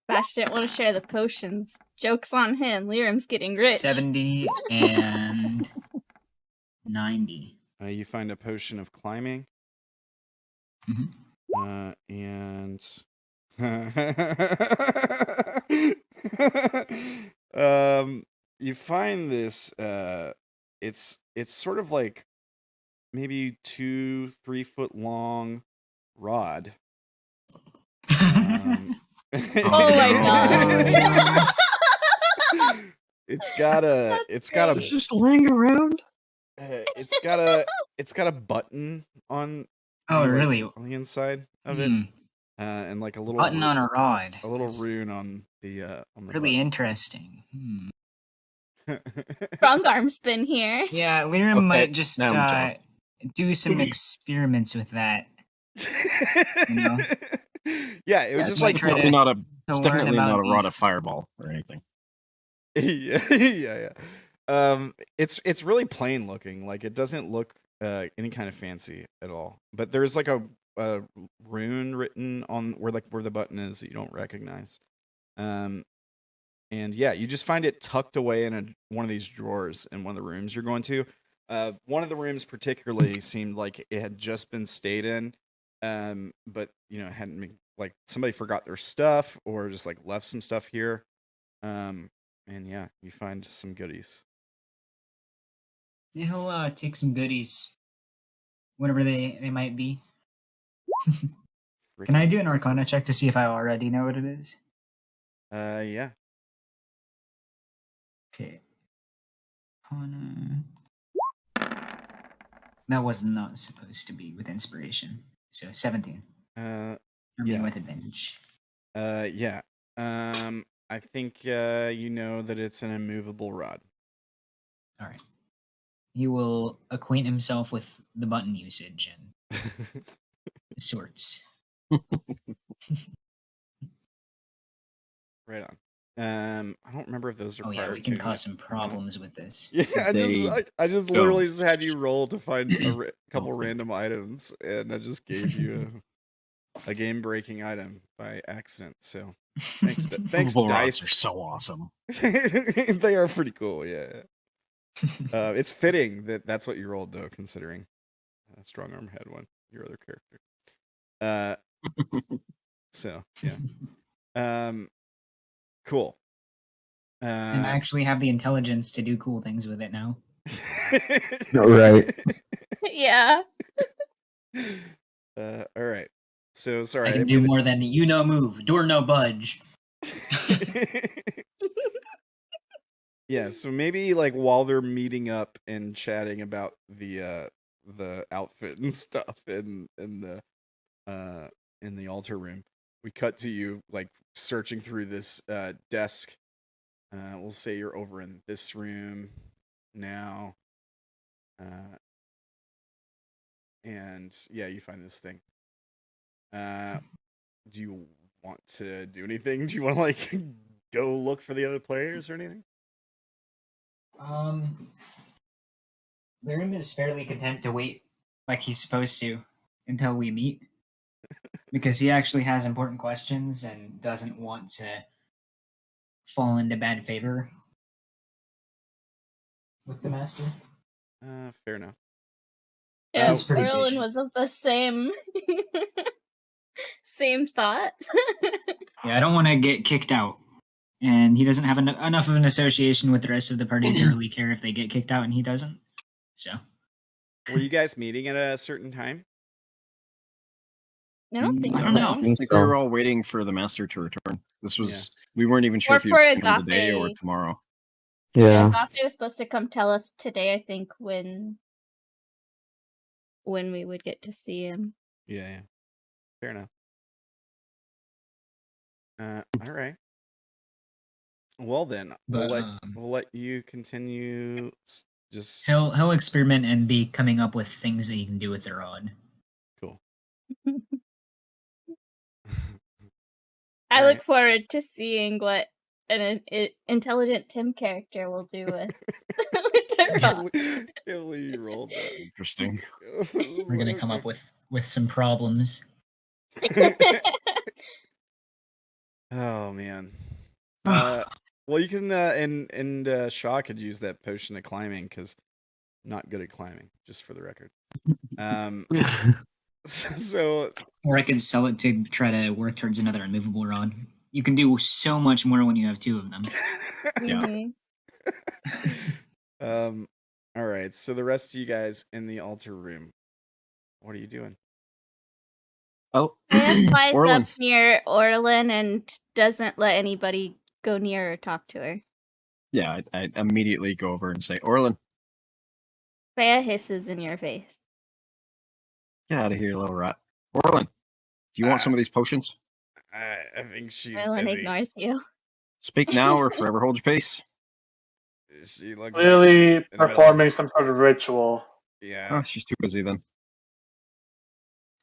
Bash didn't want to share the potions. Joke's on him. Lyram's getting rich. 70 and 90. You find a potion of climbing. Mhm. And you find this it's sort of like maybe 2-3 foot long rod. Oh my god. It's got a It's just laying around. it's got a button on Oh, really? on the inside of it. And like a little Button on a rod. a little That's rune on the really interesting. Strong arm spin here. Yeah, Lyram Okay, might just now I'm jealous. do some experiments with that. You know? Yeah, it was just it's like try Definitely to- not a. to It's learn definitely not a about rod the- of fireball or anything. yeah. It's really plain looking. Like it doesn't look any kind of fancy at all. But there's like a rune written on where the button is that you don't recognize. And yeah, you just find it tucked away in one of these drawers in one of the rooms you're going to. One of the rooms particularly seemed like it had just been stayed in, but it hadn't been, like somebody forgot their stuff or just like left some stuff here. And yeah, you find some goodies. Yeah, he'll take some goodies, whatever they might be. Can I do an Arcana check to see if I already know what it is? Yeah. Okay. Arcana. That was not supposed to be with inspiration. So 17. Yeah. With advantage. Yeah. I think you know that it's an immovable rod. All right. He will acquaint himself with the button usage and sorts. Right on. I don't remember if those are. Oh yeah, we can cause some problems with this. Yeah, I just Go. literally just had you roll to find a couple random items, and I just gave you a game-breaking item by accident. So thanks, thanks, Movable rods Dice. are so awesome. They are pretty cool. Yeah. It's fitting that that's what you rolled, though, considering Strong Arm had one. Your other character. So yeah. Cool. And I actually have the intelligence to do cool things with it now. Right. Yeah. All right. So sorry. I can do more than move, door no budge. Yeah, so maybe like while they're meeting up and chatting about the outfit and stuff in the altar room, we cut to you like searching through this desk. We'll say you're over in this room now. And yeah, you find this thing. Do you want to do anything? Do you want to like go look for the other players or anything? Lyram is fairly content to wait like he's supposed to until we meet. Because he actually has important questions and doesn't want to fall into bad favor with the master. Fair enough. Yeah, He's pretty Orilyn patient. was of the same same thought. Yeah, I don't want to get kicked out. And he doesn't have enough of an association with the rest of the party to really care if they get kicked out, and he doesn't. So. Were you guys meeting at a certain time? I don't think I don't know. I think we were all waiting for the master to return. This was we weren't even sure Or if he was for coming today or Agape. tomorrow. Yeah. Agate was supposed to come tell us today, I think, when we would get to see him. Yeah. Fair enough. All right. Well then, But, we'll let you continue. Just He'll experiment and be coming up with things that he can do with the rod. cool. I All look forward to seeing what an intelligent Tim character will do with, with the rod. Can't believe you rolled that. Interesting. We're gonna come up with some problems. Oh man. Well, you can and Sha'ah could use that potion of climbing because not good at climbing, just for the record. So Or I could sell it to try to work towards another immovable rod. You can do so much more when you have two of them. Yeah. All right. So the rest of you guys in the altar room, what are you doing? Oh, Faya flies Orilyn. up near Orilyn and doesn't let anybody go near or talk to her. Yeah, I immediately go over and say, Orilyn, Faya hisses in your face. get out of here, little rat. Orilyn, do you want some of these potions? I think she's Orilyn busy. ignores you. Speak now or forever hold your peace. She looks Clearly like she's in the middle of performing this- some sort of ritual. Yeah. Oh, she's too busy then.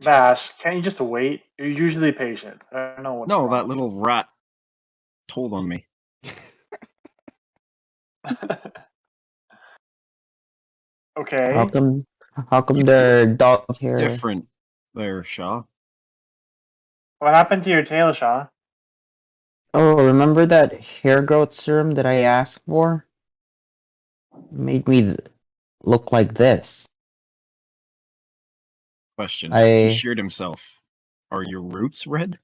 Vash, can't you just wait? You're usually patient. I don't know what's No, wrong that with little rat told on me. you. Okay. How come their dog hair? Different there, Sha'ah. What happened to your tail, Sha'ah? Oh, remember that hair growth serum that I asked for? Made me look like this. Question. I- He sheared himself. Are your roots red?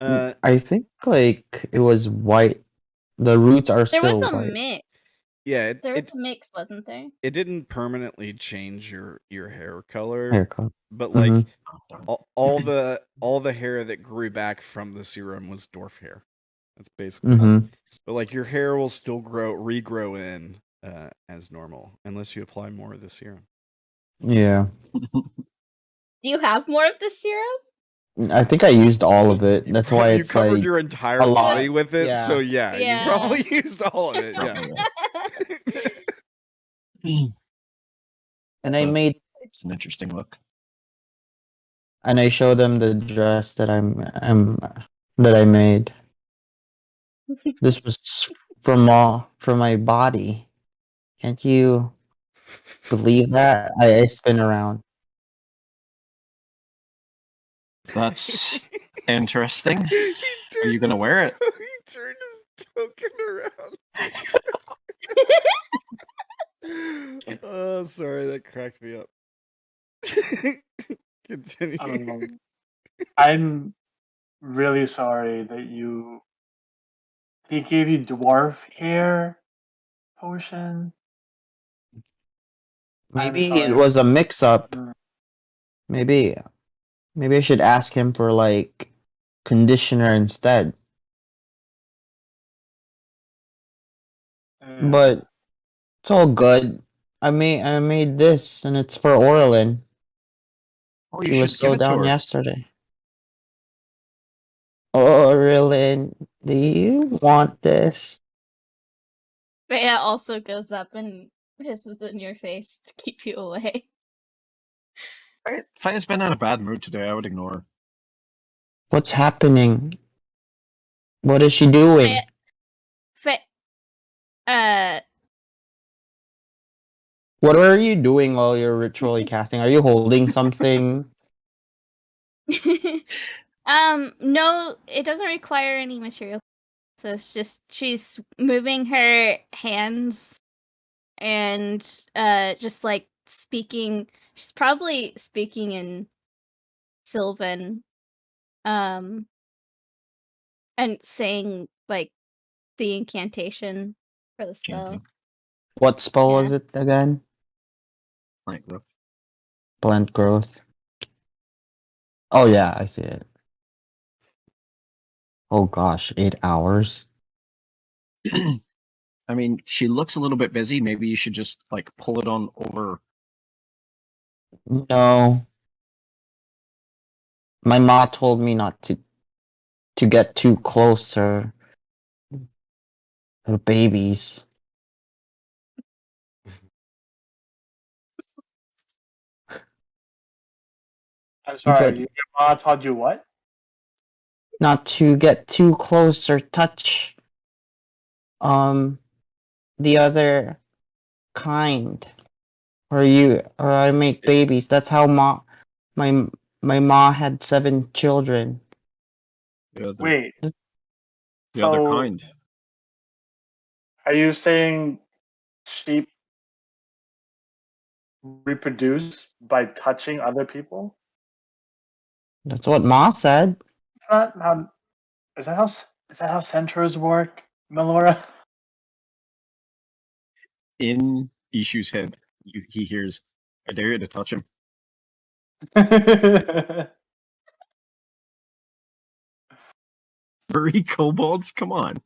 I think like it was white. The roots are There was still a white. mix. Yeah, There was a mix, wasn't there? it didn't permanently change your hair color, Haircut. but like Mhm. all the hair that grew back from the serum was dwarf hair. That's basically. Mhm. But like your hair will still regrow in as normal unless you apply more of the serum. Yeah. Do you have more of the serum? I think I used all of it. That's why You it's covered like your entire a lot. body with it, Yeah. so yeah, Yeah. you probably used all of it. Yeah. and I So- made It's an interesting look. and I show them the dress that that I made. This was from my body. Can't you believe that? I spin around. That's interesting. He Are you turned gonna his wear it? He turned his token around. Oh, sorry, that cracked me up. Continue. I'm really sorry that he gave you dwarf hair potion. I'm Maybe it sorry. was a mix-up. Mm, Maybe I should ask him for like conditioner instead. yeah. But it's all good. I made this, and it's for Orilyn. Oh, She you was should give so it to down her. yesterday. Orilyn, do you want this? Feya also goes up and hisses in your face to keep you away. Faye's been in a bad mood today. I would ignore her. What's happening? What is she doing? Feya, What are you doing while you're ritually casting? Are you holding something? no, it doesn't require any material. So it's just she's moving her hands and just like speaking. She's probably speaking in Sylvan, and saying like the incantation for the spell. Chanting. What spell was Yeah. it again? Plant growth. Plant growth. Oh yeah, I see it. Oh gosh, 8 hours. I mean, she looks a little bit busy. Maybe you should just like pull it on over. No. My ma told me not to get too close to her babies. I'm sorry. But Your mom told you what? not to get too close or touch the other kind. Or I make babies. That's how my ma had 7 children. Wait. The other So kind. are you saying sheep reproduce by touching other people? That's what ma said. It's not how. Is that how centaurs work, Melora? In Ishu's head, he hears, "I dare you to touch him." Furry kobolds? Come on.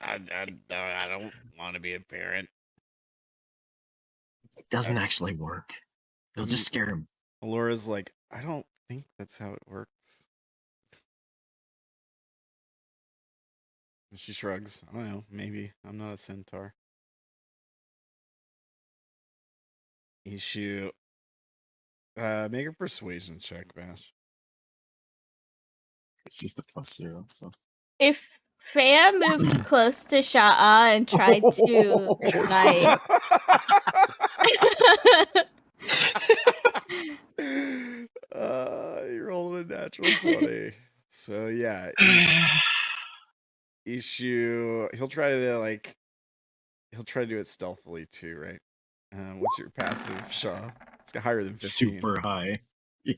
I don't want to be a parent. It doesn't actually work. It'll just scare him. Laura's like, I don't think that's how it works. And she shrugs. I don't know. Maybe. I'm not a centaur. Ishu. Make a persuasion check, Vash. It's just a +0, so. If Feya moved close to Sha'ah and tried to like you're rolling a natural 20. So yeah, Ishu, he'll try to do it stealthily too, right? What's your passive, Shaw? It's got higher than 15. Super high. Yeah.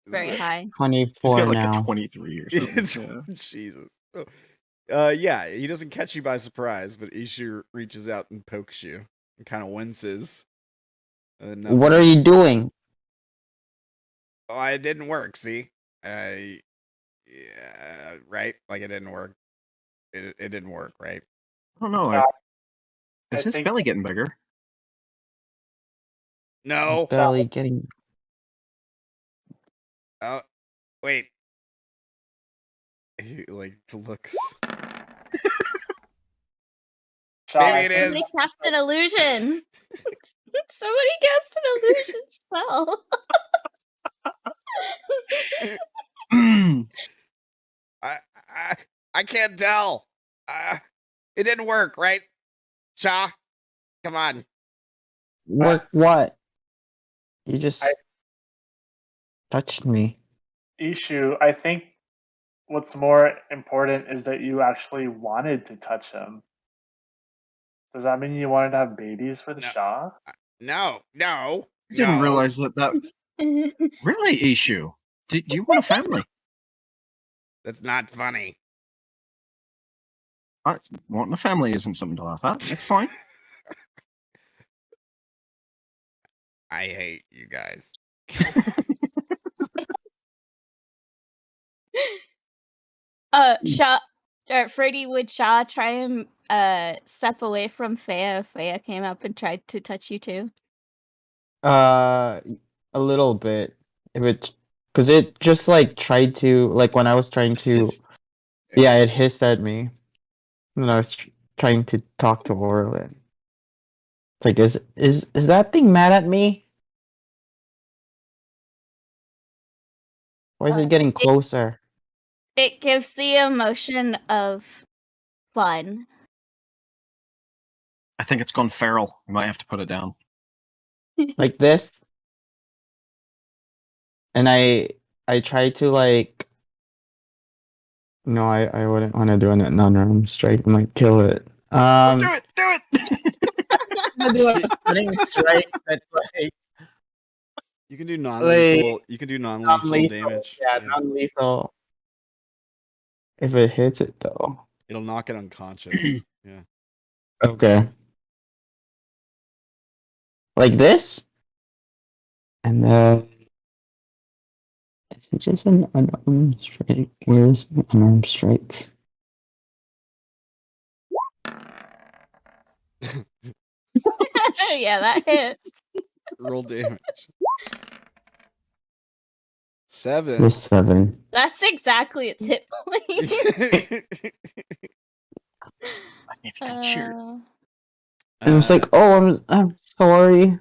very high. 24 He's got like now. a 23 or something. Yeah. Jesus. Yeah, he doesn't catch you by surprise, but Ishu reaches out and pokes you and kind of winces. And then What are you doing? Oh, it didn't work. See, yeah, right. Like it didn't work. It didn't work, right? I don't know. I Is his think- belly getting bigger? No. Belly getting. Oh, wait. He like looks. Maybe it is. Somebody cast an illusion. Somebody cast an illusion spell. I can't tell. It didn't work, right? Sha'ah, come on. Work what? You just touched me. Ishu, I think what's more important is that you actually wanted to touch him. Does that mean you wanted to have babies with No. Sha'ah? No. I didn't realize that. Really, Ishu? Do you want a family? That's not funny. Wanting a family isn't something to laugh at. It's fine. I hate you guys. Sha'ah or Freddy, would Sha'ah try and step away from Feya if Feya came up and tried to touch you too? A little bit. If it, because it just like tried to, like when I was trying Just to, hissed. yeah, it hissed at me when I was trying to talk to Orilyn. It's like, is that thing mad at me? Why is it getting closer? It gives the emotion of fun. I think it's gone feral. We might have to put it down. Like this? And I try to like, no, I wouldn't want to do an unarmed strike. I might kill it. Do it! Do it! I'm gonna do a stunning strike that's like You can do non-lethal. You can do non-lethal non-lethal. damage. Yeah, non-lethal. If it hits it though. It'll knock it unconscious. Yeah. Okay. Like this? And then is it just an unarmed strike? Where's my unarmed strikes? Yeah, that hits. Roll damage. 7. Was 7. That's exactly its hit point. I need to get cheered. And it was like, oh, I'm sorry.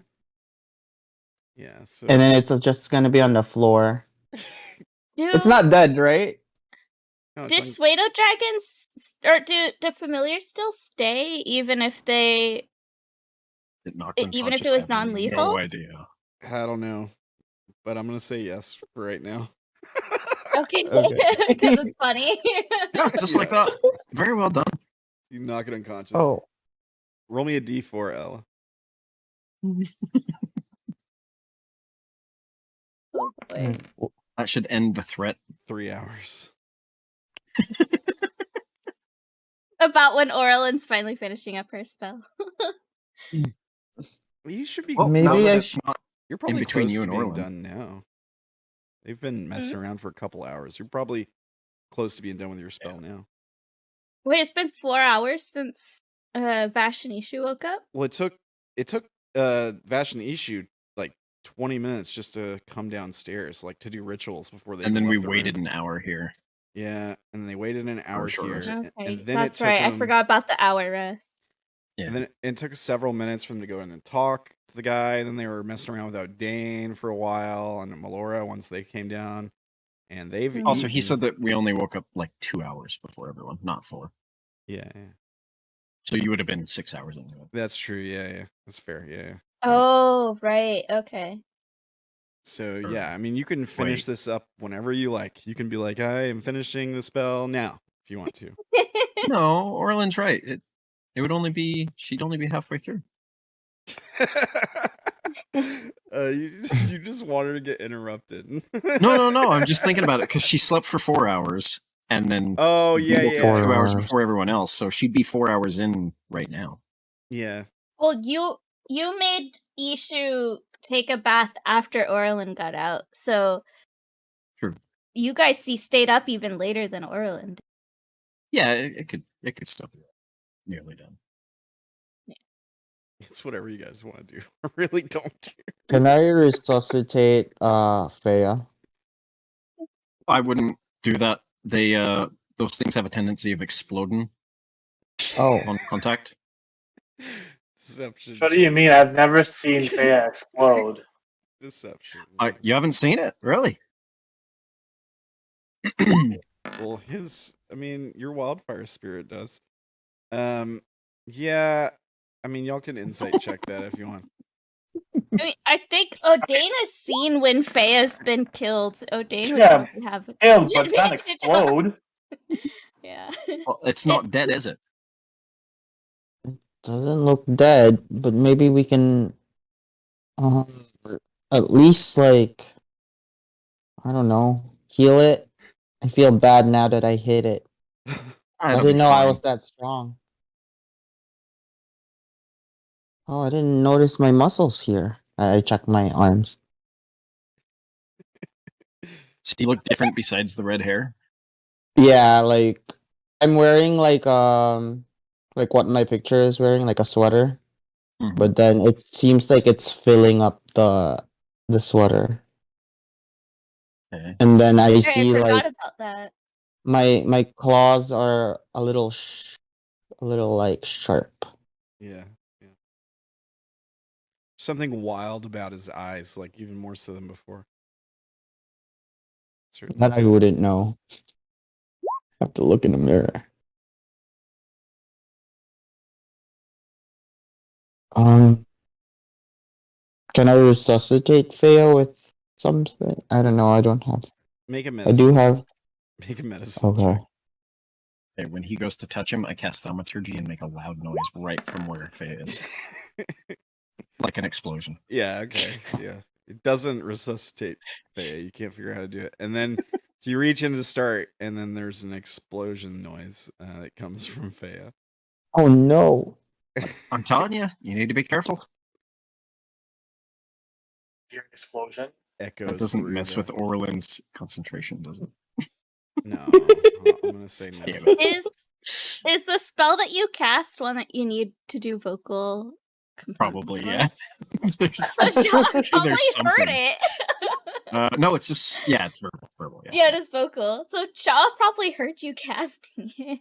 Yeah. So. And then it's just gonna be on the floor. It's Do not dead, right? No, it's Pseudo dragons or do familiars still stay even if they It knocked even if unconscious. it was I have non-lethal? No idea. I don't know, but I'm gonna say yes for right now. Okay, Okay. because it's funny. Yeah, just like that. Very well done. You knock it unconscious. Oh. Roll me a d4, Ella. Oh, boy. That should end the threat. 3 hours. About when Orilyn's finally finishing up her spell. You should be. Well, Maybe now that I it's not You're probably between close you to and being Orilyn. done now. They've been messing around for a couple hours. You're probably close to being done with your spell now. Wait, it's been 4 hours since Vash and Ishu woke up? Well, it took Vash and Ishu like 20 minutes just to come downstairs, like to do rituals before they. And then even we left the waited room. an hour here. Yeah, and they waited an hour short here, rest. Okay, and then that's it took right. I them- forgot about the hour rest. Yeah. And then it took several minutes for them to go in and talk to the guy. And then they were messing around with Odayn for a while, and Melora once they came down. And they've Also, he eaten. said that we only woke up like 2 hours before everyone, not 4. Yeah, So you would have been 6 hours into it. that's true. Yeah, that's fair. Yeah. Oh, right. Okay. So yeah, I mean, you can finish this up whenever you like. You can be like, I am finishing the spell now, if you want to. No, Orilyn's right. It would only be she'd only be halfway through. You just wanted to get interrupted. No. I'm just thinking about it because she slept for 4 hours and then Oh yeah, woke up yeah, 2 hours 4 before everyone else. So she'd be 4 hours in right now. yeah. Well, you made Ishu take a bath after Orilyn got out, so True. you guys stayed up even later than Orilyn did. Yeah, it could still be nearly done. It's whatever you guys want to do. I really don't care. Can I resuscitate Feya? I wouldn't do that. They those things have a tendency of exploding Oh. on contact. Deception. What do you mean? I've never seen Feya explode. Deception. You haven't seen it, really? Well, your wildfire spirit does. Yeah. I mean, y'all can insight check that if you want. I mean, I think Odayn has seen when Feya's been killed. Odayn would Yeah, probably have Killed, but not advantage on- explode. Yeah. Well, it's not dead, is it? Doesn't look dead, but maybe we can um at least like I don't know, heal it. I feel bad now that I hit it. I It'll didn't be know I fine. was that strong. Oh, I didn't notice my muscles here. I checked my arms. Does he look different besides the red hair? Yeah, like I'm wearing like what my picture is wearing, like a sweater. Mhm. But then it seems like it's filling up the sweater. Okay. And then I I see forgot like about that. my claws are a little like sharp. Yeah. Something wild about his eyes, like even more so than before. Certainly. That I wouldn't know. Have to look in the mirror. Can I resuscitate Feya with something? I don't know. I don't have. Make a I medicine. do have. Make a medicine Okay. check. Okay, when he goes to touch him, I cast thaumaturgy and make a loud noise right from where Faye is. Like an explosion. Yeah, okay. Yeah. It doesn't resuscitate Feya. You can't figure out how to do it. And then so you reach in to start, and then there's an explosion noise that comes from Feya. Oh no! I'm telling you, you need to be careful. Hear an explosion. Echoes. That doesn't through mess the- with Orilyn's concentration, does it? No. I'm gonna say no. Damn it. Is the spell that you cast one that you need to do vocal components Probably, for? yeah. There's, John probably there's heard something. it. No, it's just it's verbal. Yeah. Yeah, it is vocal. So Sha'ah probably heard you casting it.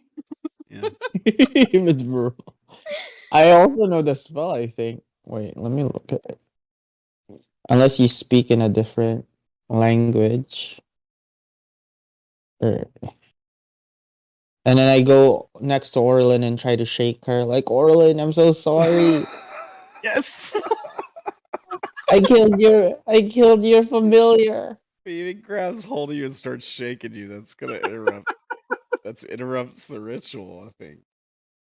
Yeah. It's brutal. I also know the spell. I think. Wait, let me look at it. Unless you speak in a different language. Or... And then I go next to Orilyn and try to shake her. Like, Orilyn, I'm so sorry. Yes. I killed your familiar. He even grabs hold of you and starts shaking you. That's gonna interrupt. Interrupts the ritual, I think.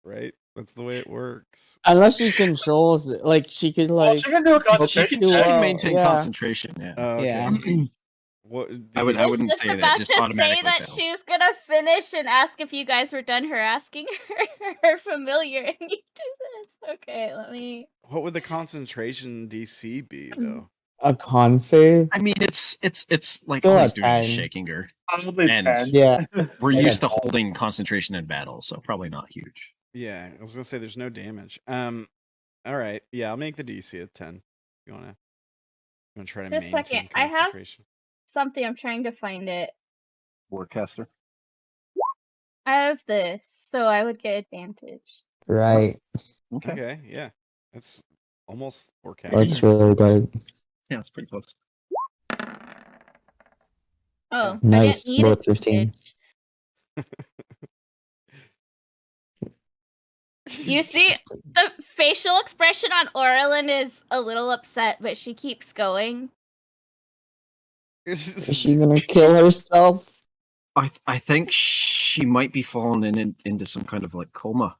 Right? That's the way it works. Unless she controls it. Like, she could, Oh, like... she can do a concentration too She check. can well, maintain yeah. concentration. Yeah. Oh, okay. Yeah. What? I wouldn't Just say that. about Just to say automatically that fails. she was gonna finish and ask if you guys were done harassing her familiar, and you do this. Okay, let me. What would the concentration DC be though? A con save? I mean, it's like Still all a he's doing is 10. shaking her. Probably And 10. Yeah. We're Like used a- to holding concentration in battle, so probably not huge. Yeah, I was gonna say there's no damage. All right. Yeah, I'll make the DC at 10. You wanna try to Just a maintain second, I have- concentration? Something I'm trying to find it. Warcaster. I have this, so I would get advantage. Right. Okay. Okay, yeah. That's almost forecast. That's really good. Yeah, it's pretty close. Oh, Nice, I didn't need both 15. advantage. You see, the facial expression on Orilyn is a little upset, but she keeps going. Is she gonna kill herself? I think she might be falling into some kind of like coma.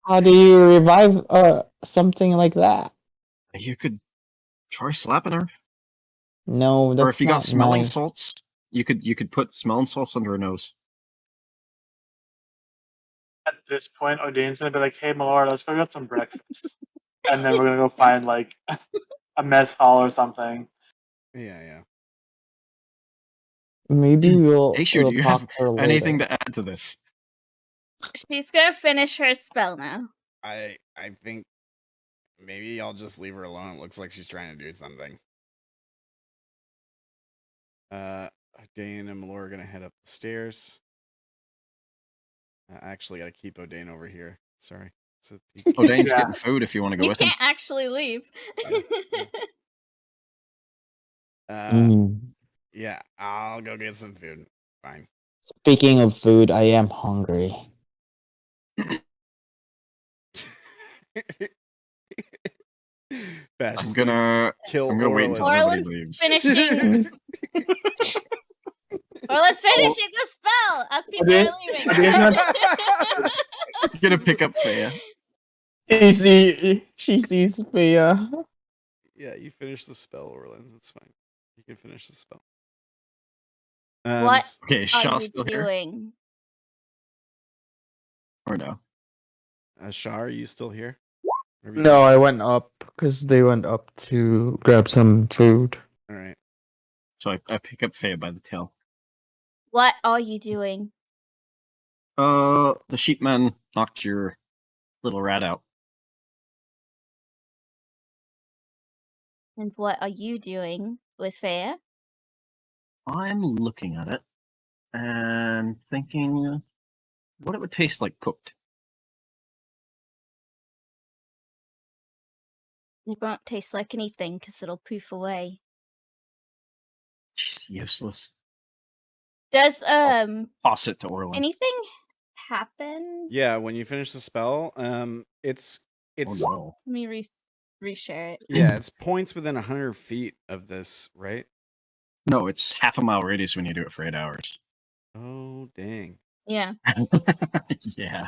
How do you revive something like that? You could try slapping her, No, that's or if you got not smelling nice. salts, you could put smelling salts under her nose. At this point, Odayn's gonna be like, "Hey, Malora, let's go get some breakfast," and then we're gonna go find like a mess hall or something. Yeah. Maybe we'll Ishu, do you talk have to her later. anything to add to this? She's gonna finish her spell now. I think maybe I'll just leave her alone. It looks like she's trying to do something. Odayn and Malora are gonna head up the stairs. I actually gotta keep Odayn over here. Sorry. Odayn's Yeah. getting food if you want to go You with him. can't actually leave. Yeah, I'll go get some food. Fine. Speaking of food, I am hungry. Bash I'm is gonna kill I'm gonna wait until Orilyn. everybody Orlin's leaves. finishing. Orlin's finishing the spell as people Odayn- are leaving. He's gonna pick up Feya. She sees Feya. Yeah, you finish the spell, Orilyn. That's fine. You can finish the spell. What Okay, are Sha'ah you still here doing? or no? Sha'ah, are you still here? Have you No, gone? I went up because they went up to grab some food. All right. So I pick up Feya by the tail. What are you doing? The sheepman knocked your little rat out. And what are you doing with Feya? I'm looking at it and thinking what it would taste like cooked. It won't taste like anything because it'll poof away. Jeez, useless. Does Toss it to Orilyn. anything happen? Yeah, when you finish the spell, it's Oh no. Let me reshare it. yeah, it's points within 100 feet of this, right? No, it's half a mile radius when you do it for 8 hours. Oh dang. Yeah. Yeah.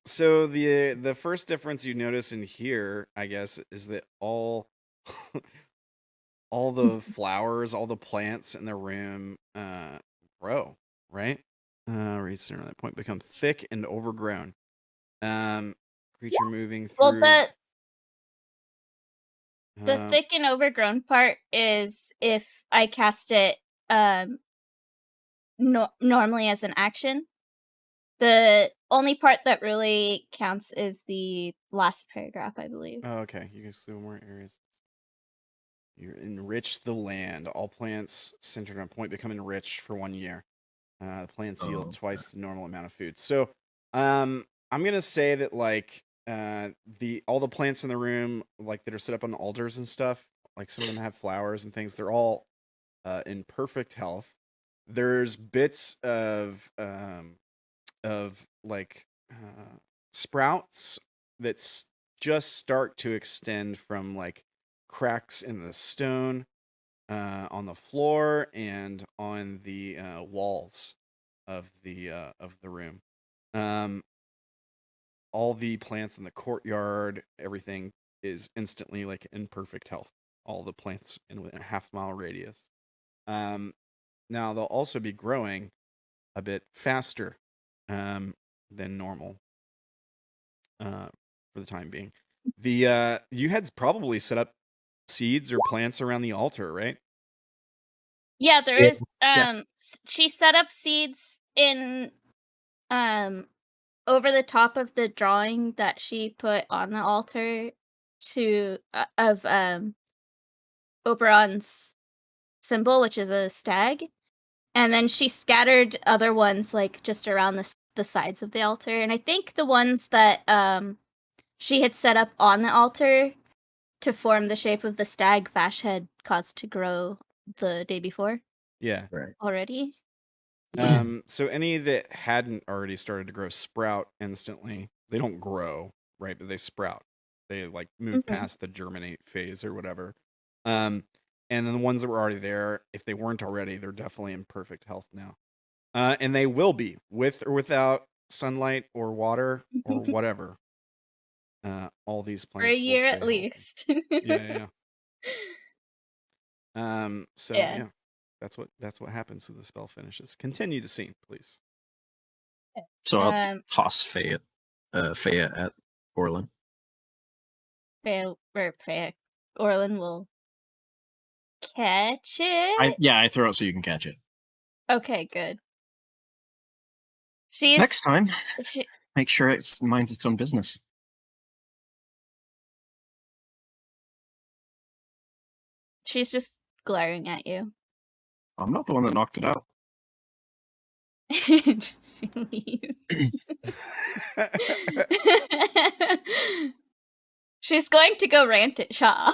So the first difference you notice in here, I guess, is that all the flowers, all the plants in the room grow, right? Right center of that point become thick and overgrown. Creature moving through. Well, the um, thick and overgrown part is if I cast it normally as an action. The only part that really counts is the last paragraph, I believe. Oh, okay. You can exclude more areas. You enrich the land. All plants centered on a point become enriched for 1 year. The plants yield twice the normal amount of food. So, I'm gonna say that like all the plants in the room, like that are set up on altars and stuff, like some of them have flowers and things. They're all in perfect health. There's bits of like sprouts that just start to extend from like cracks in the stone on the floor and on the walls of the room. All the plants in the courtyard, everything is instantly like in perfect health. All the plants in within a half-mile radius. Now they'll also be growing a bit faster than normal for the time being. The you had probably set up seeds or plants around the altar, right? Yeah, there Yeah. is. She set up seeds in over the top of the drawing that she put on the altar to of Oberon's symbol, which is a stag, and then she scattered other ones like just around the sides of the altar. And I think the ones that she had set up on the altar to form the shape of the stag, Vash had caused to grow the day before Yeah. Right. already. So any that hadn't already started to grow sprout instantly. They don't grow, right? But they sprout. They like move past the germinate phase or whatever. And then the ones that were already there, if they weren't already, they're definitely in perfect health now. And they will be with or without sunlight or water or whatever. All these For plants a will year stay at healthy. least. Yeah. So Yeah. yeah, that's what happens when the spell finishes. Continue the scene, please. So I'll toss Feya at Orilyn. Fair. Orilyn will catch it. I throw it so you can catch it. Okay, good. She's Next time, she, make sure it minds its own business. she's just glaring at you. I'm not the one that knocked it out. She leaves. She's going to go rant at Sha'ah.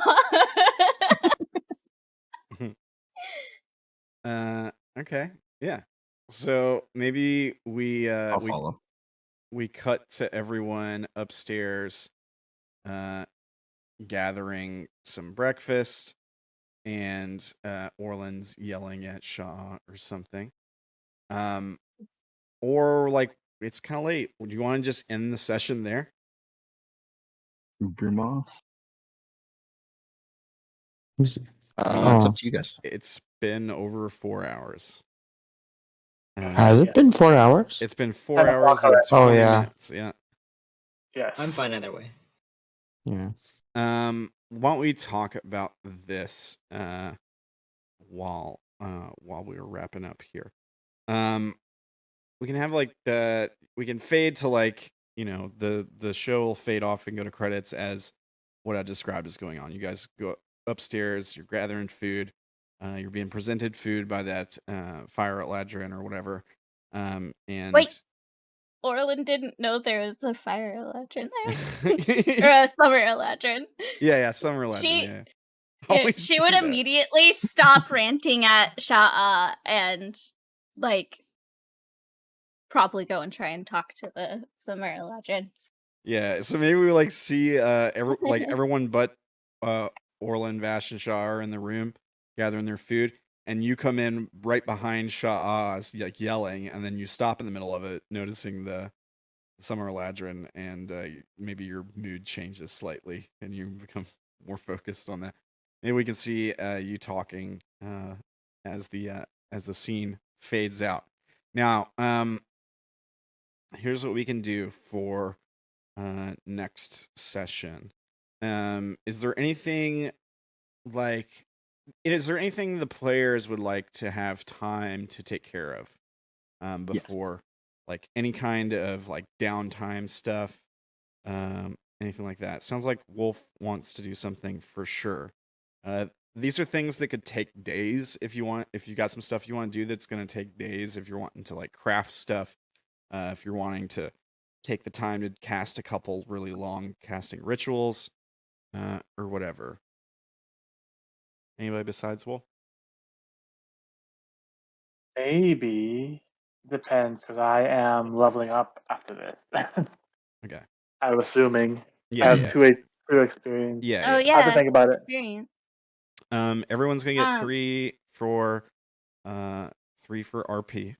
Okay. Yeah. So maybe we I'll follow. we cut to everyone upstairs gathering some breakfast, and Orilyn's yelling at Sha'ah or something. Or like it's kind of late. Would you want to just end the session there? Broom off. Who's- It's Oh. up to you guys. It's been over 4 hours. Has it been 4 hours? It's been 4 10 o'clock hours and already. 20 Oh, yeah. minutes. Yeah. Yes. I'm fine either way. Yeah. Why don't we talk about this while we were wrapping up here? We can have like we can fade to like, you know, the show will fade off and go to credits as what I described is going on. You guys go upstairs, you're gathering food, you're being presented food by that fire at Ladrin or whatever. And Wait. Orilyn didn't know there was a fire eladrin there. Or a summer eladrin. yeah, summer Ladrin, yeah. Always She do would that. immediately stop ranting at Sha'ah and, like, probably go and try and talk to the summer eladrin. Yeah, so maybe we like see everyone but Orilyn, Vash, and Sha'ah are in the room gathering their food, and you come in right behind Sha'ah, like yelling, and then you stop in the middle of it, noticing the summer Ladrin, and maybe your mood changes slightly, and you become more focused on that. Maybe we can see you talking as the scene fades out. Now, here's what we can do for next session. Is there anything the players would like to have time to take care of before like any kind of like downtime stuff, anything like that? Sounds like Wolf wants to do something for sure. These are things that could take days if you got some stuff you want to do that's going to take days, if you're wanting to like craft stuff, if you're wanting to take the time to cast a couple really long casting rituals, or whatever. Anybody besides Wolf? Maybe. Depends, because I am leveling up after this. Okay. I'm assuming. Yeah, I have two experience. Yeah. Oh, I have to yeah. think about it. Experience. Everyone's gonna get 3 for RP.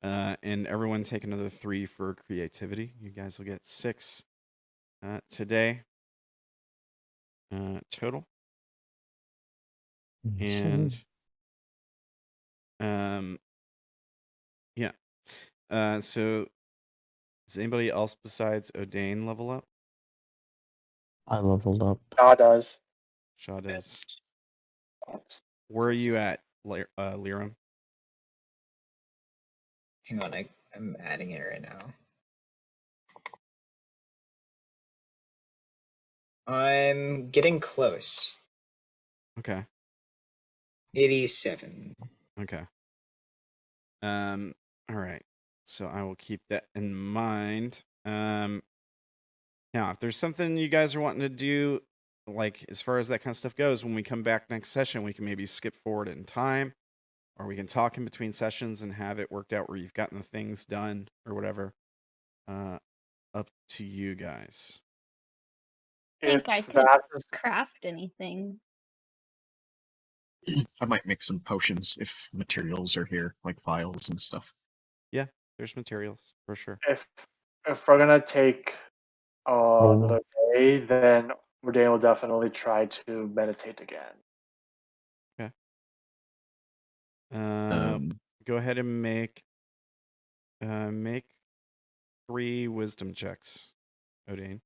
And everyone take another 3 for creativity. You guys will get 6 today total. And yeah. So does anybody else besides Odayn level up? I leveled up. Sha'ah does. Sha'ah does. Where are you at, Lyram? Hang on, I'm adding it right now. I'm getting close. Okay. 87. Okay. All right. So I will keep that in mind. Now, if there's something you guys are wanting to do, like as far as that kind of stuff goes, when we come back next session, we can maybe skip forward in time, or we can talk in between sessions and have it worked out where you've gotten the things done or whatever. Up to you guys. I think I could craft anything. I might make some potions if materials are here, like vials and stuff. Yeah, there's materials for sure. If we're gonna take another day, then Odayn will definitely try to meditate again. Okay. Go ahead and make 3 wisdom checks, Odayn.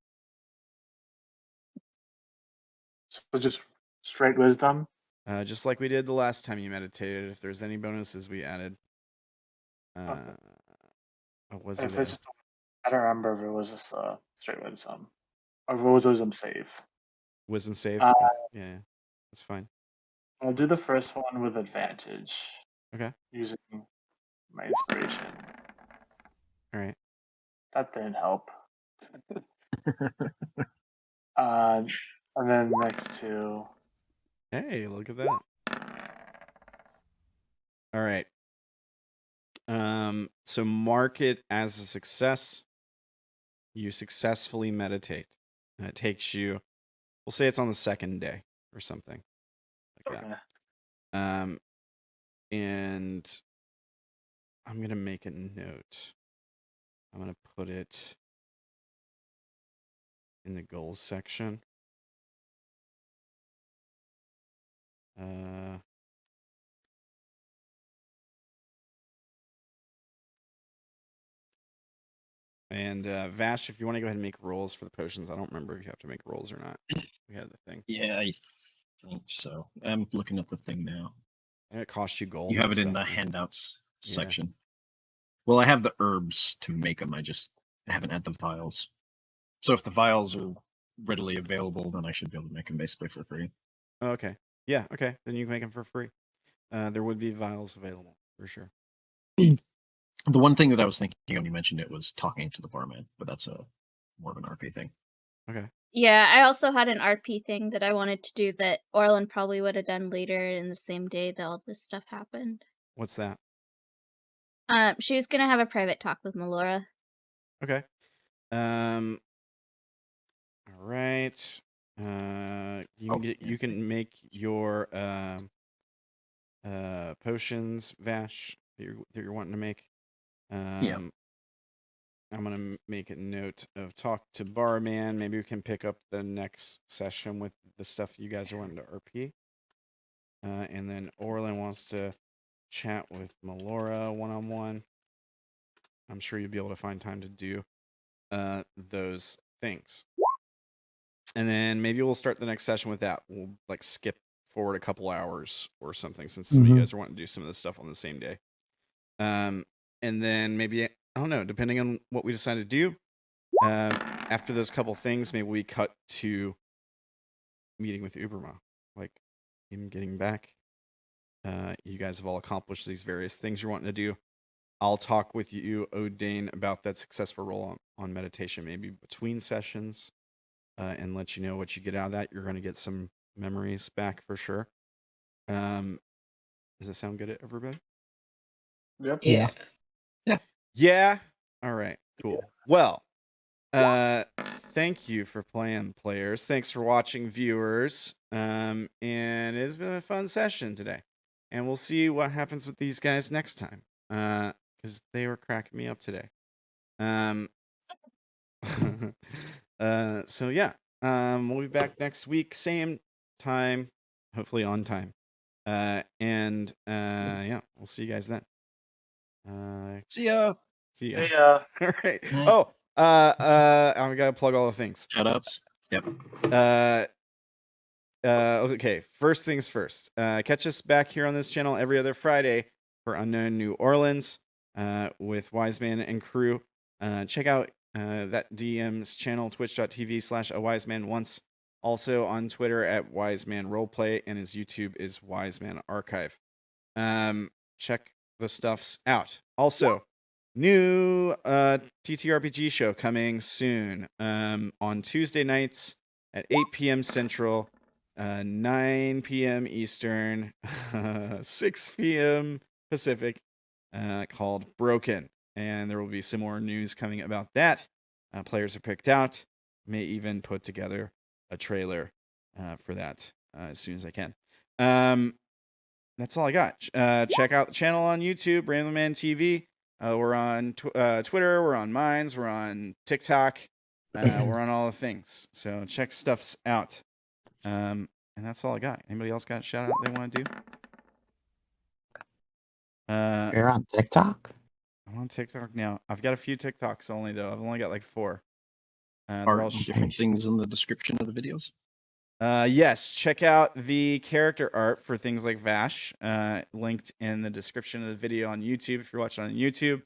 So just straight wisdom. Just like we did the last time you meditated. If there's any bonuses we added, was If it? it's just, I don't remember if it was just straight wisdom or if it was wisdom save. Wisdom save. Yeah, that's fine. I'll do the first one with advantage. Okay. Using my inspiration. All right. That didn't help. And then next 2. Hey, look at that. All right. So mark it as a success. You successfully meditate. It takes you, we'll say it's on the second day or something like that. Okay. And I'm going to make a note. I'm going to put it in the goals section. And Vash, if you want to go ahead and make rolls for the potions, I don't remember if you have to make rolls or not. We had the thing. Yeah, I think so. I'm looking at the thing now. And it costs you gold. You have and it in stuff, the right? handouts Yeah. section. Well, I have the herbs to make them. I haven't had the vials. So if the vials are readily available, then I should be able to make them basically for free. Okay. Yeah. Okay. Then you can make them for free. There would be vials available for sure. The one thing that I was thinking when you mentioned it was talking to the barman, but that's more of an RP thing. Okay. Yeah, I also had an RP thing that I wanted to do that Orilyn probably would have done later in the same day that all this stuff happened. What's that? She was gonna have a private talk with Melora. Okay. All right. You can make your potions, Vash, that you're wanting to make. Yeah. I'm gonna make a note of talk to barman. Maybe we can pick up the next session with the stuff you guys are wanting to RP. And then Orilyn wants to chat with Melora one-on-one. I'm sure you'll be able to find time to do those things. And then maybe we'll start the next session with that. We'll like skip forward a couple hours or something, since some of you guys are wanting to do some of this stuff on the same day. And then maybe, I don't know, depending on what we decide to do, after those couple things, maybe we cut to meeting with Uberma, like him getting back. You guys have all accomplished these various things you're wanting to do. I'll talk with you, Odayn, about that successful roll on meditation, maybe between sessions, and let you know what you get out of that. You're going to get some memories back for sure. Does that sound good to everybody? Yep. Yeah. Yeah. All right. Cool. Well, thank you for playing, players. Thanks for watching, viewers. And it's been a fun session today. And we'll see what happens with these guys next time. Because they were cracking me up today. So yeah. We'll be back next week, same time, hopefully on time. And yeah, we'll see you guys then. See ya. See ya. Yeah. All right. Night. Oh, I gotta plug all the things. Shoutouts. Yep. Okay. First things first. Catch us back here on this channel every other Friday for Unknown New Orleans, with Wiseman and crew. Check out that DM's channel, twitch.tv/awisemanonce. Also on Twitter at wisemanroleplay, and his YouTube is Wiseman Archive. Check the stuffs out. Also, new ttrpg show coming soon, on Tuesday nights at 8 p.m. Central, 9 p.m. Eastern, 6 p.m. Pacific, called Broken. And there will be some more news coming about that. Players are picked out. May even put together a trailer for that as soon as I can. That's all I got. Check out the channel on YouTube, Ramblinman TV. We're on Twitter. We're on Minds. We're on TikTok. We're on all the things. So check stuffs out. And that's all I got. Anybody else got a shout out they want to do? You're on TikTok? I'm on TikTok now. I've got a few TikToks only, though. I've only got like 4. They're Are all different things in the description of the videos? Yes, check out the character art for things like Vash, linked in the description of the video on YouTube if you're watching on YouTube.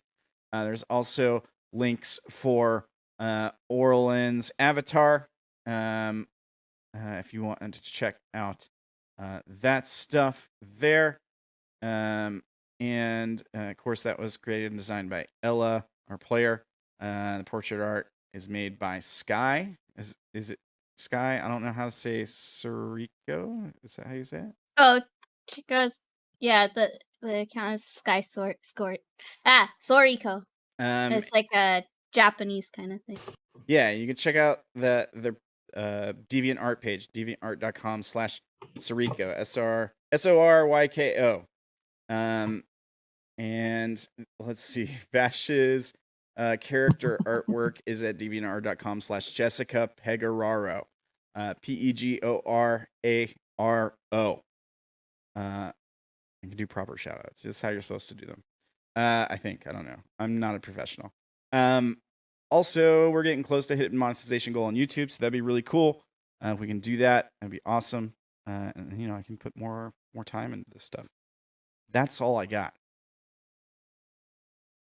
There's also links for Orilyn's avatar, if you want to check out that stuff there. And of course, that was created and designed by Ella, our player. The portrait art is made by Sky. Is it Sky? I don't know how to say Soriko. Is that how you say it? Oh, Chico's, yeah, the account is Sky Soriko. It's like a Japanese kind of thing. Yeah, you can check out the Deviant Art page, deviantart.com/Soryko, SORYKO. And let's see, Vash's character artwork is at deviantart.com/Jessica Pegoraro, PEGORARO. You can do proper shout outs. This is how you're supposed to do them. I think. I don't know. I'm not a professional. Also, we're getting close to hitting monetization goal on YouTube, so that'd be really cool. If we can do that, that'd be awesome. And I can put more time into this stuff. That's all I got.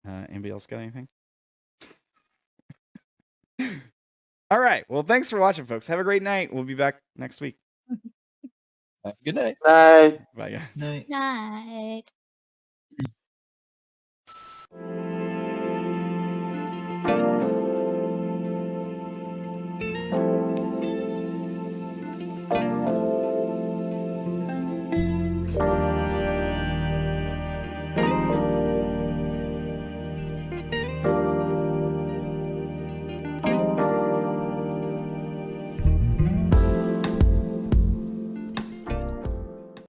Anybody else got anything? All right. Well, thanks for watching, folks. Have a great night. We'll be back next week. Good night. Night. Bye, guys. Night. Night.